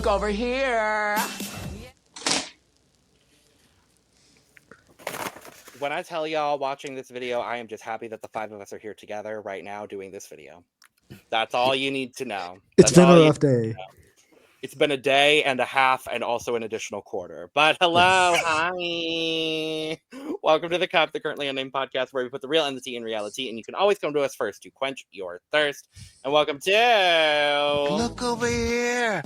Look over here. When I tell y'all watching this video, I am just happy that the 5 of us are here together right now doing this video. That's all you need to know. It's been a rough day. It's been a day and a half and also an additional quarter. But hello, hi. Welcome to The Cup, the Currently Unnamed Podcast, where we put the real and the tea in reality, and you can always come to us first to quench your thirst. And welcome to... Look over here.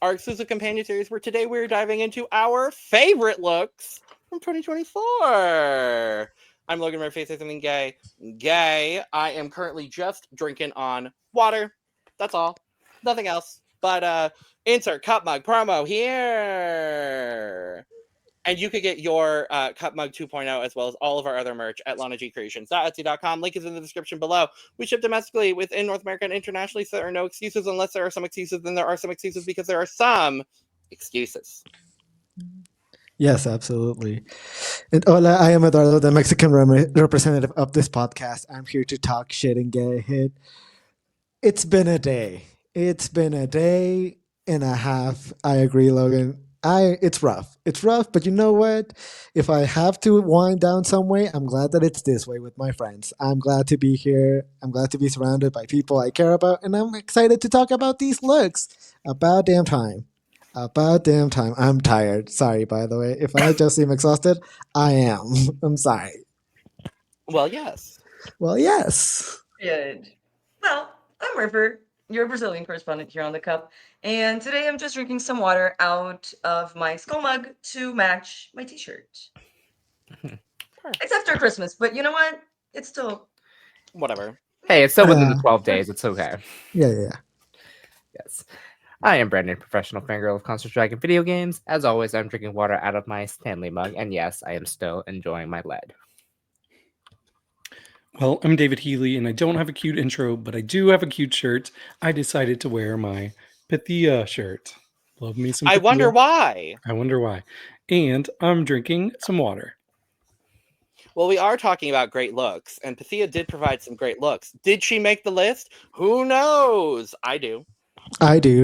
Our exclusive companion series, where today we're diving into our favorite looks from 2024. I'm Logan, my face is something gay. I am currently just drinking on water. That's all. Nothing else. But insert cup mug promo here. And you could get your cup mug 2.0 as well as all of our other merch at lanagcreations.etsy.com. Link is in the description below. We ship domestically within North America and internationally, so there are no excuses unless there are some excuses. Then there are some excuses because there are some excuses. Yes, absolutely. And hola, I am Eduardo, the Mexican representative of this podcast. I'm here to talk shit and get a hit. It's been a day. It's been a day and a half. I agree, Logan. It's rough. It's rough, but you know what? If I have to wind down some way, I'm glad that it's this way with my friends. I'm glad to be here. I'm glad to be surrounded by people I care about, and I'm excited to talk about these looks. About damn time. About damn time. I'm tired. Sorry, by the way. If I just seem exhausted, I am. I'm sorry. Well, yes. Well, yes. Good. Well, I'm River, your Brazilian correspondent here on The Cup, and today I'm just drinking some water out of my skull mug to match my t-shirt. It's after Christmas, but you know what? It's still... Whatever. Hey, it's still within the 12 days. It's okay. Yeah. Yes. I am Brandon, professional fangirl of Counter-Strike and video games. As always, I'm drinking water out of my Stanley mug, and yes, I am still enjoying my lead. Well, I'm David Healy, and I don't have a cute intro, but I do have a cute shirt. I decided to wear my Pythia shirt. Love me some Pythia. I wonder why. And I'm drinking some water. Well, we are talking about great looks, and Pythia did provide some great looks. Did she make the list? Who knows? I do. And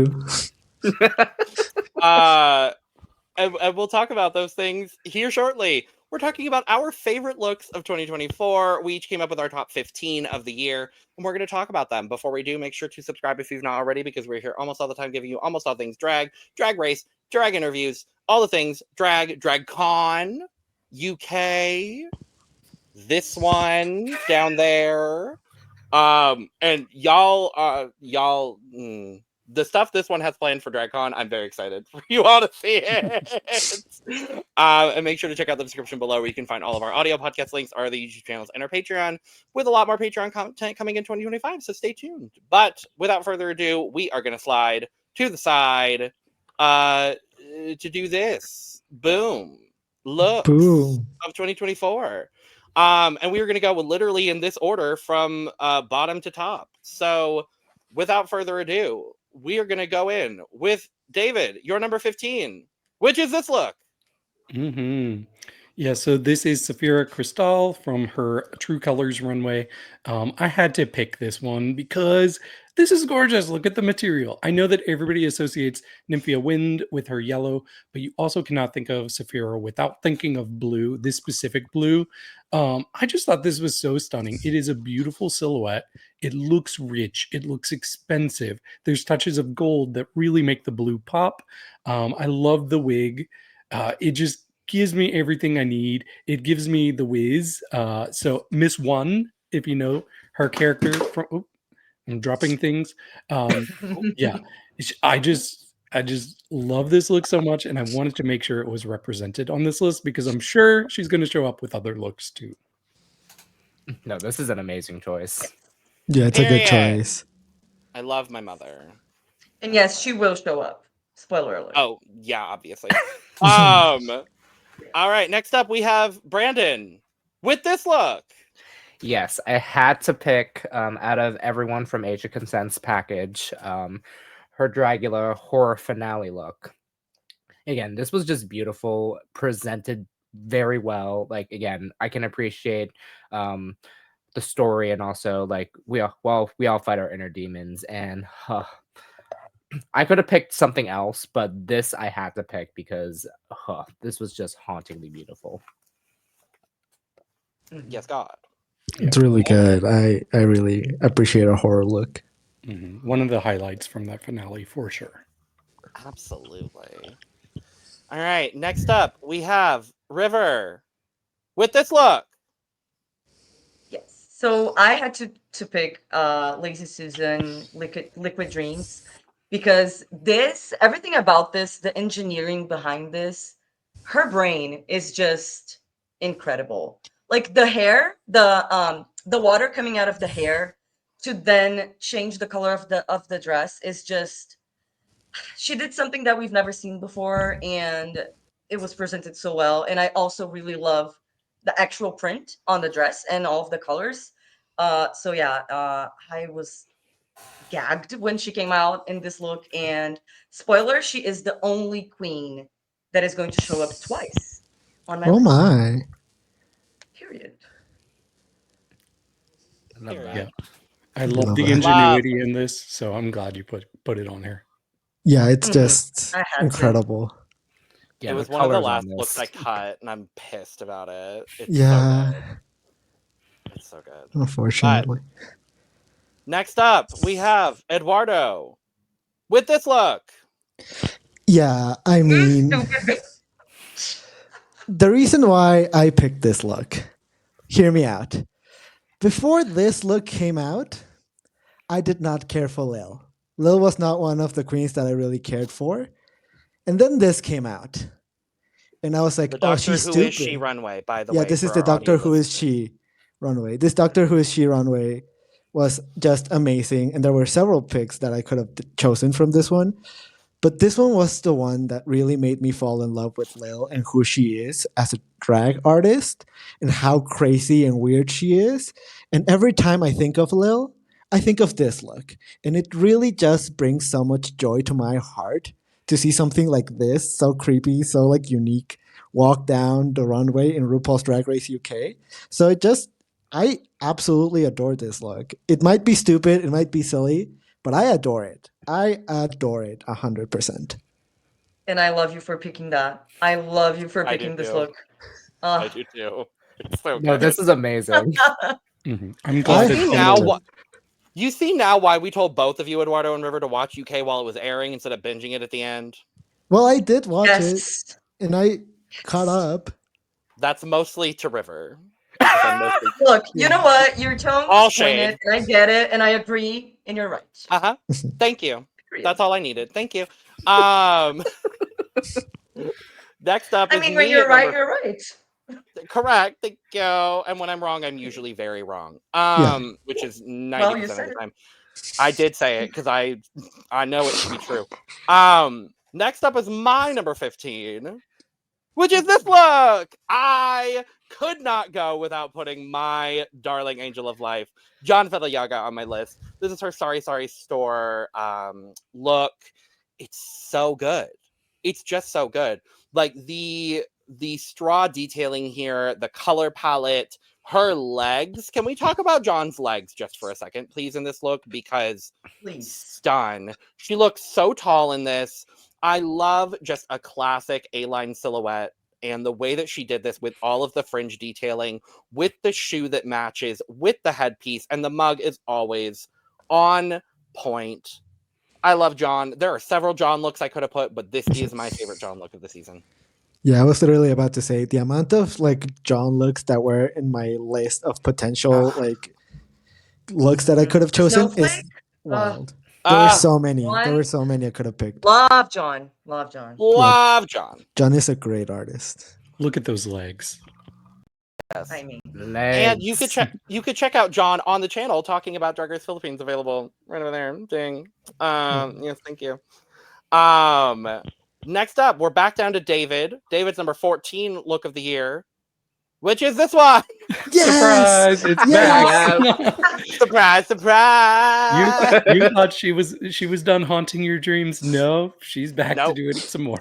we'll talk about those things here shortly. We're talking about our favorite looks of 2024. We each came up with our top 15 of the year, and we're going to talk about them. Before we do, make sure to subscribe if you've not already, because we're here almost all the time giving you almost all things drag race, drag interviews, all the things DragCon, UK, this one down there. And y'all, the stuff this one has planned for DragCon, I'm very excited for you all to see it. And make sure to check out the description below where you can find all of our audio podcast links, our other YouTube channels, and our Patreon, with a lot more Patreon content coming in 2025, so stay tuned. But without further ado, we are going to slide to the side to do this. Boom. Looks of 2024. And we are going to go literally in this order from bottom to top. So without further ado, we are going to go in with David, your number 15, which is this look. Yeah, so this is Saphira Cristal from her True Colors runway. I had to pick this one because this is gorgeous. Look at the material. I know that everybody associates Nymphia Wind with her yellow, but you also cannot think of Saphira without thinking of blue, this specific blue. I just thought this was so stunning. It is a beautiful silhouette. It looks rich. It looks expensive. There's touches of gold that really make the blue pop. I love the wig. It just gives me everything I need. It gives me the whiz. So Miss One, if you know her character from... I'm dropping things. Yeah, I just love this look so much, and I wanted to make sure it was represented on this list because I'm sure she's going to show up with other looks too. No, this is an amazing choice. Yeah, it's a good choice. I love my mother. And yes, she will show up. Spoiler alert. Oh, yeah, obviously. All right, next up we have Brandon with this look. Yes, I had to pick out of everyone from Age of Consent's package, her Dragula horror finale look. Again, this was just beautiful, presented very well. Like, again, I can appreciate the story, and also like we all fight our inner demons, and I could have picked something else, but this I had to pick because this was just hauntingly beautiful. Yes, God. It's really good. I really appreciate a horror look. One of the highlights from that finale for sure. Absolutely. All right, next up we have River with this look. Yes. So I had to pick Lazy Susan Liquid Dreams because everything about this, the engineering behind this, her brain is just incredible. Like the hair, the water coming out of the hair to then change the color of the dress is just, she did something that we've never seen before, and it was presented so well. And I also really love the actual print on the dress and all of the colors. So yeah, I was gagged when she came out in this look. And spoiler, she is the only queen that is going to show up twice on my Oh list. my. Period. I love Period. that. Yeah. I love the Love it. ingenuity in this, so I'm glad you put it on here. Yeah, it's Mhm. just I had to. incredible. Yeah, It was the one of the colors on last this. looks I cut, and I'm pissed about it. It's Yeah, so good. It's so good. unfortunately. Next up, we have Eduardo with this look. Yeah, I mean, Stupid. the reason why I picked this look, hear me out. Before this look came out, I did not care for Lil. Lil was not one of the queens that I really cared for. And then this came out. And I was like, The oh, Doctor she's Who stupid. is She runway, by the Yeah, way. this is for the our Doctor audio Who is listeners. She runway. This Doctor Who is She runway was just amazing. And there were several picks that I could have chosen from this one. But this one was the one that really made me fall in love with Lil and who she is as a drag artist and how crazy and weird she is. And every time I think of Lil, I think of this look. And it really just brings so much joy to my heart to see something like this, so creepy, so like unique, walk down the runway in RuPaul's Drag Race UK. So I absolutely adore this look. It might be stupid, it might be silly, but I adore it. I adore it 100%. And I love you for picking that. I love you for I do picking this too. look. I do too. It's so No, good. this is amazing. I'm glad I it's see feel now it. what you see now why we told both of you, Eduardo and River, to watch UK while it was airing instead of binging it at the end. Well, I did watch it Yes. and I caught up. That's mostly to River. Because I'm mostly Look, you know what? Your tone All was pointed, shade. and I get it, and I agree, and you're right. uh-huh. Thank you. Period. That's all I needed. Thank you. Next up I is mean, me when you're at right, number you're right. correct. Thank you. And when I'm wrong, I'm usually very wrong. Yeah. Which is 90% Well, you of said the it. time. I did say it because I know it to be true. Next up is my number 15, which is this look. I could not go without putting my darling angel of life, John Yaga, on my list. This is her Sorry Sorry Store look. It's so good. It's just so good. Like the straw detailing here, the color palette, her legs. Can we talk about John's legs just for a second, please, in this look? Because Please. stun. She looks so tall in this. I love just a classic A-line silhouette and the way that she did this with all of the fringe detailing, with the shoe that matches, with the headpiece, and the mug is always on point. I love John. There are several John looks I could have put, but this is my favorite John look of the season. Yeah, I was literally about to say the amount of like John looks that were in my list of potential like looks that I could have chosen is Snowflake? wild. There were so many. John? There were so many I could have picked. Love John. Love John. Love John. John is a great artist. Look at those legs. Yes. I mean, And you could check out John on the channel talking about Drag Race Philippines, available right over there. Ding. Yes, thank you. Next up, we're back down to David. David's number 14 look of the year, which is this one. Surprise! It's back. Surprise, surprise. You thought she was done haunting your dreams. No, she's back to Nope. do it some more.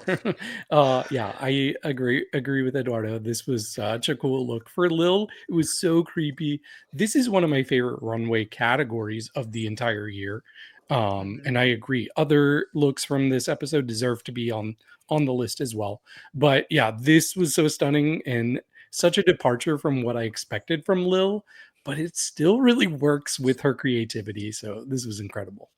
Yeah, I agree with Eduardo. This was such a cool look for Lil. It was so creepy. This is one of my favorite runway categories of the entire year. And I agree. Other looks from this episode deserve to be on the list as well. But yeah, this was so stunning and such a departure from what I expected from Lil, but it still really works with her creativity. So this was incredible.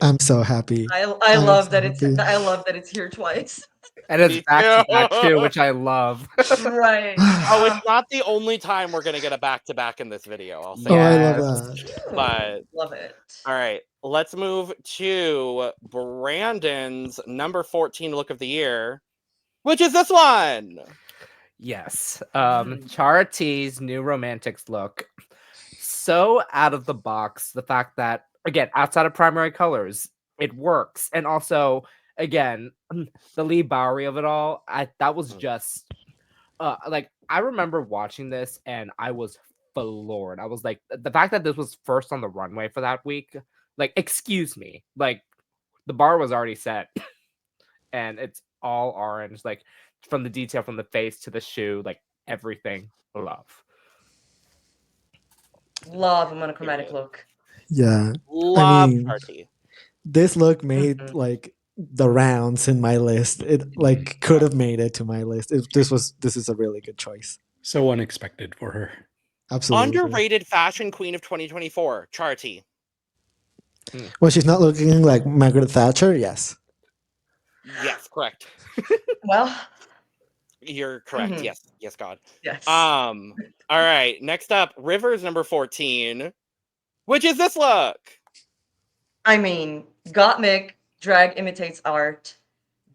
I'm so happy. I I'm love so that it's happy. I love that it's here twice. And it's Me back to back too. too, which I love. Right. Oh, it's not the only time we're gonna get a back-to-back in this video. I'll say. Oh, I love Yes. that. But- Love it. All right, let's move to Brandon's number 14 look of the year, which is this one. Yes. Chara T's new romantics look. So out of the box. The fact that, again, outside of primary colors, it works. And also, again, the Lee Bowery of it all, that was just like, I remember watching this and I was floored. I was like, the fact that this was first on the runway for that week, like, excuse me, like, the bar was already set and it's all orange, like, from the detail from the face to the shoe, like, everything. Love Love a monochromatic look. Yeah. Love mean, Party. This look made Mhm. like the rounds in my list. It like could have made it to my list. This is a really good choice. So unexpected for her. Absolutely. Underrated fashion queen of 2024, Charty. Well, she's not looking like Margaret Thatcher. Yes. Yes, correct. Well, You're correct. Mhm. Yes, God. yes. All right. Next up, Rivers number 14, which is this look. I mean, Gottmik, drag imitates art.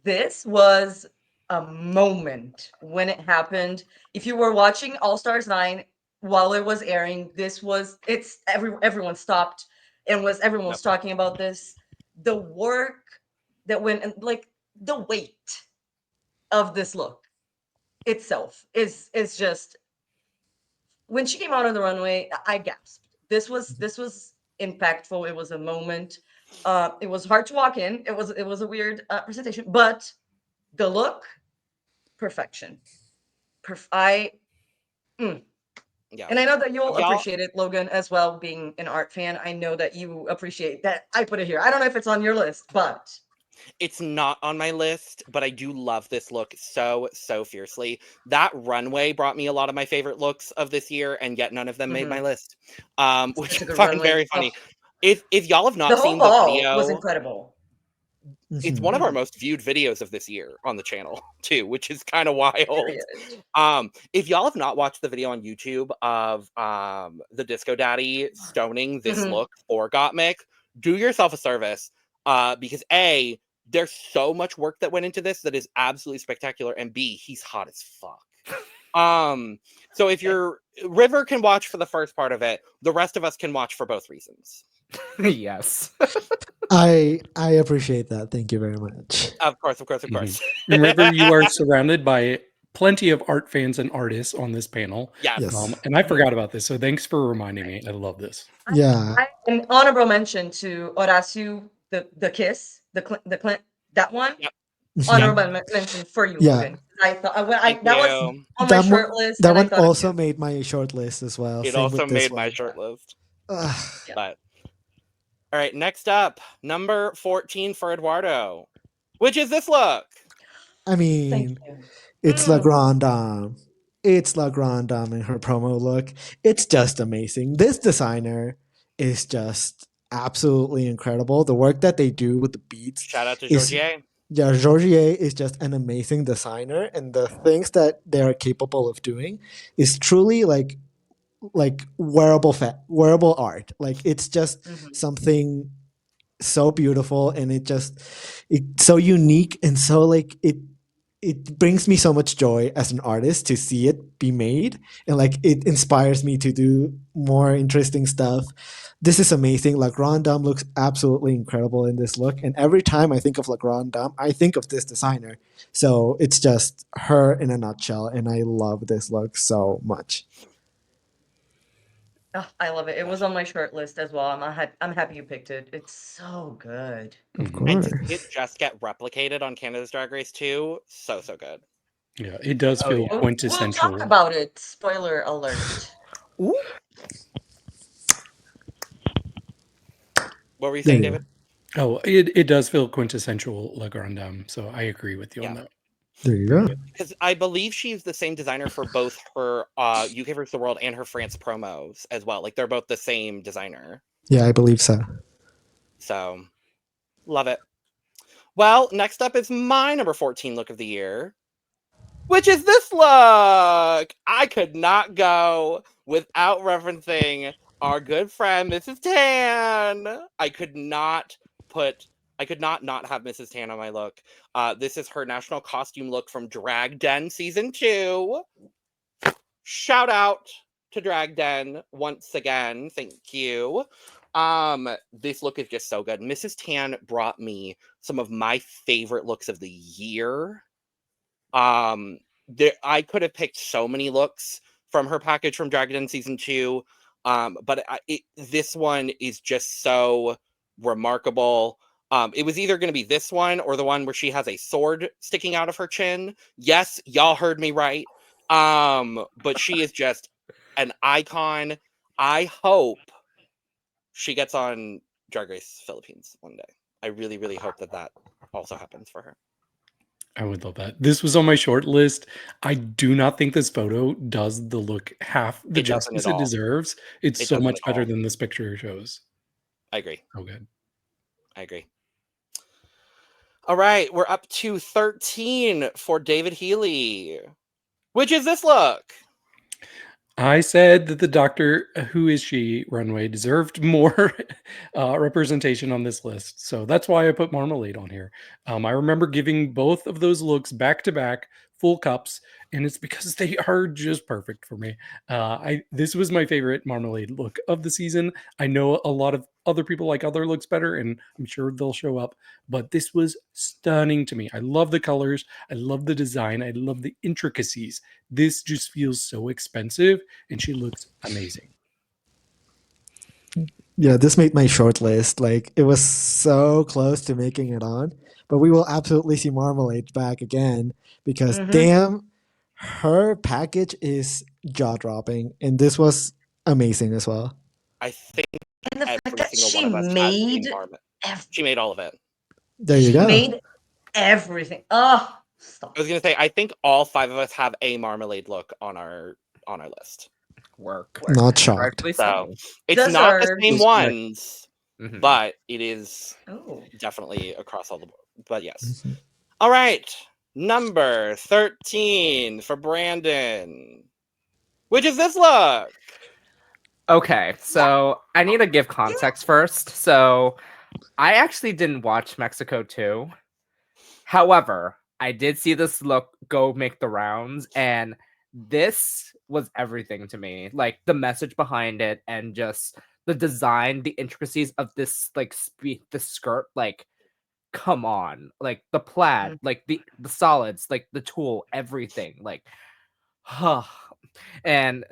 This was a moment when it happened. If you were watching All Stars 9 while it was airing, everyone stopped and everyone was talking about this. The work that went and like the weight of this look itself is just, when she came out on the runway, I gasped. This was impactful. It was a moment. It was hard to walk in. It was a weird presentation, but the look, perfection. Yeah. And I know that you'll Y'all- appreciate it, Logan, as well, being an art fan. I know that you appreciate that I put it here. I don't know if it's on your list, but It's not on my list, but I do love this look so fiercely. That runway brought me a lot of my favorite looks of this year, and yet none of them made my list. Which Such a is good fucking runway. very funny. Oh, If y'all have the not whole seen the ball video, was incredible. it's Mhm. one of our most viewed videos of this year on the channel too, which is kind of wild. Period. If y'all have not watched the video on YouTube of the Disco Daddy stoning this Mhm. look for Gottmik, do yourself a service, because A, there's so much work that went into this that is absolutely spectacular, and B, he's hot as fuck. So if you're River can watch for the first part of it, the rest of us can watch for both reasons. Yes. I appreciate that. Thank you very much. Of course. Remember, you are surrounded by plenty of art fans and artists on this panel. Yes. Yes. And I forgot about this, so thanks for reminding me. I love this. Yeah. An honorable mention to Horacio, the kiss, the Clint, that one. Yep. Honorable mention for you, Yeah. Logan. I thought Thank that was you. on my That one- short list. That and I one thought of also you. made my short list as well. It Same also with this made my one. short list. Ugh. Yeah. But all right, next up, number 14 for Eduardo, which is this look. I Thank mean, you. it's La Grande Dame. It's La Grande Dame in her promo look. It's just amazing. This designer is just absolutely incredible. The work that they do with the beats. Shout out to is- Georgier. Yeah, Georgier is just an amazing designer, and the things that they're capable of doing is truly like wearable art. Like it's just Mhm. something so beautiful, and it's so unique, and so like it brings me so much joy as an artist to see it be made, and like it inspires me to do more interesting stuff. This is amazing. La Grande Dame looks absolutely incredible in this look, and every time I think of La Grande Dame, I think of this designer. So it's just her in a nutshell, and I love this look so much. Oh, I love it. It was on my short list as well. I'm happy you picked it. It's so good. Of Mhm. And to course. see it just get replicated on Canada's Drag Race 2, so good. Yeah, it does Oh, feel yeah. We'll quintessential. talk about it. Spoiler alert. What were you There saying, you David? Oh, it does feel quintessential La Grande, so I agree with you on that. There you go. Because I believe she's the same designer for both her UK vs. the World and her France promos as well. Like, they're both the same designer. Yeah, I believe so. So, love it. Well, next up is my number 14 look of the year, which is this look. I could not go without referencing our good friend, Mrs. Tan. I could not not have Mrs. Tan on my look. This is her national costume look from Drag Den Season 2. Shout out to Drag Den once again. Thank you. This look is just so good. Mrs. Tan brought me some of my favorite looks of the year. I could have picked so many looks from her package from Drag Den Season 2. But this one is just so remarkable. It was either going to be this one or the one where she has a sword sticking out of her chin. Yes, y'all heard me right. But she is just an icon. I hope she gets on Drag Race Philippines one day. I really, really hope that also happens for her. I would love that. This was on my short list. I do not think this photo does the look half the It doesn't justice at it all. deserves. It's It so doesn't much at better all. than this picture shows. I agree. Oh, good. I agree. All right, we're up to 13 for David Healy. Which is this look? I said that the Doctor Who Is She runway deserved more representation on this list. So that's why I put Marmalade on here. I remember giving both of those looks back to back, full cups, and it's because they are just perfect for me. This was my favorite Marmalade look of the season. I know a lot of other people like other looks better, and I'm sure they'll show up, but this was stunning to me. I love the colors. I love the design. I love the intricacies. This just feels so expensive, and she looks amazing. Yeah, this made my short list. Like, it was so close to making it on, but we will absolutely see Marmalade back again because Mhm. damn, her package is jaw dropping, and this was amazing as well. I think And the fact every that single she one of us made has Marmalade. ev- She made all of it. There you she go. made everything. Oh, stop. I was gonna say, I think all 5 of us have a Marmalade look on our list. Work. Not shocked. Rightfully So so. it's not the Deserved. same That's correct. ones, Mhm. but it is Oh. definitely across all the board. But yes. Mhm. All right. Number 13 for Brandon. Which is this look? Okay, so I need to give context first. So I actually didn't watch Mexico 2. However, I did see this look go make the rounds, and this was everything to me. Like the message behind it, and just the design, the intricacies of this, like the skirt. Like, come on, like the plaid, like the solids, like the tulle, everything. Like, and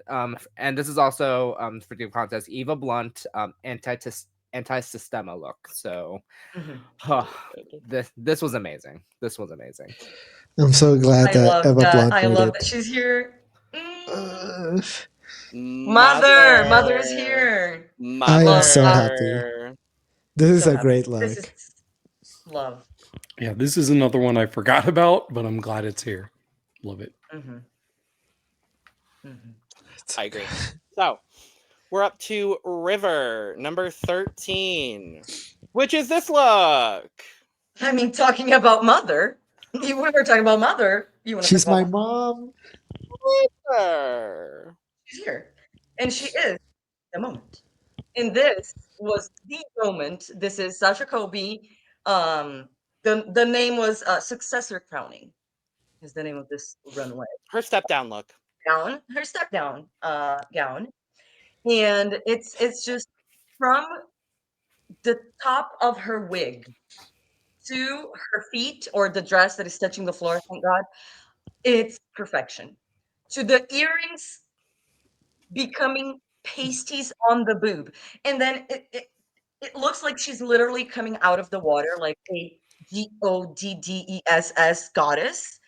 this is also for the contest, Eva Blunt, anti-systema look. So this was amazing. This was amazing. I'm so glad I that love Eva that. Blunt I made love it. that she's here. Uh, Mother is here. I am Love so that. happy. This is So a happy. great This look. is love. Yeah, this is another one I forgot about, but I'm glad it's here. Love it. Mm-hmm. Mm-hmm. I agree. So we're up to River, number 13. Which is this look? I mean, talking about mother. We were talking about mother. You want to She's talk about my mom. River. she's here. And she is the moment. And this was the moment. This is Sasha Kobe. The name was Successor Crowning is the name of this runway. Her step down look. Gown, her step down gown. And it's just from the top of her wig to her feet or the dress that is touching the floor, thank God, it's perfection. To the earrings becoming pasties on the boob. And then it looks like she's literally coming out of the water like a godess goddess.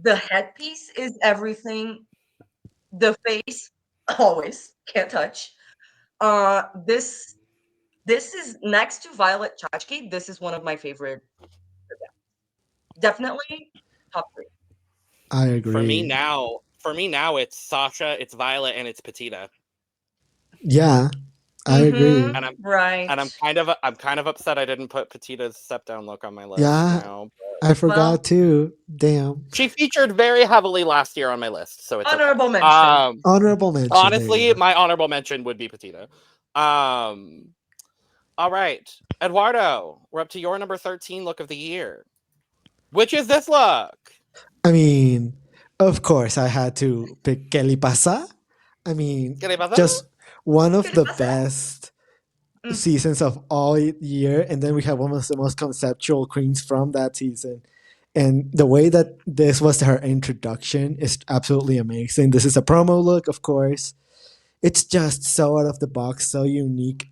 The headpiece is everything. The face, always can't touch. This This is next to Violet Chachki. This is one of my favorite. Definitely top three. I agree. For me now, it's Sasha, it's Violet, and it's Petita. Yeah, I agree. Mhm, And I'm right. and I'm kind of upset I didn't put Petita's step down look on my list Yeah, now. I forgot Well, too. Damn. She featured very heavily last year on my list, so it's honorable okay. mention. Honorable mention. there you Honestly, go. my honorable mention would be Petita. All right, Eduardo, we're up to your number 13 look of the year. Which is this look? I mean, of course, I had to pick Kelly Pasa. I mean, ¿Qué le pasa? just one of ¿Qué le the pasa? best Mm. seasons of all year, and then we have one of the most conceptual queens from that season. And the way that this was her introduction is absolutely amazing. This is a promo look, of course. It's just so out of the box, so unique.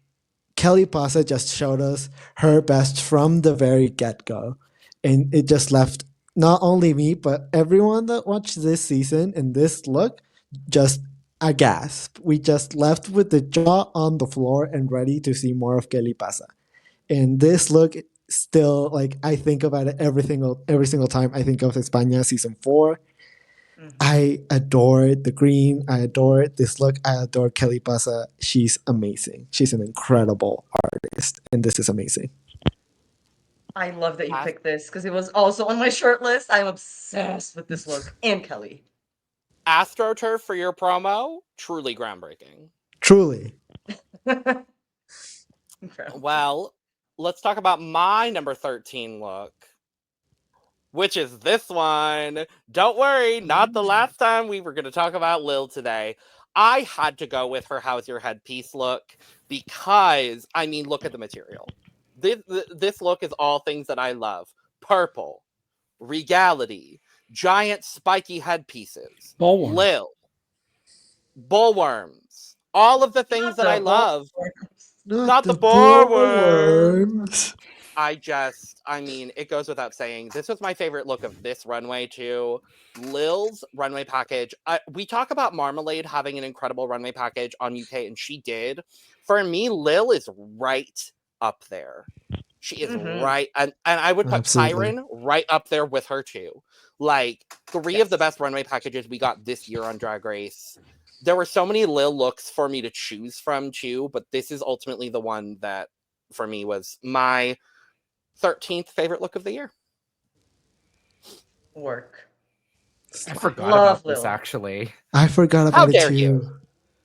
Kelly Pasa just showed us her best from the very get go. And it just left not only me, but everyone that watched this season and this look just a gasp. We just left with the jaw on the floor and ready to see more of Kelly Pasa. And this look still, like, I think about it every single time I think of España season 4. Mhm. I adore the green. I adore this look. I adore Kelly Pasa. She's amazing. She's an incredible artist, and this is amazing. I love that you As- picked this because it was also on my short list. I'm obsessed with this look and Kelly. AstroTurf for your promo, truly groundbreaking. Truly. Incredible. Well, let's talk about my number 13 look, which is this one. Don't worry, not the last time we were going to talk about Lil today. I had to go with her How's Your Headpiece look because, I mean, look at the material. This look is all things that I love. Purple, regality, giant spiky headpieces, Ballworm. Lil, bullworms, all of the things that I the love. bullworms. Not the bullworms. I mean, it goes without saying. This was my favorite look of this runway, too. Lil's runway package. We talk about Marmalade having an incredible runway package on UK, and she did. For me, Lil is right up there. She is Mhm. right. And I would put Absolutely. Siren right up there with her, too. Like, 3 of the best runway packages we got this year on Drag Race. There were so many Lil looks for me to choose from, too, but this is ultimately the one that, for me, was my 13th favorite look of the year. Work. I forgot Love about this Lil. actually. I forgot How about it dare too. you?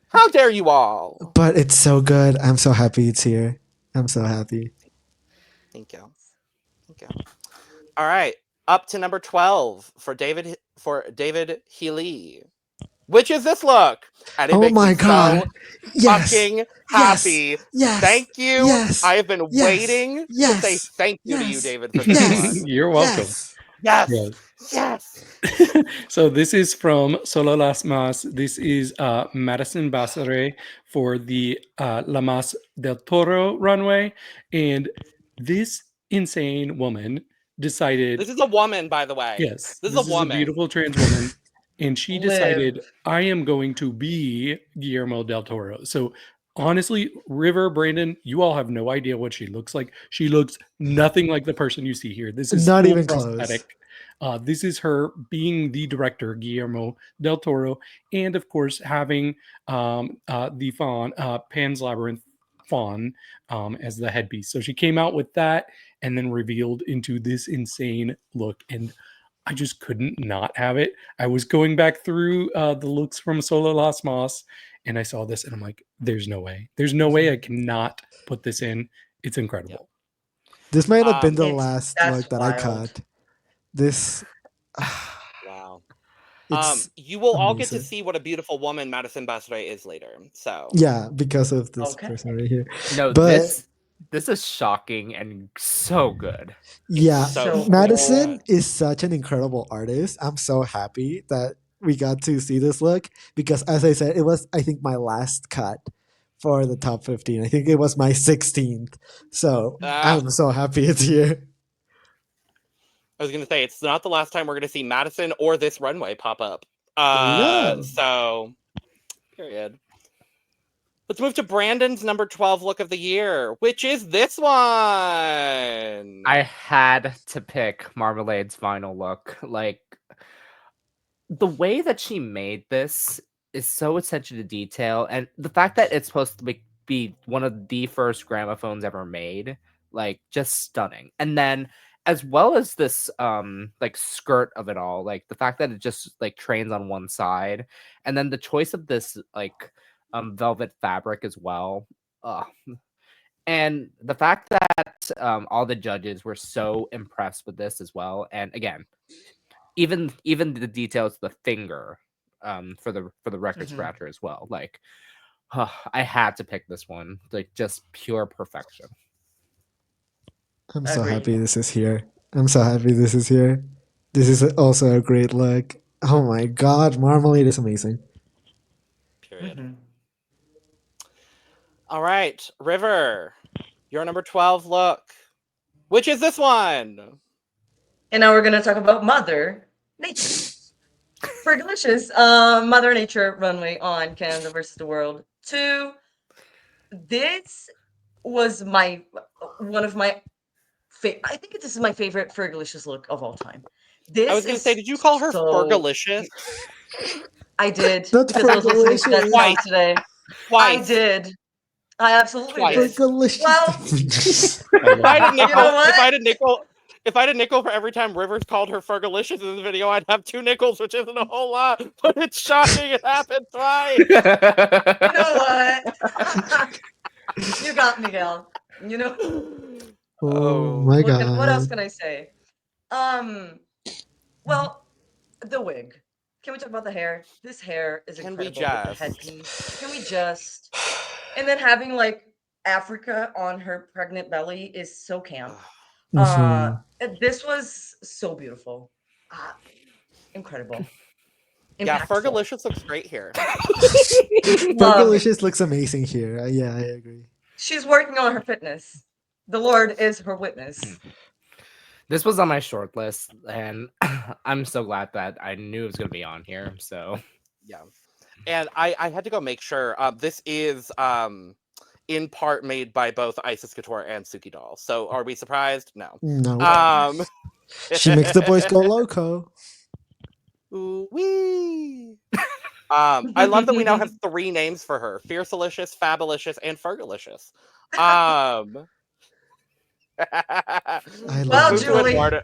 How dare you all? But it's so good. I'm so happy it's here. I'm so happy. Thank you. Thank you. All right. Up to number 12 for David Healy. Which is this look? And it Oh makes my me god. so Yes. fucking happy. Yes. Thank you. Yes. I have been Yes. waiting Yes. to say thank you to you, Yes. David, for this Yes. one. You're welcome. Yes. Yes. Yes. Yes. So this is from Solo Las Mas. This is Madison Basare for the La Mas del Toro runway. And this insane woman decided, This is a woman, by the way. yes, This is this a is a woman. beautiful trans woman. And she decided, Live. I am going to be Guillermo del Toro. So honestly, River, Brandon, you all have no idea what she looks like. She looks nothing like the person you see here. This is Not full even prosthetic. This is her being the director, Guillermo del Toro, and of course having the fawn, Pan's Labyrinth fawn, as the headpiece. So she came out with that and then revealed into this insane look, and I just couldn't not have it. I was going back through the looks from Solo Las Mas, and I saw this, and I'm like, "There's no way. There's no way I cannot put this in. It's incredible." This might have been the It's last that's look that I wild. cut. This Wow. it's You will all get to amazing. see what a beautiful woman Madison Basre is later. So Yeah, because of this Okay. person right here. No, But this is shocking and so good. yeah, so Madison good. is such an incredible artist. I'm so happy that we got to see this look because, as I said, it was, I think, my last cut for the top 15. I think it was my 16th. So Ah, I'm so happy it's here. I was gonna say it's not the last time we're gonna see Madison or this runway pop up. There you go. So period. Let's move to Brandon's number 12 look of the year, which is this one. I had to pick Marmalade's final look. Like, the way that she made this is so attention to detail, and the fact that it's supposed to be one of the first gramophones ever made, like, just stunning. And then, as well as this like skirt of it all, like the fact that it just like trains on one side, and then the choice of this like velvet fabric as well. Ugh. And the fact that all the judges were so impressed with this as well, and again, even the details, the finger, for the record scratcher as well. Like, I had to pick this one. Like, just pure perfection. I'm so Agreed. happy this is here. I'm so happy this is here. This is also a great look. Oh my god, Marmalade is amazing. Period. Mhm. All right, River, your number 12 look, which is this one. And now we're gonna talk about Mother Nature. Fergalicious, Mother Nature runway on Canada versus the World 2. This was one of my I think this is my favorite Fergalicious look of all time. This I was going to is say, did you call her so- Fergalicious? I did That's because I was listening to that Fergalicious. song today. Twice. I did. I absolutely Twice. did. Fergalicious. Well, If I had a nickel, You know what? if I had a nickel for every time Rivers called her Fergalicious in this video, I'd have 2 nickels, which isn't a whole lot, but it's shocking it happened twice. you know what? You got me, Gal. You know. Oh my god. What else can I say? Well, the wig. Can we talk about the hair? This hair is Can we incredible. just? The headpiece. Can we just? And then having like Africa on her pregnant belly is so camp. Mhm. This was so beautiful. Incredible. Yeah, Impactful. Fergalicious looks great here. Love. Fergalicious looks amazing here. Yeah, I agree. She's working on her fitness. The Lord is her witness. This was on my short list, and I'm so glad that I knew it was going to be on here. So, Yeah. And I had to go make sure. This is in part made by both Isis Couture and Suki Doll. So are we surprised? No. No. She makes the boys go loco. Ooh wee. I love that we now have 3 names for her: Fiercelicious, Fabulicious, and Fergalicious. love Let's move to Julie. Eduardo.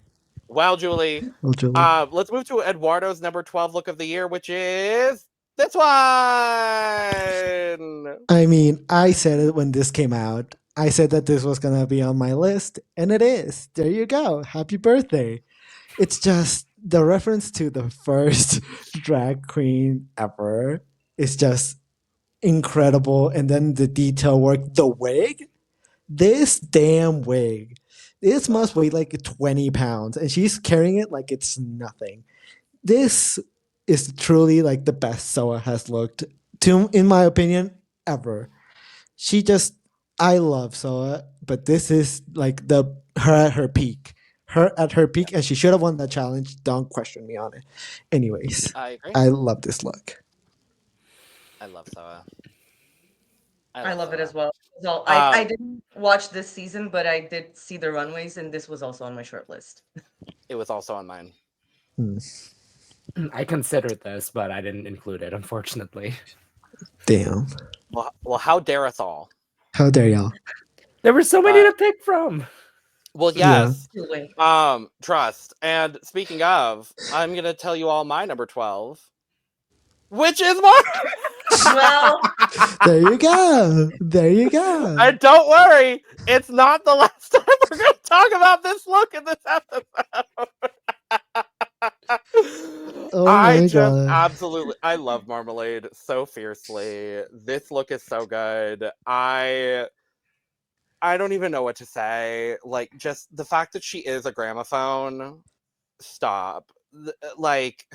Well, Julie. Well, Julie. Let's move to Eduardo's number 12 look of the year, which is this one. I mean, I said it when this came out. I said that this was going to be on my list, and it is. There you go. Happy birthday. It's just the reference to the first drag queen ever is just incredible. And then the detail work, the wig, this damn wig, this must weigh like 20 pounds, and she's carrying it like it's nothing. This is truly like the best Soa has looked, to, in my opinion, ever. She just, I love Soa, but this is like her at her peak. Her at her peak, and she should have won that challenge. Don't question me on it. Anyways, I agree. I love this look. I love Soa. I love it Soa. as well. So I didn't watch this season, but I did see the runways, and this was also on my short list. It was also on mine. I considered this, but I didn't include it, unfortunately. Damn. Well, how dare us all? How dare y'all? There were so many to pick from. Well, Yeah. yes. Julie. Trust. And speaking of, I'm gonna tell you all my number 12, which is Mark. Well, There you go. There you go. And don't worry, it's not the last time we're gonna talk about this look in this episode. Oh I my just God. absolutely, I love Marmalade so fiercely. This look is so good. I don't even know what to say. Like, just the fact that she is a gramophone. Stop. Like,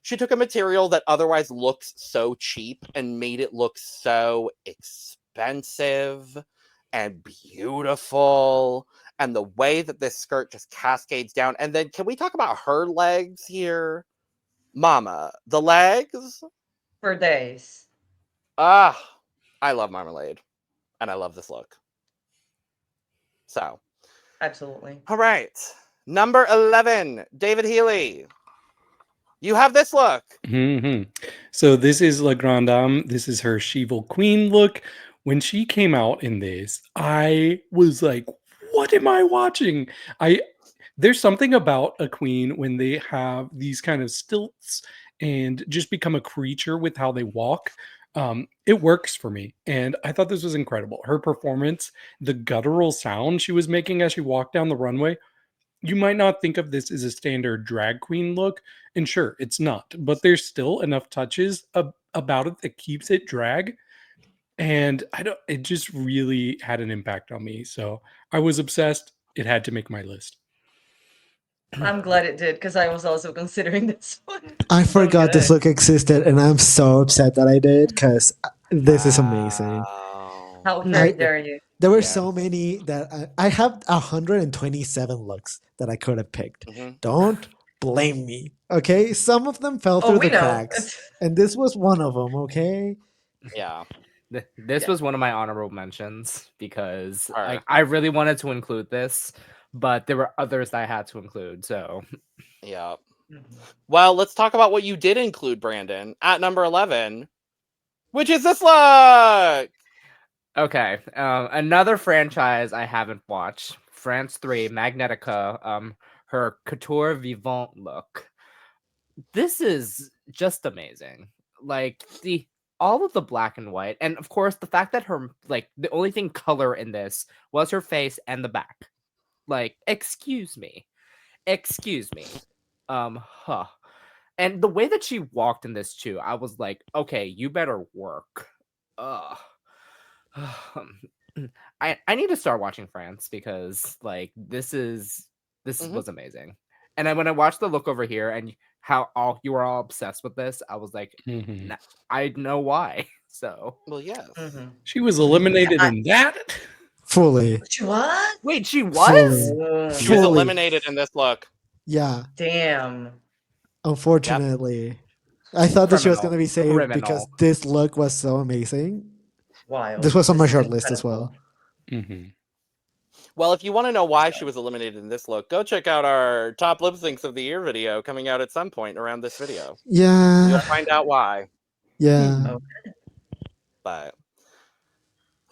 she took a material that otherwise looks so cheap and made it look so expensive and beautiful. And the way that this skirt just cascades down. And then, can we talk about her legs here? Mama, the legs? for days. Ah, I love Marmalade, and I love this look. So, Absolutely. all right. Number 11, David Healy. You have this look. So this is La Grande Dame. This is her She-Evil Queen look. When she came out in this, I was like, what am I watching? There's something about a queen when they have these kind of stilts and just become a creature with how they walk. It works for me. And I thought this was incredible. Her performance, the guttural sound she was making as she walked down the runway. You might not think of this as a standard drag queen look. And sure, it's not. But there's still enough touches about it that keeps it drag. And it just really had an impact on me. So I was obsessed. It had to make my list. I'm glad it did because I was also considering this one. I So forgot this good. look existed, and I'm so upset that I did because this is amazing. Wow. How I- very dare you? There were Yeah. so many that I have 127 looks that I could have picked. Mhm. Don't blame me, okay? Some of them fell Oh, through we the know. cracks, and this was one of them, okay? Yeah. This Yeah. was one of my honorable mentions because Alright. like I really wanted to include this, but there were others that I had to include. So Yeah. Mhm. Well, let's talk about what you did include, Brandon, at number 11, which is this look. okay, another franchise I haven't watched, France 3, Magnetica, her Couture Vivant look. This is just amazing. Like all of the black and white, and of course the fact that her like the only thing color in this was her face and the back. Like, excuse me. Huh. And the way that she walked in this too, I was like, okay, you better work. Ugh. I need to start watching France because like this Mhm. was amazing. And then when I watched the look over here and how you were all obsessed with this, I was like, I know why. So Well, yes. Mhm. She was eliminated I- in that. Fully. What? wait, she was? Fully. Oh, She was Fully. eliminated in this look. Yeah, damn. unfortunately. I thought that she was going to be saved because Criminal. this look was so amazing. Wild. This was on my is short list as well. incredible. Well, if you want to know why she was eliminated in this look, go check out our top lip syncs of the year video coming out at some point around this video. You'll Yeah, find out why. yeah. Oh. But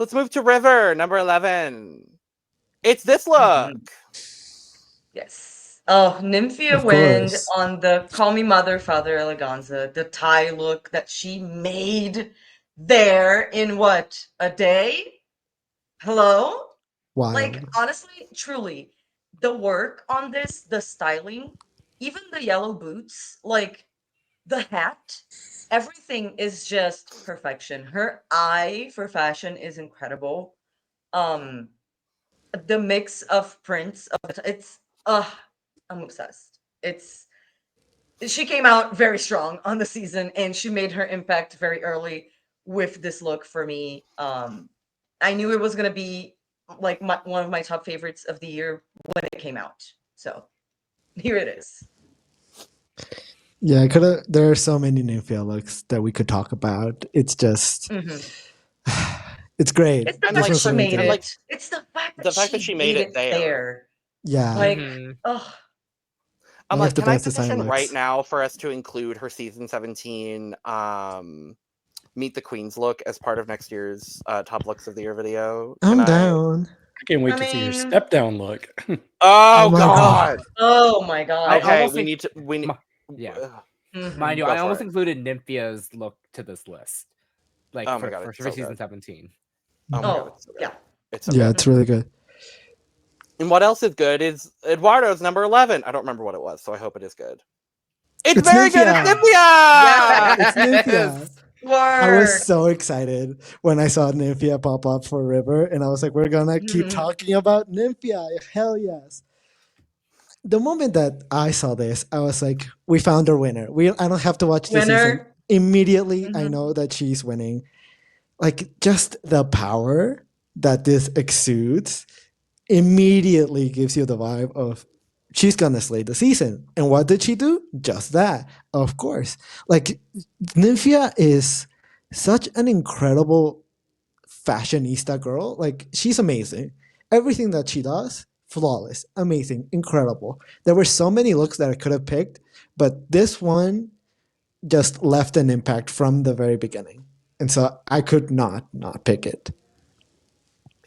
let's move to River, number 11. It's this look. Yes. Oh, Nymphia Of Wind course. on the Call Me Mother, Father Eleganza, the tie look that she made there in what, a day? Hello? Wild. Like, honestly, truly, the work on this, the styling, even the yellow boots, like the hat, everything is just perfection. Her eye for fashion is incredible. The mix of prints of it's I'm obsessed. She came out very strong on the season and she made her impact very early with this look for me. I knew it was gonna be like one of my top favorites of the year when it came out. So here it is. Yeah, I could have. There are so many Nymphia looks that we could talk about. It's just, Mhm. it's great. It's the And This fact was that she really made good. it. It's the fact that she made it there. Yeah, Like, Mhm. oh, I'm One of like, the can I best design petition right looks. now for us to include her season 17 Meet the Queens look as part of next year's top looks of the year video? I'm Can I? down. I can't wait I to see your mean- step down look. Oh, my God. oh my god. I Okay, almost we think- need to. We need. yeah. Mhm. Mind you, Go I for almost it. included Nymphia's look to this list. Like Oh my for, God, for, it's for so season good. 17. Oh my God, Oh, it's so good. yeah. It's so Yeah, good. it's really good. And what else is good is Eduardo's number 11. I don't remember what it was, so I hope it is good. It's It's very good. It's Nymphia. Nymphia. Yeah. It's Nymphia. I Work. was so excited when I saw Nymphia pop up for River, and I was like, we're gonna keep Mhm. talking about Nymphia. Hell yes. The moment that I saw this, I was like, we found our winner. I don't have to watch the season. Winner. Immediately, I Mhm. know that she's winning. Like, just the power that this exudes immediately gives you the vibe of she's gonna slay the season. And what did she do? Just that, of course. Like, Nymphia is such an incredible fashionista girl. Like, she's amazing. Everything that she does, flawless, amazing, incredible. There were so many looks that I could have picked, but this one just left an impact from the very beginning. And so I could not pick it.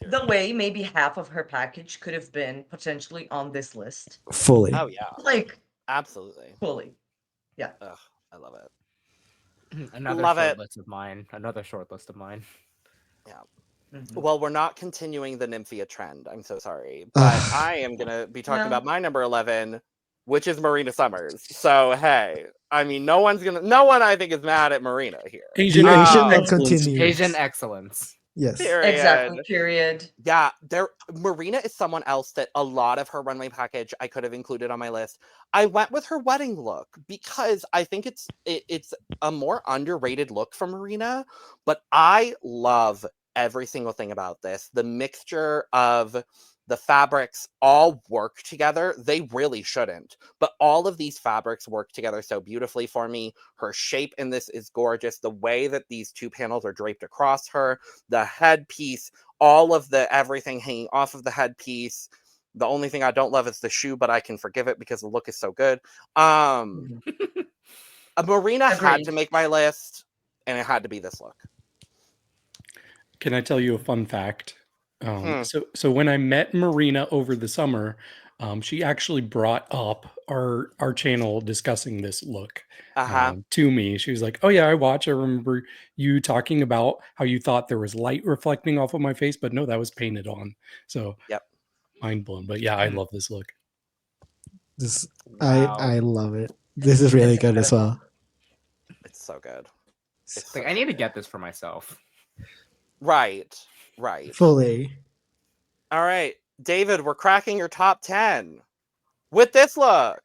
The way maybe half of her package could have been potentially on this list. Fully. Oh yeah, Like, absolutely. fully. Ugh, I love it. Another Love short it. list of mine. Another short list of mine. Mhm. Well, we're not continuing the Nymphia trend. I'm so sorry, but I am gonna be talking Yeah. about my number 11, which is Marina Summers. So hey, I mean, no one I think is mad at Marina here. Asian The Asian love excellence. continues. Asian excellence. Yes. Period. Exactly. Period. Yeah, Marina is someone else that a lot of her runway package I could have included on my list. I went with her wedding look because I think it's a more underrated look from Marina, but I love every single thing about this. The mixture of the fabrics all work together. They really shouldn't, but all of these fabrics work together so beautifully for me. Her shape in this is gorgeous. The way that these two panels are draped across her, the headpiece, all of the everything hanging off of the headpiece. The only thing I don't love is the shoe, but I can forgive it because the look is so good. Marina had Agreed. to make my list, and it had to be this look. Can I tell you a fun fact? So when I met Marina over the summer, she actually brought up our channel discussing this look to me. She was like, "Oh yeah, I watch. I remember you talking about how you thought there was light reflecting off of my face, but no, that was painted on." So Yep. mind blown. But yeah, I love this look. This, Wow. I love it. This is really It's good as well. It's so good. It's Like, so I need to good. get this for myself. Right. Fully. All right, David, we're cracking your top 10 with this look.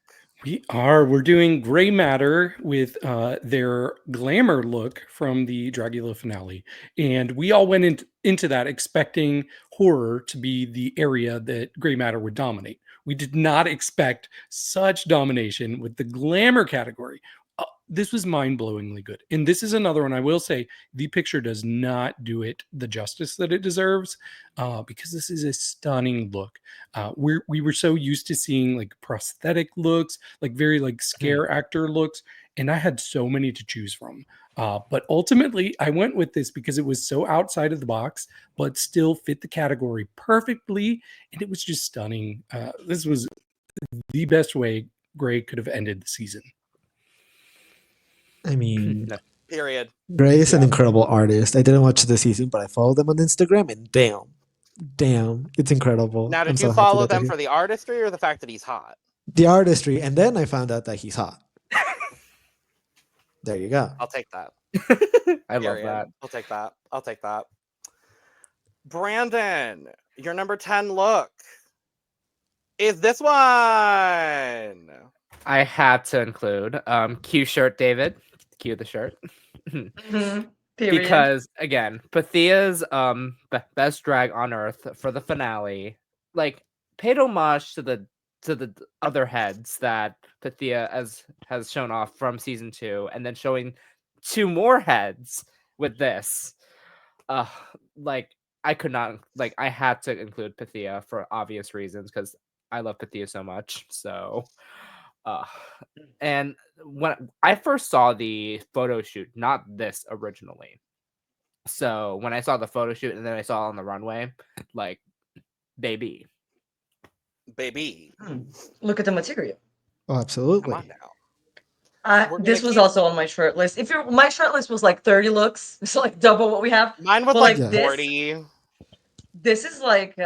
We're doing Gray Matter with their glamour look from the Dragula finale. And we all went into that expecting horror to be the area that Gray Matter would dominate. We did not expect such domination with the glamour category. This was mind-blowingly good. And this is another one I will say, the picture does not do it the justice that it deserves because this is a stunning look. We were so used to seeing like prosthetic looks, like very like scare actor looks, and I had so many to choose from. But ultimately, I went with this because it was so outside of the box, but still fit the category perfectly, and it was just stunning. This was the best way Gray could have ended the season. I mean, Period. Gray is an incredible artist. I didn't watch the season, but I followed them on Instagram, and damn, it's incredible. Now, I'm did so you happy follow that they're them here. for the artistry or the fact that he's hot? The artistry, and then I found out that he's hot. There you go. I'll take that. I love Period. that. I'll take that. Brandon, your number 10 look is this one. I had to include Q shirt, David. Cue the shirt. Period. Because again, Pythia's best drag on earth for the finale, like, paid homage to the other heads that Pythia has shown off from season 2, and then showing 2 more heads with this. Like, I could not, like, I had to include Pythia for obvious reasons because I love Pythia so much. So and when I first saw the photo shoot, not this originally. So when I saw the photo shoot and then I saw it on the runway, like, baby. Look at the material. Oh, absolutely. Come on now. We're This gonna was keep- also on my short list. My short list was like 30 looks, so like double what we have. Mine was But, like like, 40. This is like,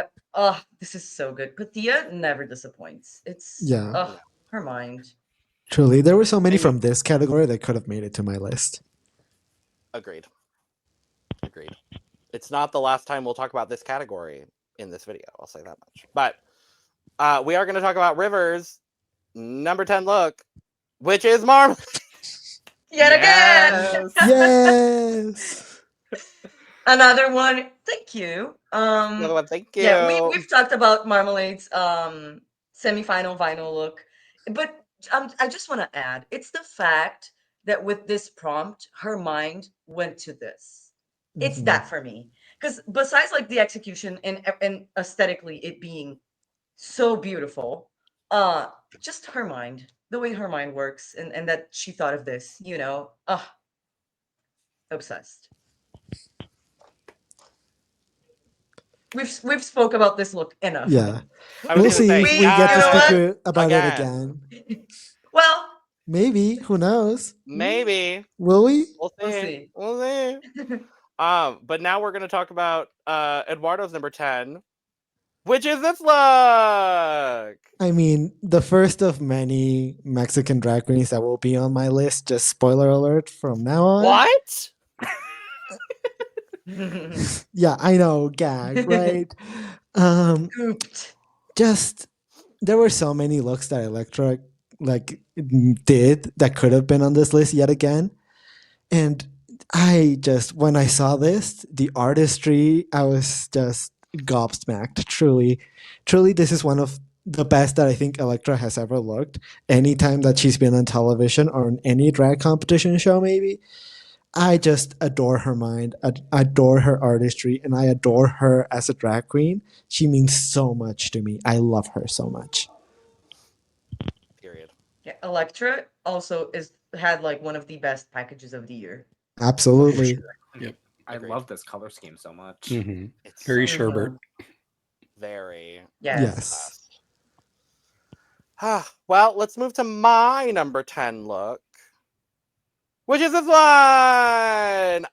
this is so good. Pythia never disappoints. It's Yeah. her mind. Truly, there were so many I mean- from this category that could have made it to my list. Agreed. It's not the last time we'll talk about this category in this video. I'll say that much. But we are going to talk about River's number 10 look, which is Marmalade. Yet again. Yes. Another one. Thank you. Another one, thank you. Yeah, we've talked about Marmalade's semifinal vinyl look, but I just want to add, it's the fact that with this prompt, her mind went to this. It's Mhm. that for me, because besides like the execution and aesthetically it being so beautiful, just her mind, the way her mind works, and that she thought of this, obsessed. We've spoke about this look enough. Yeah. I was We'll gonna see say, if we you get to know speak what? about it Again. again. Well, Maybe. Who knows? maybe Will we? we'll we'll see. see. We'll see. But now we're gonna talk about Eduardo's number 10, which is this look. I mean, the first of many Mexican drag queens that will be on my list. Just spoiler alert from now on. What? Yeah, I know, gag, right? Scooped. Just there were so many looks that Electra like did that could have been on this list yet again. And I just when I saw this, the artistry, I was just gobsmacked. Truly, this is one of the best that I think Electra has ever looked. Anytime that she's been on television or in any drag competition show, maybe. I just adore her mind, adore her artistry, and I adore her as a drag queen. She means so much to me. I love her so much. Period. Yeah, Electra also had like one of the best packages of the year. Absolutely. Yep. I Agreed. love this color scheme so much. hmm It's Very so sherbet. very Yes. Yes. well, let's move to my number 10 look, which is this one.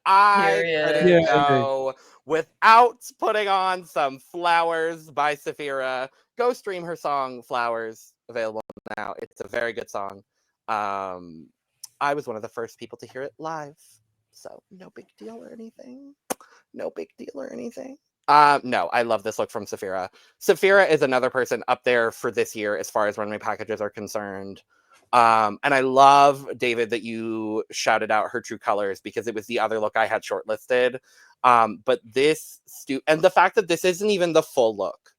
I Period. couldn't Yeah, I agree. go without putting on some Flowers by Saphira. Go stream her song Flowers, available now. It's a very good song. I was one of the first people to hear it live, so no big deal or anything. No big deal or anything. No, I love this look from Saphira. Saphira is another person up there for this year as far as runway packages are concerned. And I love, David, that you shouted out her true colors because it was the other look I had shortlisted. But this and the fact that this isn't even the full look.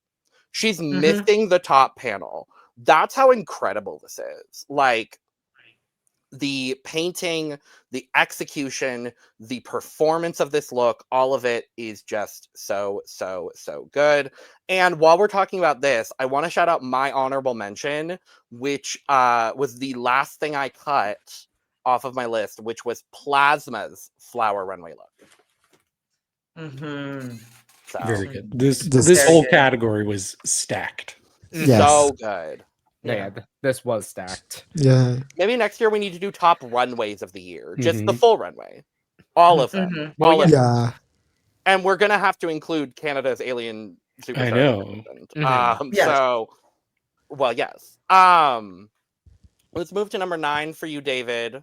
She's missing the top panel. That's how incredible this is. Like, the painting, the execution, the performance of this look, all of it is just so good. And while we're talking about this, I want to shout out my honorable mention, which was the last thing I cut off of my list, which was Plasma's flower runway look. So, Very good. This This- whole good. category was stacked. Yes. so good. Yeah, this was stacked. Yeah. Maybe next year we need to do top runways of the year. Just the Mhm. full runway. All of them. Mhm. Well, All of them. Yeah. And we're gonna have to include Canada's Alien Superstar. I know. contestant. Yes. So, well, yes. Let's move to number 9 for you, David,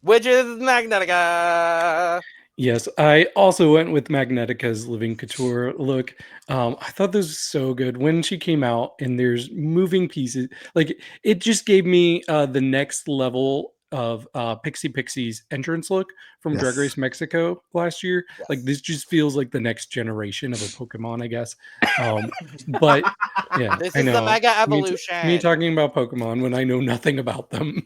which is Magnetica. Yes, I also went with Magnetica's Living Couture look. I thought this was so good when she came out, and there's moving pieces. Like, it just gave me the next level of Pixie Pixie's entrance look from Yes. Drag Race Mexico last year. Yes. Like, this just feels like the next generation of a Pokemon, I guess. But yeah, This I is the know. Mega Me Evolution. talking about Pokemon when I know nothing about them,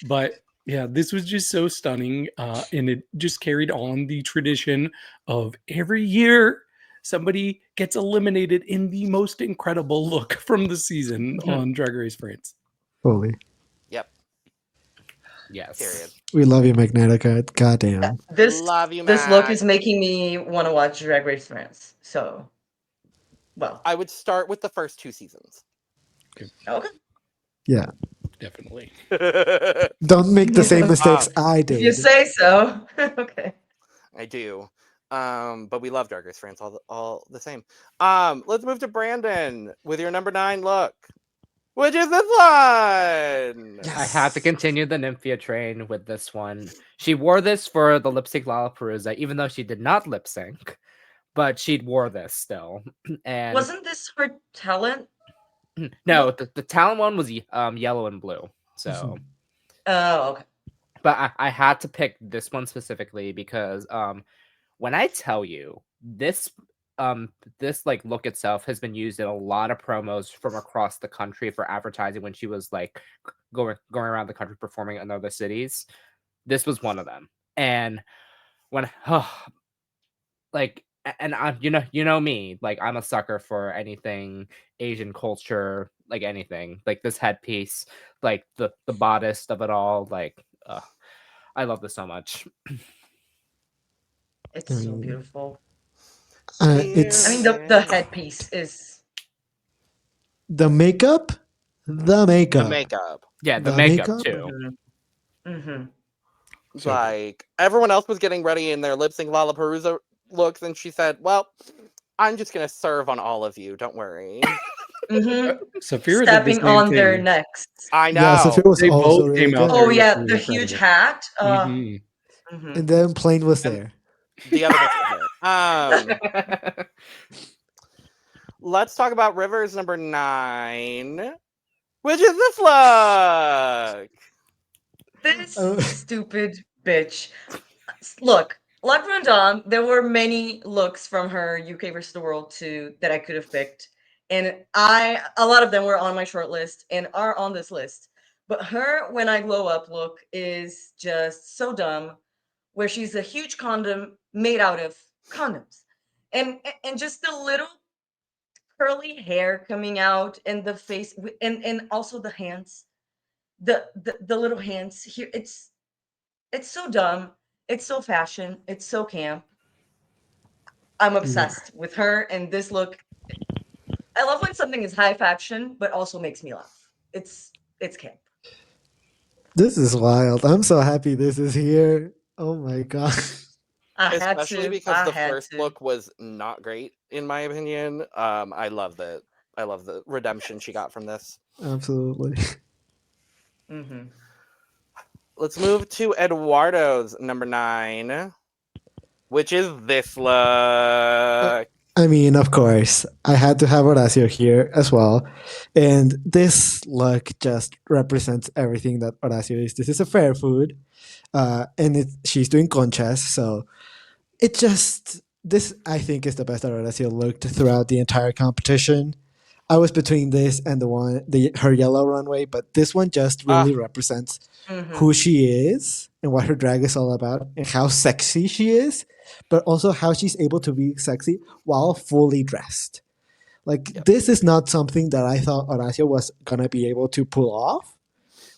but yeah, this was just so stunning, and it just carried on the tradition of every year somebody gets eliminated in the most incredible look from the season on Drag Race France. Fully. Yep. Yes. Period. We love you, Magnetica. Goddamn. This Love you, this look Mag. is making me want to watch Drag Race France. So, well, I would start with the first 2 seasons. okay. Yeah. Definitely. Don't make the same mistakes I If you did. say so. Okay. I do. But we love Drag Race France all the same. Let's move to Brandon with your number 9 look, which is this one. I had to continue the Nymphia train with this one. She wore this for the lip sync Lollapalooza, even though she did not lip sync, but she wore this still. And Wasn't this her talent? no, the talent one was yellow and blue. So, Oh, okay. but I had to pick this one specifically because when I tell you this this like look itself has been used in a lot of promos from across the country for advertising when she was like going around the country performing in other cities. This was one of them. And when like and you know me, like I'm a sucker for anything Asian culture, like anything, like this headpiece, like the bodice of it all, like I love this so much. It's so beautiful. It's I mean, the headpiece is. the makeup, the The makeup, makeup. Yeah, the The makeup makeup? too. Mm-hmm. So Like everyone else was getting ready in their lip sync Lollapalooza looks, and she said, "Well, I'm just gonna serve on all of you. Don't worry." Mm-hmm. Saphira did the Stepping same on their thing. necks. I Yeah, Sophia know. was They also both really came out good. Oh there yeah, looking the huge incredible. hat. Mhm. Mhm. And then Plain was And- there. The other bits of it. Let's talk about Rivers number 9, which is this look. This Oh. stupid bitch. Look, like Rondon, there were many looks from her UK versus the World 2 that I could have picked. And a lot of them were on my short list and are on this list. But her When I Glow Up look is just so dumb, where she's a huge condom made out of condoms. And just the little curly hair coming out and the face and also the hands. The little hands here, it's so dumb. It's so fashion. It's so camp. I'm obsessed with her and this look. I love when something is high fashion, but also makes me laugh. It's camp. This is wild. I'm so happy this is here. Oh my god. I had Especially to. because I the had first to. look was not great, in my opinion. I love the redemption she got from this. Absolutely. Mm-hmm. Let's move to Eduardo's number 9, which is this look. I mean, of course, I had to have Horacio here as well. And this look just represents everything that Horacio is. This is a fair food. And she's doing conchas. So it just, this I think is the best that Horacio looked throughout the entire competition. I was between this and her yellow runway, but this one just really represents Mm-hmm. who she is and what her drag is all about and how sexy she is, but also how she's able to be sexy while fully dressed. Like, this is not something that I thought Horacio was gonna be able to pull off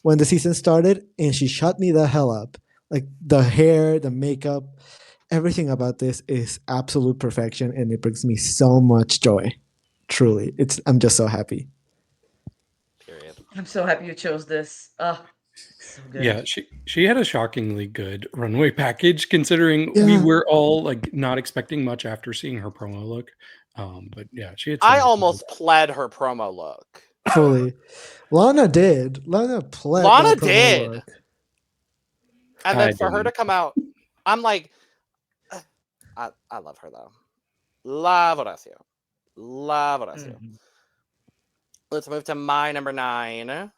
when the season started, and she shut me the hell up. Like, the hair, the makeup, everything about this is absolute perfection, and it brings me so much joy. Truly, I'm just so happy. Period. I'm so happy you chose this. So good. Yeah, she had a shockingly good runway package considering we were all like not expecting much after seeing her promo look. But yeah, she had. I almost pled her promo look. Fully. Lana did. Lana pled. Lana that promo did. look. And then for her to come out, I'm like, I love her though. Love Horacio. Love Horacio. Mhm. Let's move to my number 9,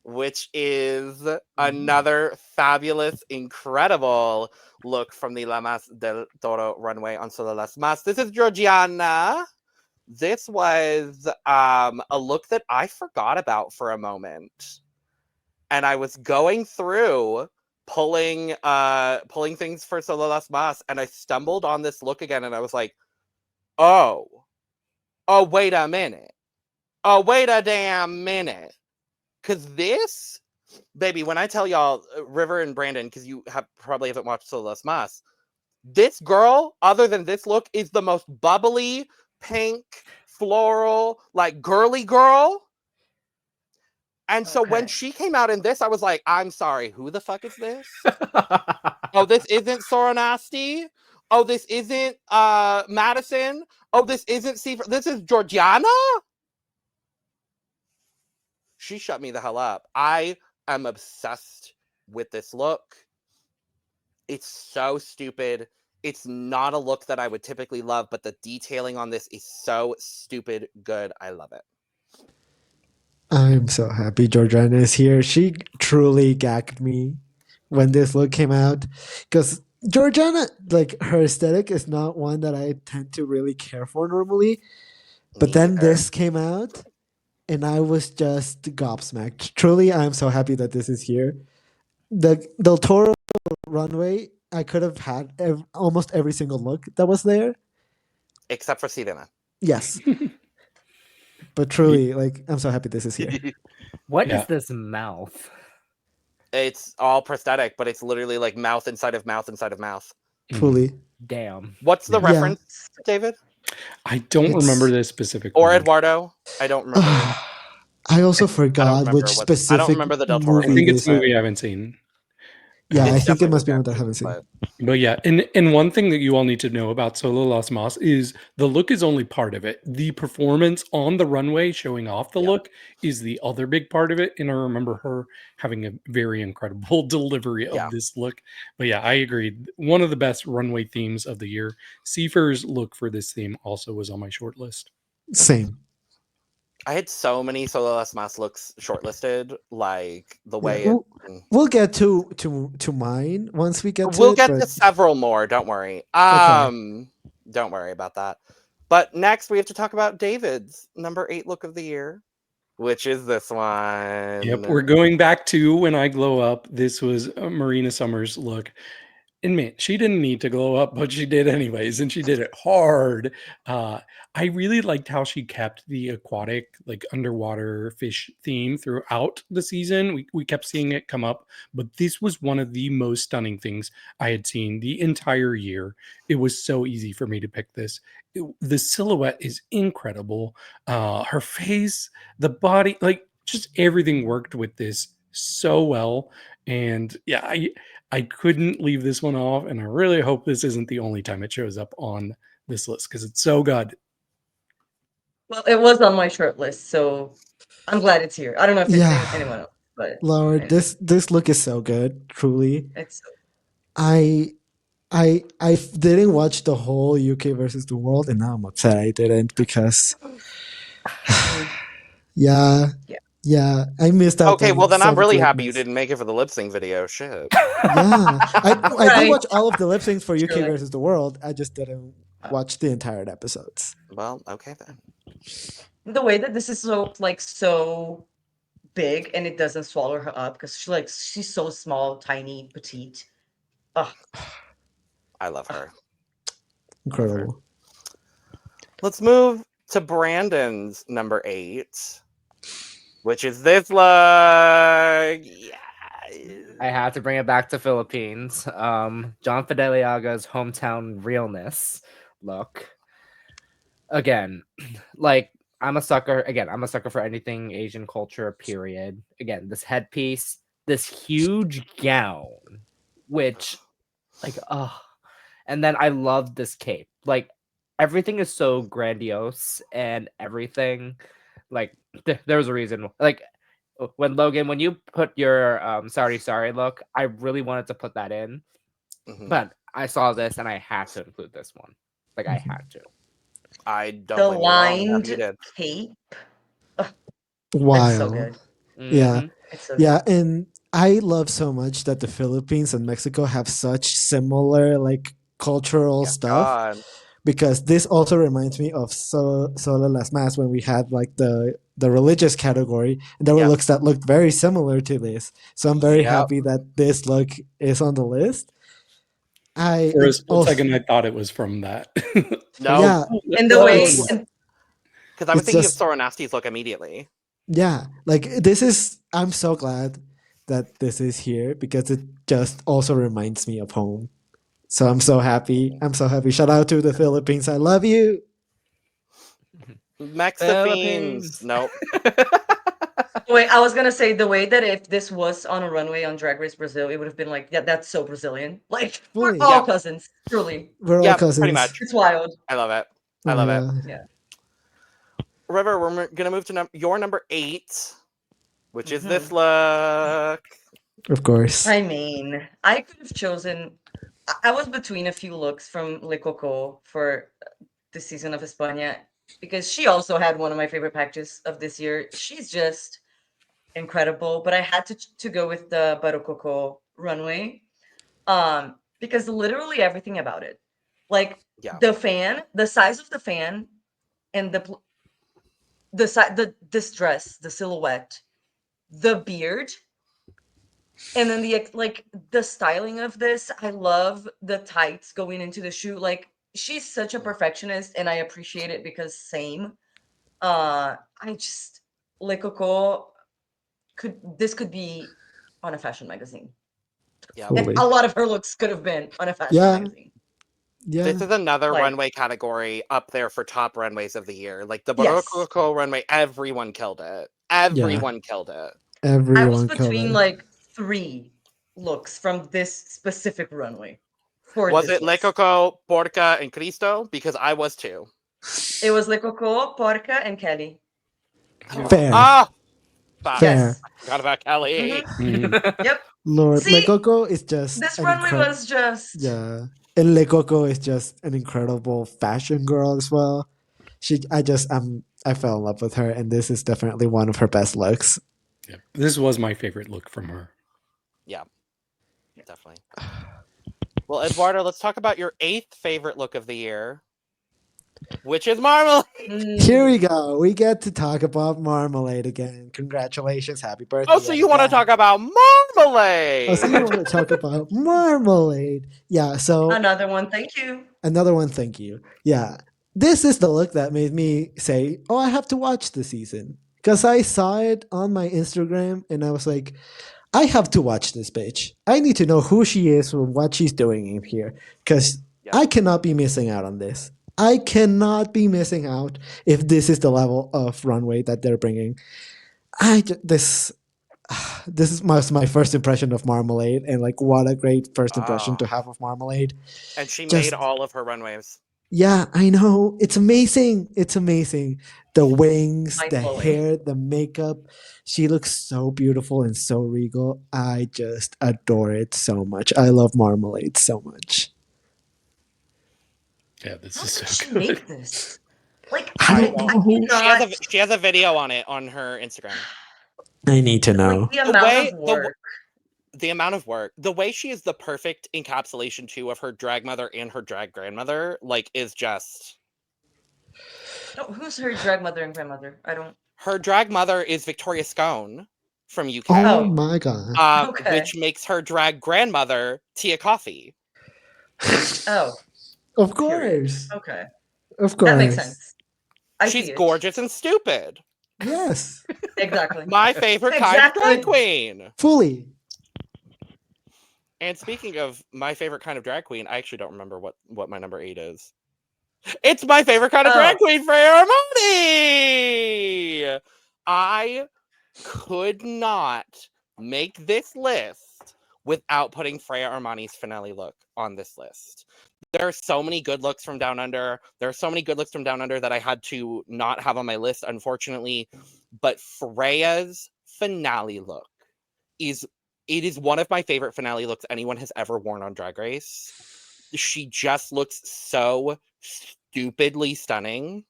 which is another fabulous, incredible look from the La Mas del Toro runway on Solo Las Mas. This is Georgiana. This was a look that I forgot about for a moment. And I was going through pulling things for Solo Las Mas, and I stumbled on this look again, and I was like, oh, wait a minute. Oh, wait a damn minute. Because this, baby, when I tell y'all, River and Brandon, because you probably haven't watched Solo Las Mas, this girl, other than this look, is the most bubbly, pink, floral, like girly girl. And so when she came out in this, I was like, I'm sorry, who the fuck is this? Oh, this isn't Sora Nasty. Oh, this isn't Madison. Oh, this isn't Steve. This is Georgiana? She shut me the hell up. I am obsessed with this look. It's so stupid. It's not a look that I would typically love, but the detailing on this is so stupid good. I love it. I'm so happy Georgiana is here. She truly gagged me when this look came out. Because Georgiana, like, her aesthetic is not one that I tend to really care for normally. But then this came out, and I was just gobsmacked. Truly, I'm so happy that this is here. The Del Toro runway, I could have had almost every single look that was there. Except for Sirena. Yes, but truly, like, I'm so happy this is here. What is Yeah. this mouth? It's all prosthetic, but it's literally like mouth inside of mouth inside of mouth. Fully. Damn. What's the Yeah. reference, David? I don't It's- remember this specific Or one. Eduardo? I don't remember. I also forgot remember which I don't specific remember the Del Toro I movie think this it's a movie I haven't seen. Yeah, I It's think it definitely must be with one that I that, haven't seen. but- But yeah, and one thing that you all need to know about Solo Las Mas is the look is only part of it. The performance on the runway showing off the Yeah. look is the other big part of it. And I remember her having a very incredible delivery of Yeah. this look. But yeah, I agree. One of the best runway themes of the year. Seafar's look for this theme also was on my short list. Same. I had so many Solo Las Mas looks shortlisted, like the Yeah, way we'll get to mine once we get to we'll it. get but to several more, don't worry. Don't worry about that. But next we have to talk about David's number 8 look of the year, which is this one. Yep, we're going back to When I Glow Up. This was Marina Summers' look. And man, she didn't need to glow up, but she did anyways, and she did it hard. I really liked how she kept the aquatic, like underwater fish theme throughout the season. We kept seeing it come up, but this was one of the most stunning things I had seen the entire year. It was so easy for me to pick this. The silhouette is incredible. Her face, the body, like just everything worked with this so well. And yeah, I couldn't leave this one off, and I really hope this isn't the only time it shows up on this list because it's so good. Well, it was on my short list, so I'm glad it's here. I don't know if it's Yeah. anyone else, but Lord, this look is so good. Truly, it's I didn't watch the whole UK versus the world, and now I'm upset I didn't because yeah, I missed out. Okay, on well then I'm some really happy you greatness. didn't make it for the lip sync video. Shit. Yeah, I did Right. watch all of the lip syncs for UK Surely. versus the world. I just didn't watch the entire episodes. Well, okay then. the way that this is so big and it doesn't swallow her up because she's so small, tiny, petite. I love her. Incredible. Let's move to Brandon's number 8, which is this look. Yeah. I had to bring it back to Philippines. John Fideliaga's hometown realness look. Again, like I'm a sucker for anything Asian culture, period. Again, this headpiece, this huge gown, which and then I love this cape. Like everything is so grandiose and everything. Like there's a reason. Like when Logan, when you put your sorry look, I really wanted to put that in, Mhm. but I saw this and I had to include this one. Like I had to. I don't The blame you at all. I'm happy lined you did. cape. Wow. It's so good. Yeah. Mhm. It's so Yeah, and I love so much that the Philippines and Mexico have such similar like cultural stuff God. because this also reminds me of Solo Las Mas when we had like the religious category and there were Yeah. looks that looked very similar to this. So I'm very Yep. happy that this look is on the list. For a it's split also- second, I thought it was from that. No. Yeah, And the way Because I was It's thinking just- of Sora Nasty's look immediately. yeah, like this is. I'm so glad that this is here because it just also reminds me of home. So I'm so happy. I'm so happy. Shout out to the Philippines. I love you. Mexiphiles. Nope. wait, I was gonna say the way that if this was on a runway on Drag Race Brazil, it would have been like, yeah, that's so Brazilian. Like we're Fully. all Yeah. cousins, truly. We're all Yeah, cousins. pretty much. It's wild. I love it. I Oh, love it. yeah. River, we're gonna move to your number 8, which is this Mm-hmm. look. Of course. I mean, I could have chosen. I was between a few looks from Le Coco for the season of España because she also had one of my favorite packages of this year. She's just incredible, but I had to go with the Barococo runway because literally everything about it, like Yeah. the fan, the size of the fan, and this dress, the silhouette, the beard. And then the styling of this, I love the tights going into the shoe. Like she's such a perfectionist, and I appreciate it because same. I just Le Coco could be on a fashion magazine. Yeah. And Fully. a lot of her looks could have been on a fashion Yeah. magazine. Yeah. This is another Like- runway category up there for top runways of the year. Like the Yes. Barocco runway, everyone killed it. Everyone killed it. I was Everyone killed between it. like 3 looks from this specific runway. For Was this it Le list. Coco, Porca, and Cristo? Because I was too. It was Le Coco, Porca, and Kelly. Fair. Ah! Fuck. Fair. Yes. Forgot about Kelly. Mhm. Yep. Lord, See, Le Coco is just This an runway incre- was just Yeah. And Le Coco is just an incredible fashion girl as well. I fell in love with her, and this is definitely one of her best looks. Yeah. This was my favorite look from her. Definitely. Well, Eduardo, let's talk about your 8th favorite look of the year, which is Marmalade. Here we go. We get to talk about Marmalade again. Congratulations. Happy birthday. Oh, so you want to talk about Marmalade? Oh, so you want to talk about Marmalade. Yeah, so another one. Thank you. another one, thank you. Yeah. This is the look that made me say, oh, I have to watch the season. Because I saw it on my Instagram and I was like, I have to watch this bitch. I need to know who she is and what she's doing in here. Because Yeah. I cannot be missing out on this. I cannot be missing out if this is the level of runway that they're bringing. This is my first impression of Marmalade, and like what a great first impression Ah. to have of Marmalade. And she Just- made all of her runways. Yeah, I know. It's amazing. It's amazing. The wings, the Mind-blowing. hair, the makeup. She looks so beautiful and so regal. I just adore it so much. I love Marmalade so much. Yeah, this How is did so she good. make this? Like I don't know. She has a video on it on her Instagram. I need to know. Like the The amount way- of work. The amount of work, the way she is the perfect encapsulation too of her drag mother and her drag grandmother, like is just No, who's her drag mother and grandmother? I don't. her drag mother is Victoria Scone from UK, Oh Oh. my god. Okay. which makes her drag grandmother Tia Coffee. Oh, Of course. okay. Of course. That makes sense. I She's see it. gorgeous and stupid. Yes. Exactly. My favorite kind of Exactly. drag queen. Fully. And speaking of my favorite kind of drag queen, I actually don't remember what my number 8 is. It's my favorite kind of drag Oh. queen, Freya Armani. I could not make this list without putting Freya Armani's finale look on this list. There are so many good looks from Down Under. There are so many good looks from Down Under that I had to not have on my list, unfortunately. But Freya's finale look is one of my favorite finale looks anyone has ever worn on Drag Race. She just looks so stupidly stunning.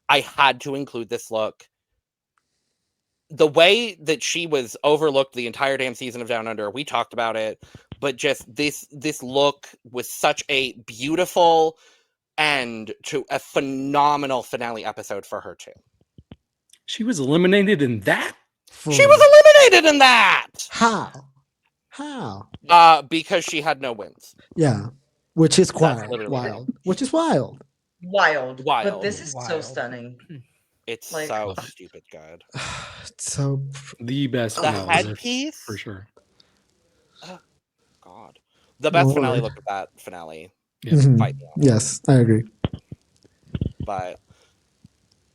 I had to include this look. The way that she was overlooked the entire damn season of Down Under, we talked about it, but just this look was such a beautiful end to a phenomenal finale episode for her too. She was eliminated in that? Fully. She was eliminated in that! How? How? Because she had no wins. Yeah. Which is That's wild. literally Wild. Which is wild. Wild. But Wild. this is so Wild. stunning. It's Like- so stupid good. It's so The best The finale look, headpiece? for sure. God. The best finale Lord. look of that finale. Yeah. Mhm. Fight me on it. Yes, I agree. But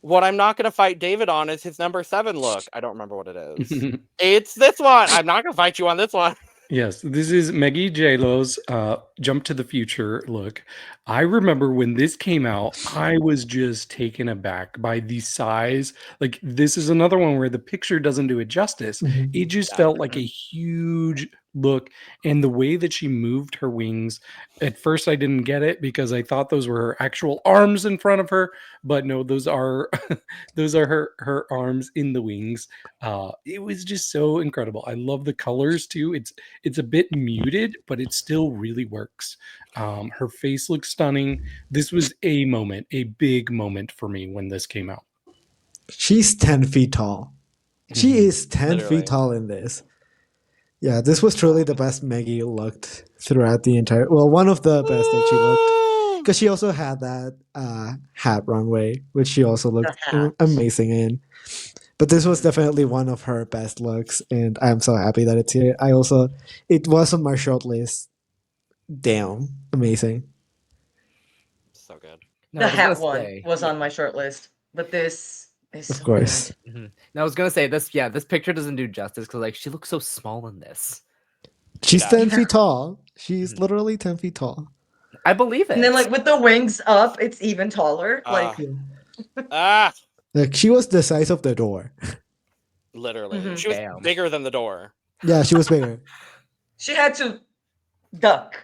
what I'm not going to fight David on is his number 7 look. I don't remember what it is. It's this one. I'm not going to fight you on this one. Yes, this is Maggie J-Lo's Jump to the Future look. I remember when this came out, I was just taken aback by the size. Like, this is another one where the picture doesn't do it justice. Mhm. It just Yeah. felt like a huge look, and the way that she moved her wings, at first I didn't get it because I thought those were her actual arms in front of her, but no, those are those are her arms in the wings. It was just so incredible. I love the colors too. It's a bit muted, but it still really works. Her face looks stunning. This was a moment, a big moment for me when this came out. She's 10 feet tall. She Mhm. is 10 Literally. feet tall in this. Yeah, this was truly the best Maggie looked throughout the entire. Well, one of the best that she looked, because she also had that hat runway, which she also The looked hat. amazing in. But this was definitely one of her best looks, and I'm so happy that it's here. It was on my short list. Damn, amazing. So good. No, The I was gonna hat one say, was on my short list, but this is Of so course. good. mhm. No, I was gonna say this. Yeah, this picture doesn't do justice because like she looks so small in this. She's does. 10 feet tall. She's Mhm. literally 10 feet tall. I believe it. And then, like, with the wings up, it's even taller. Like, Like she was the size of the door. Literally. Mhm. She was Damn. bigger than the door. Yeah, she was bigger. she had to duck.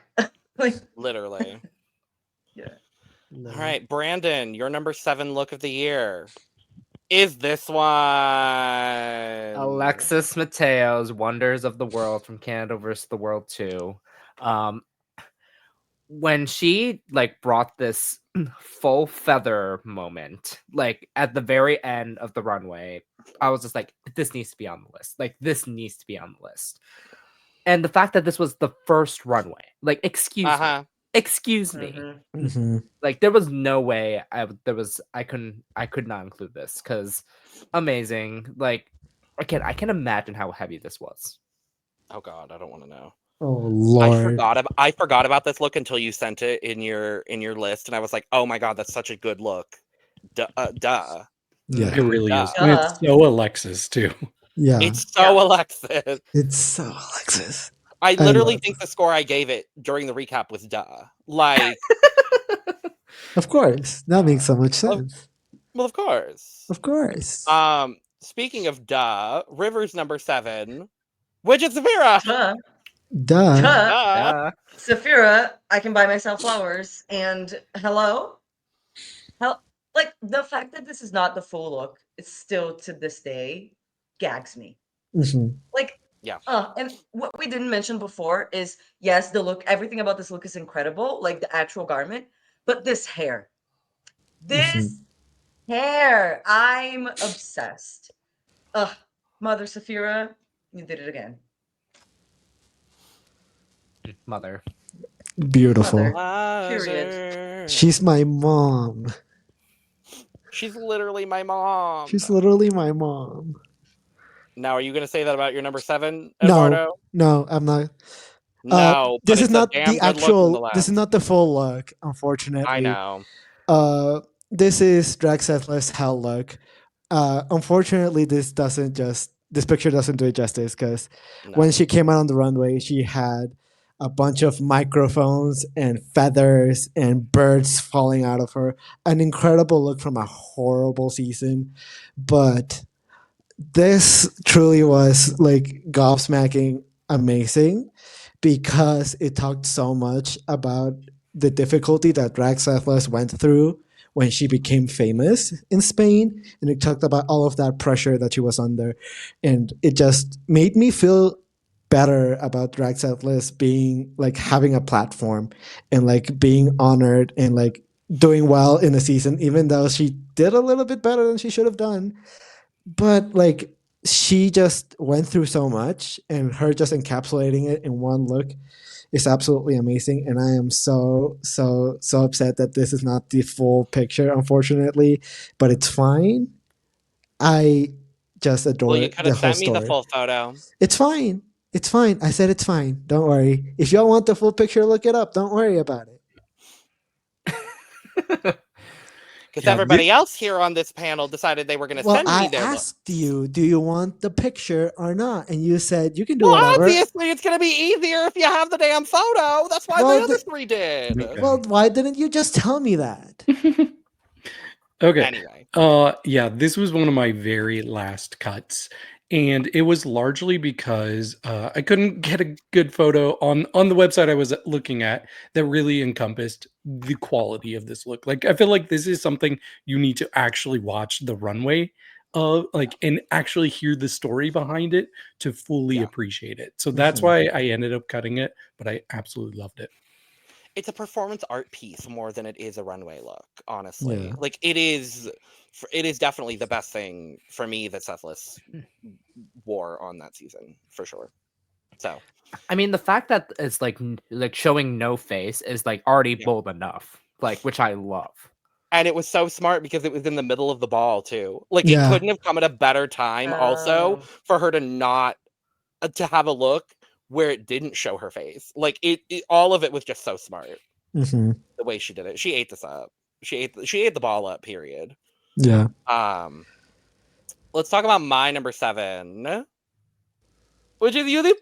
Like, Literally. yeah. All right, Brandon, your number 7 look of the year is this one. Alexis Mateo's Wonders of the World from Canada versus the World 2. When she like brought this full feather moment, like at the very end of the runway, I was just like, this needs to be on the list. Like, this needs to be on the list. And the fact that this was the first runway, like, excuse me. Uh-huh. Excuse me. Mhm. Mhm. Like, there was no way I could not include this because amazing. Like, again, I can imagine how heavy this was. Oh god, I don't want to know. Oh Lord. I forgot about this look until you sent it in your list, and I was like, oh my god, that's such a good look. Duh. Yeah. It really is. Duh. And it's so Alexis, too. Yeah. It's so Yeah. Alexis. It's so Alexis. I literally love think the score I gave it during the recap was duh. Like, Of course. That makes so much sense. well, of course. Of course. Speaking of duh, Rivers number 7, Widget Severa. Duh. Duh. Duh. Saphira, I can buy myself flowers. And hello? Like, the fact that this is not the full look, it's still to this day gags me. Mhm. Like, Yeah. and what we didn't mention before is, yes, the look, everything about this look is incredible, like the actual garment, but this hair. This hair, I'm obsessed. Mother Saphira, you did it again. Mother. Beautiful. Mother. Period. She's my mom. She's literally my mom. She's literally my mom. Now, are you going to say that about your number 7, No. Eduardo? No, I'm not. No, but This is it's not a damn the good look actual. nonetheless. This is not the full look, unfortunately. I know. This is DragRace's hell look. Unfortunately, this picture doesn't do it justice because when she came out on the runway, she had a bunch of microphones and feathers and birds falling out of her. An incredible look from a horrible season, but this truly was like gobsmacking amazing because it talked so much about the difficulty that DragRace went through when she became famous in Spain, and it talked about all of that pressure that she was under, and it just made me feel better about DragRace being like having a platform and like being honored and like doing well in the season, even though she did a little bit better than she should have done. But like she just went through so much, and her just encapsulating it in one look is absolutely amazing. And I am so upset that this is not the full picture, unfortunately, but it's fine. I just adore Well, you could the have whole sent me the story. full photo. It's fine. It's fine. I said it's fine. Don't worry. If y'all want the full picture, look it up. Don't worry about it. Because Yeah, everybody else here on this panel decided they were going to Well, send me I their look. asked you, do you want the picture or not? And you said you can do Well, whatever. obviously, it's going to be easier if you have the damn photo. That's why Well, the other 3 did. Okay. Well, why didn't you just tell me that? Okay. Anyway. Yeah, this was one of my very last cuts. And it was largely because I couldn't get a good photo on the website I was looking at that really encompassed the quality of this look. Like, I feel like this is something you need to actually watch the runway and actually hear the story behind it to fully appreciate it. So that's why I ended up cutting it, but I absolutely loved it. It's a performance art piece more than it is a runway look, honestly. Yeah. Like, it is definitely the best thing for me that Sethless wore on that season, for sure. So I mean, the fact that it's like showing no face is like already Yeah. bold enough, like, which I love. and it was so smart because it was in the middle of the ball too. Like Yeah. it couldn't have come at a better time also for her to not to have a look where it didn't show her face. Like it all of it was just so smart. Mhm. The way she did it. She ate this up. She ate the ball up, period. Yeah. Let's talk about my number 7, which is Yuripota.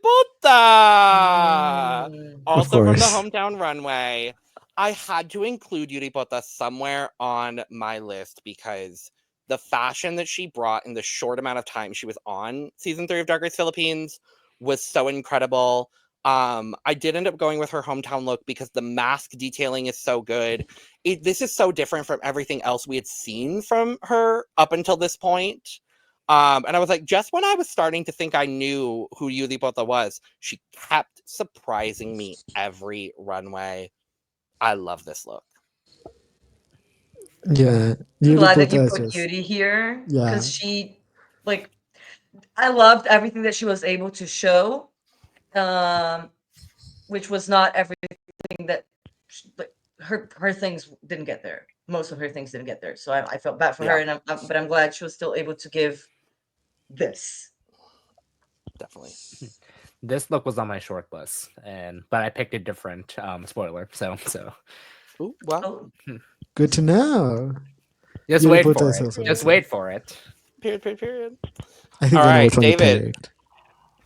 Also from the course. hometown runway. I had to include Yuripota somewhere on my list because the fashion that she brought in the short amount of time she was on season 3 of Drag Race Philippines was so incredible. I did end up going with her hometown look because the mask detailing is so good. This is so different from everything else we had seen from her up until this point. And I was like, just when I was starting to think I knew who Yuripota was, she kept surprising me every runway. I love this look. Yeah. I'm glad that you Yuripota is put just- Cutie here Yeah. because she, like, I loved everything that she was able to show, which was not everything that like, her things didn't get there. Most of her things didn't get there, so I felt bad for her, and but I'm glad she was still able to give this. Definitely. This look was on my short list, but I picked a different spoiler. So Ooh, well, Oh, Good to know. just wait Yuripota for is it. also Just awesome. wait for it. period. I think All I know right, which one you David.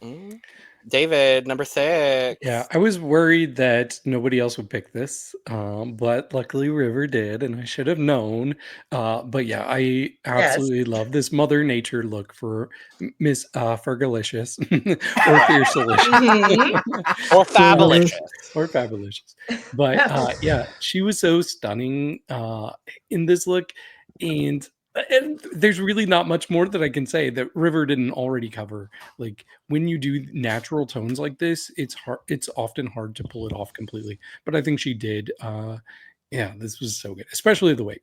picked. David, number 6. Yeah, I was worried that nobody else would pick this, but luckily River did, and I should have known. But yeah, I absolutely love this Mother Nature look for Miss Fergalicious or Fiercelicious Or Fabulous. or Fabulicious. But yeah, she was so stunning in this look, and there's really not much more that I can say that River didn't already cover. Like when you do natural tones like this, it's hard. It's often hard to pull it off completely. But I think she did. Yeah, this was so good, especially the wig.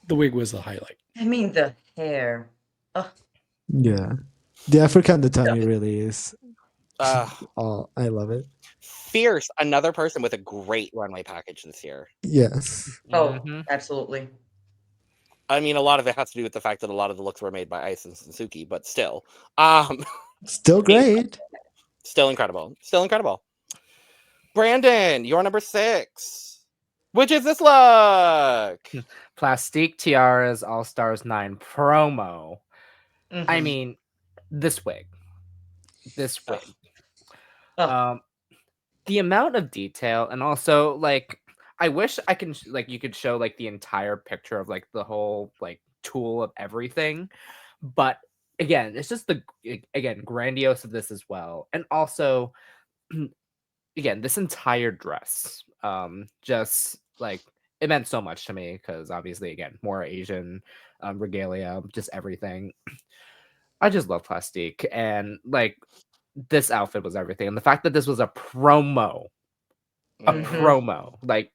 The wig was the highlight. I mean the hair. Yeah. The African the tummy really is. Uh, I love it. Fierce, another person with a great runway package this year. Yes. Oh, Mhm. absolutely. I mean, a lot of it has to do with the fact that a lot of the looks were made by Ice and Suki, but still. Still great. Still incredible. Still incredible. Brandon, you're number 6. Which is this look? Plastique Tiaras All Stars 9 promo. I Mhm. mean, this wig. Oh. The amount of detail, and also like I wish I can like you could show like the entire picture of like the whole like tool of everything, but again, it's just the grandiose of this as well, and also again this entire dress, just like it meant so much to me because obviously again more Asian regalia, just everything. I just love Plastique, and like this outfit was everything, and the fact that this was a promo, like,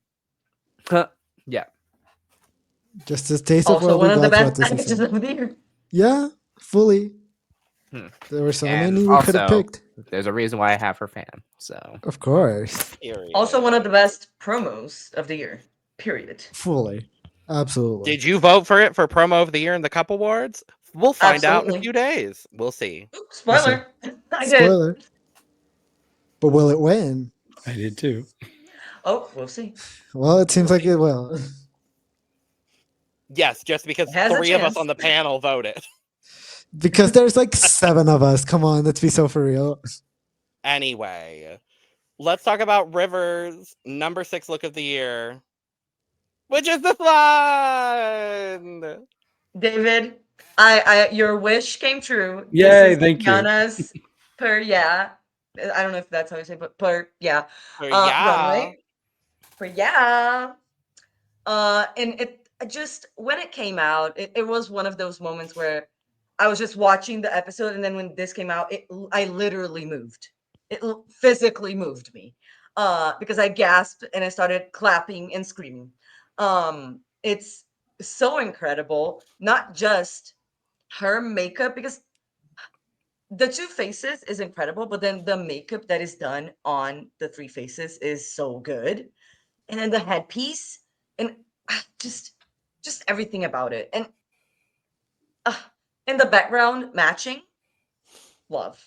yeah, Just a taste of Also what one we of the got throughout best this packages season. of the year. Yeah, fully. Hmm. There were so And many we could have also- picked. there's a reason why I have her fan. So Of course. Period. Also one of the best promos of the year. Period. Fully. Absolutely. Did you vote for it for promo of the year in the Cup Awards? We'll find out in a Absolutely. few days. We'll see. Oops, spoiler. I did. Spoiler. But will it win? I did too. Oh, we'll see. Well, it seems like it will. Yes, just because It has a 3 of us chance. on the panel voted. Because there's like 7 of us. Come on, let's be so for real. Anyway, let's talk about River's number 6 look of the year, which is this one. David, I your wish came true. Yay, This is thank you. Tiana's per I don't know if that's how you say, but per Yeah. runway. Per and it just when it came out, it was one of those moments where I was just watching the episode, and then when this came out, I literally moved. It physically moved me because I gasped and I started clapping and screaming. It's so incredible, not just her makeup, because the two faces is incredible, but then the makeup that is done on the three faces is so good. And then the headpiece and just everything about it. Uh, and the background matching. Love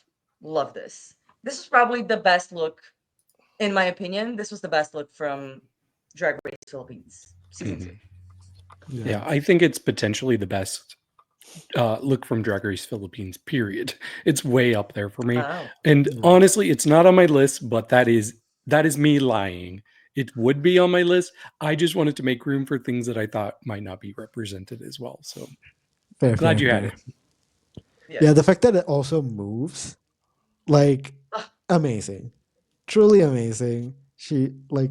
this. This is probably the best look, in my opinion. This was the best look from Drag Race Philippines season Mhm. 2. Yeah, I think it's potentially the best look from Drag Race Philippines, period. It's way up there for me. Oh, And Yeah. honestly, it's not on my list, but that is me lying. It would be on my list. I just wanted to make room for things that I thought might not be represented as well. So Fair, glad fair, you had fair. it. Yeah, the fact that it also moves, like, Ah. amazing, truly amazing. She like